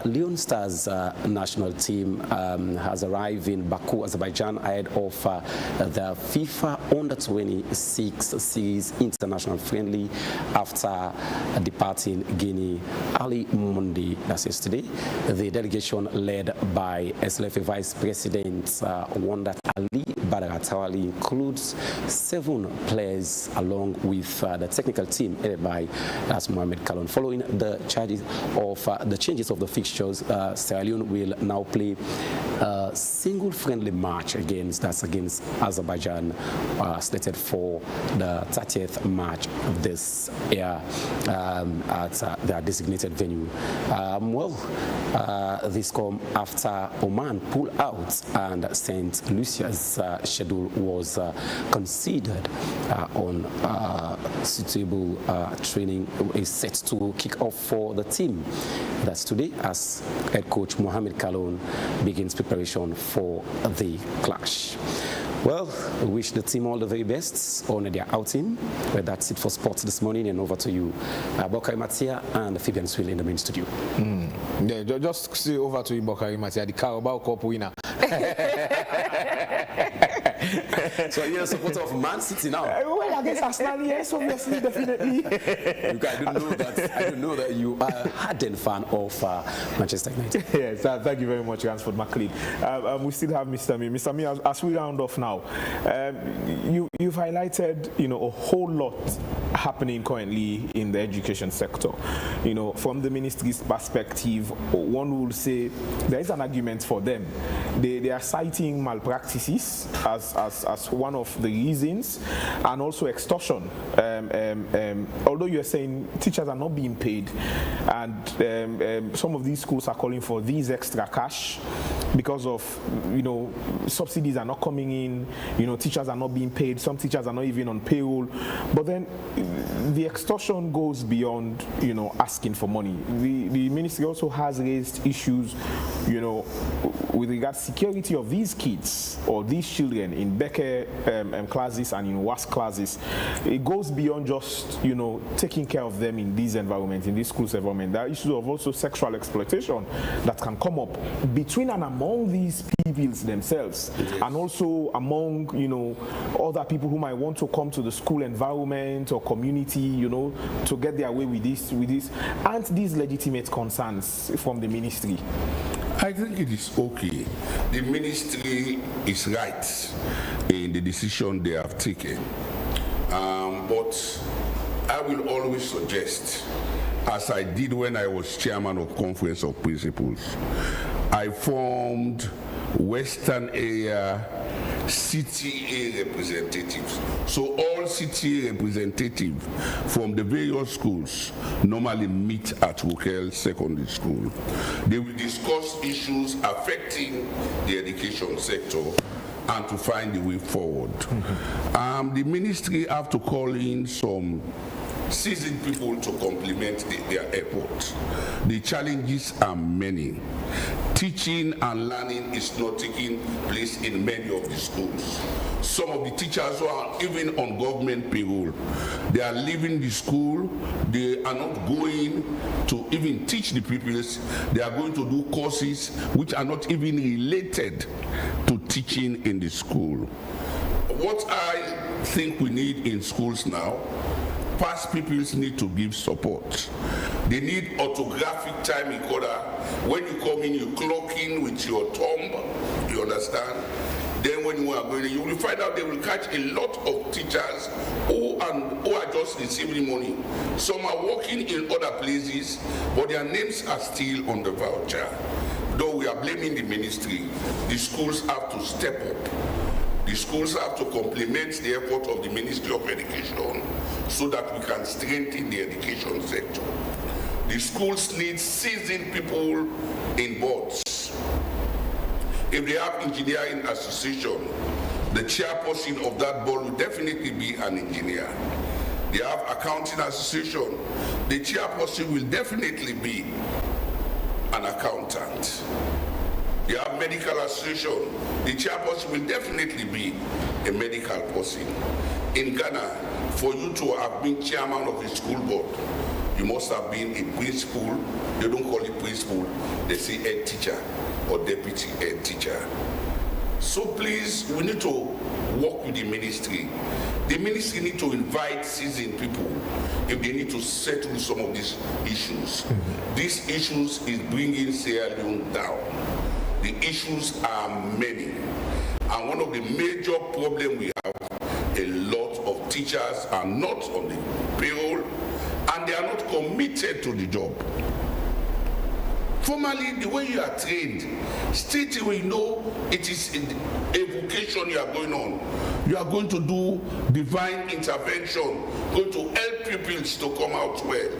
Leone Stars national team has arrived in Baku, Azerbaijan, ahead of the FIFA Under-26 Series International Friendly after departing Guinea early Monday, that's yesterday. The delegation led by SLFA Vice President Wanda Ali Badaratawali includes 7 players along with the technical team headed by Mohamed Kalon. Following the charges of the changes of the fixtures, Sierra Leone will now play a single friendly match against Azerbaijan, slated for the 30th match of this year at their designated venue. This comes after Oman pulled out and St. Lucia's schedule was considered on suitable training is set to kick off for the team. That's today as head coach Mohamed Kalon begins preparation for the clash. Well, we wish the team all the very best on their outing. Well, that's it for sports this morning, and over to you, Bokari Matia and Fabian Swill in the main studio. Yeah, just say over to you, Bokari Matia, the Carabao Cup winner. So you're a supporter of Man City now? Well, I guess Arsenal, yes, obviously, definitely. I don't know that you are a hardened fan of Manchester United. Yes, thank you very much, Ransford McLean. We still have Mr. Me. Mr. Me, as we round off now, you've highlighted, a whole lot happening currently in the education sector. From the ministry's perspective, one will say there is an argument for them. They are citing malpractices as one of the reasons, and also extortion. Although you're saying teachers are not being paid, and some of these schools are calling for these extra cash because of subsidies are not coming in, teachers are not being paid, some teachers are not even on payroll. But then the extortion goes beyond asking for money. The ministry also has raised issues with regards to security of these kids or these children in Becker classes and in WAS classes. It goes beyond just taking care of them in these environments, in these schools environment. There are issues of also sexual exploitation that can come up between and among these pupils themselves, and also among other people who might want to come to the school environment or community to get their way with this. Aren't these legitimate concerns from the ministry? I think it is okay. The ministry is right in the decision they have taken. But I will always suggest, as I did when I was chairman of Conference of Principals, I formed Western Area CTA representatives. So all CTA representatives from the various schools normally meet at Rukel Secondary School. They will discuss issues affecting the education sector and to find the way forward. The ministry have to call in some seasoned people to complement their effort. The challenges are many. Teaching and learning is not taking place in many of the schools. Some of the teachers who are even on government payroll, they are leaving the school, they are not going to even teach the pupils, they are going to do courses which are not even related to teaching in the school. What I think we need in schools now, past pupils need to give support. They need orthographic time recorder. When you come in, you clock in with your thumb, you understand? Then when you are going, you will find out they will catch a lot of teachers who are just receiving money. Some are working in other places, but their names are still on the voucher. Though we are blaming the ministry, the schools have to step up. The schools have to complement the effort of the Ministry of Education so that we can strengthen the education sector. The schools need seasoned people in boards. If they have engineering association, the chairperson of that board will definitely be an engineer. They have accounting association, the chairperson will definitely be an accountant. They have medical association, the chairperson will definitely be a medical person. In Ghana, for you to have been chairman of a school board, you must have been a principal. They don't call it principal, they say head teacher or deputy head teacher. So please, we need to work with the ministry. The ministry need to invite seasoned people if they need to settle some of these issues. These issues is bringing Sierra Leone down. The issues are many. And one of the major problems we have, a lot of teachers are not on the payroll and they are not committed to the job. Formally, the way you are trained, straight away you know it is a vocation you are going on. You are going to do divine intervention, going to help pupils to come out well.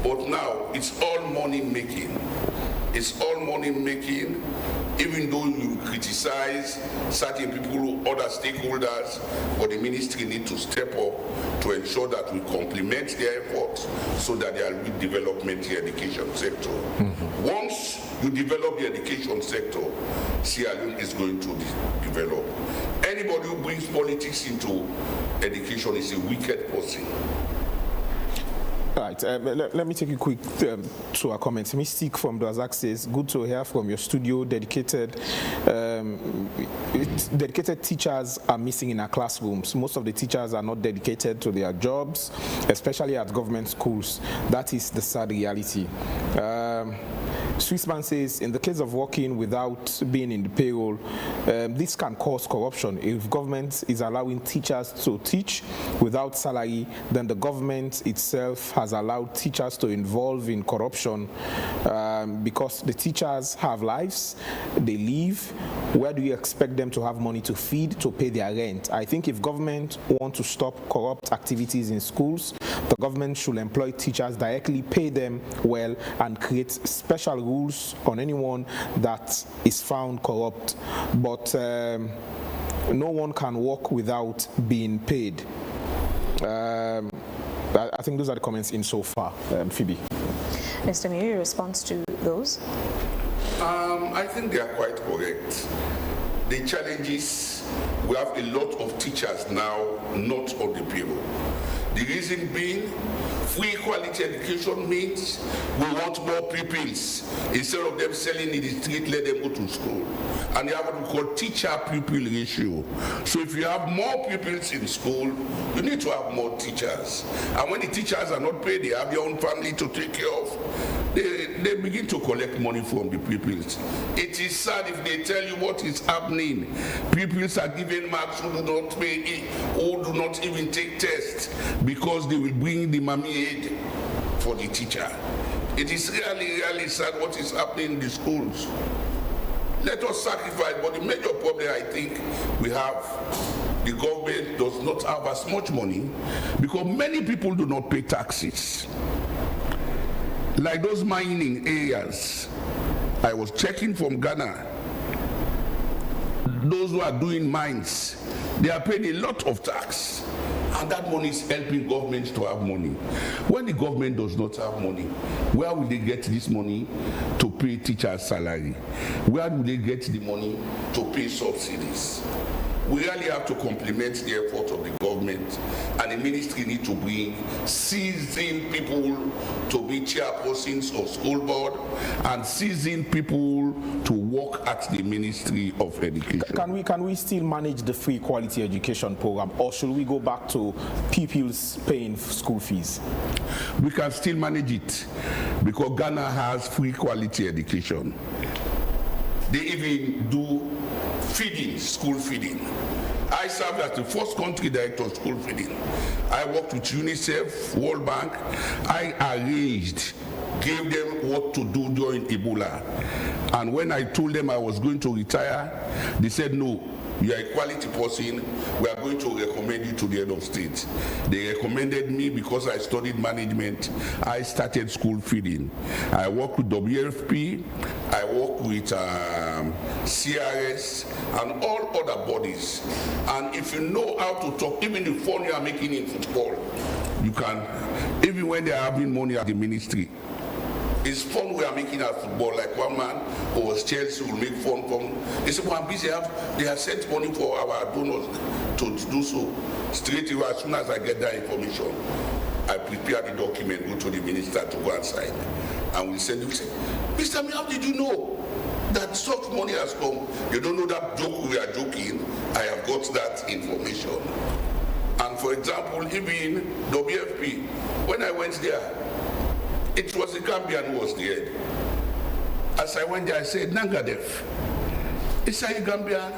But now, it's all money making. It's all money making, even though you criticize certain people, other stakeholders, but the ministry need to step up to ensure that we complement their efforts so that there will be development in the education sector. Once you develop the education sector, Sierra Leone is going to develop. Anybody who brings politics into education is a wicked person. All right, let me take you quick to our comments. Mystic from Dwazak says, good to hear from your studio. Dedicated teachers are missing in our classrooms. Most of the teachers are not dedicated to their jobs, especially at government schools. That is the sad reality. Swissman says, in the case of working without being in the payroll, this can cause corruption. If government is allowing teachers to teach without salary, then the government itself has allowed teachers to involve in corruption because the teachers have lives, they live. Where do you expect them to have money to feed, to pay their rent? I think if government want to stop corrupt activities in schools, the government should employ teachers directly, pay them well, and create special rules on anyone that is found corrupt. But no one can work without being paid. I think those are the comments in so far. Phoebe. Mr. Miu, your response to those? I think they are quite correct. The challenges, we have a lot of teachers now not on the payroll. The reason being, free quality education means we want more pupils. Instead of them selling in the street, let them go to school. And they have what we call teacher-pupil ratio. So if you have more pupils in school, you need to have more teachers. And when the teachers are not paid, they have their own family to take care of. They begin to collect money from the pupils. It is sad if they tell you what is happening. Pupils are given marks who do not pay, who do not even take tests because they will bring the mommy aid for the teacher. It is really, really sad what is happening in the schools. Let us sacrifice, but the major problem I think we have, the government does not have as much money because many people do not pay taxes. Like those mining areas, I was checking from Ghana, those who are doing mines, they are paying a lot of tax. And that money is helping governments to have money. When the government does not have money, where will they get this money to pay teachers' salary? Where will they get the money to pay subsidies? We really have to complement the effort of the government government, and the ministry need to bring seasoned people to be chairpersons of school board and seasoned people to work at the Ministry of Education. Can we still manage the free quality education program, or should we go back to pupils paying school fees? We can still manage it because Ghana has free quality education. They even do feeding, school feeding. I served as the first country director of school feeding. I worked with UNICEF, World Bank. I arranged, gave them what to do during Ebola. And when I told them I was going to retire, they said, no, you are a quality person. We are going to recommend you to the head of state. They recommended me because I studied management. I started school feeding. I work with WFP. I work with CRS and all other bodies. And if you know how to talk, even the fun you are making in football, you can, even when they are having money at the ministry, it's fun we are making at football. Like one man who was Chelsea will make fun from. They said, well, I'm busy. They have sent money for our donors to do so. Straight away, as soon as I get that information, I prepare the document, go to the minister to go and sign. And we send him, say, Mr. Me, how did you know that such money has come? You don't know that joke we are joking. I have got that information. And for example, even WFP, when I went there, it was the Gambian who was the head. As I went there, I said, Nangadef. He said, Gambian?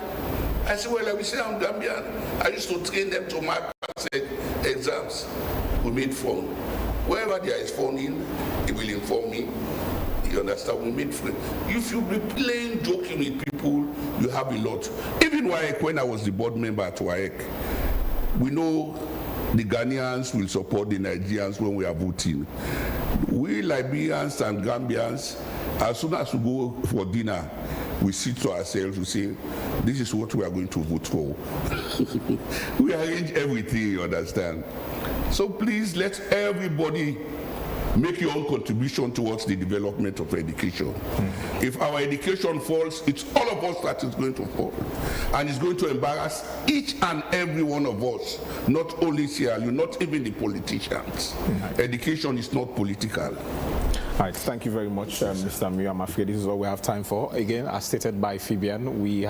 I said, well, I will say I'm Gambian. I used to train them to mark exams. We made fun. Wherever there is fun in, he will inform me. You understand? We made fun. If you be playing, joking with people, you have a lot. Even WAEC, when I was the board member at WAEC, we know the Ghanaians will support the Nigerians when we are voting. We Liberians and Gambians, as soon as we go for dinner, we sit to ourselves, we say, this is what we are going to vote for. We arrange everything, you understand? So please let everybody make your own contribution towards the development of education. If our education falls, it's all of us that is going to fall. And it's going to embarrass each and every one of us, not only Sierra Leone, not even the politicians. Education is not political. All right, thank you very much, Mr. Miu. I'm afraid this is all we have time for. Again, as stated by Fabian, we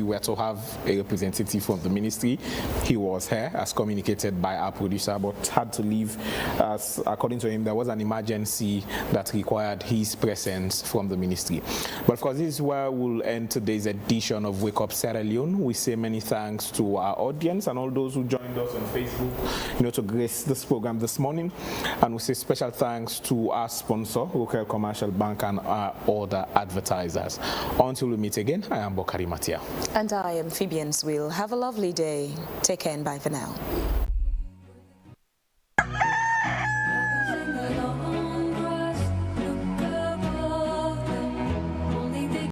were to have a representative from the ministry. He was here, as communicated by our producer, but had to leave. As according to him, there was an emergency that required his presence from the ministry. But of course, this is where we'll end today's edition of Wake Up Sierra Leone. We say many thanks to our audience and all those who joined us on Facebook, to grace this program this morning. And we say special thanks to our sponsor, Local Commercial Bank, and our other advertisers. Until we meet again, I am Bokari Matia. And I am Fabian Swill. Have a lovely day. Take care and bye for now.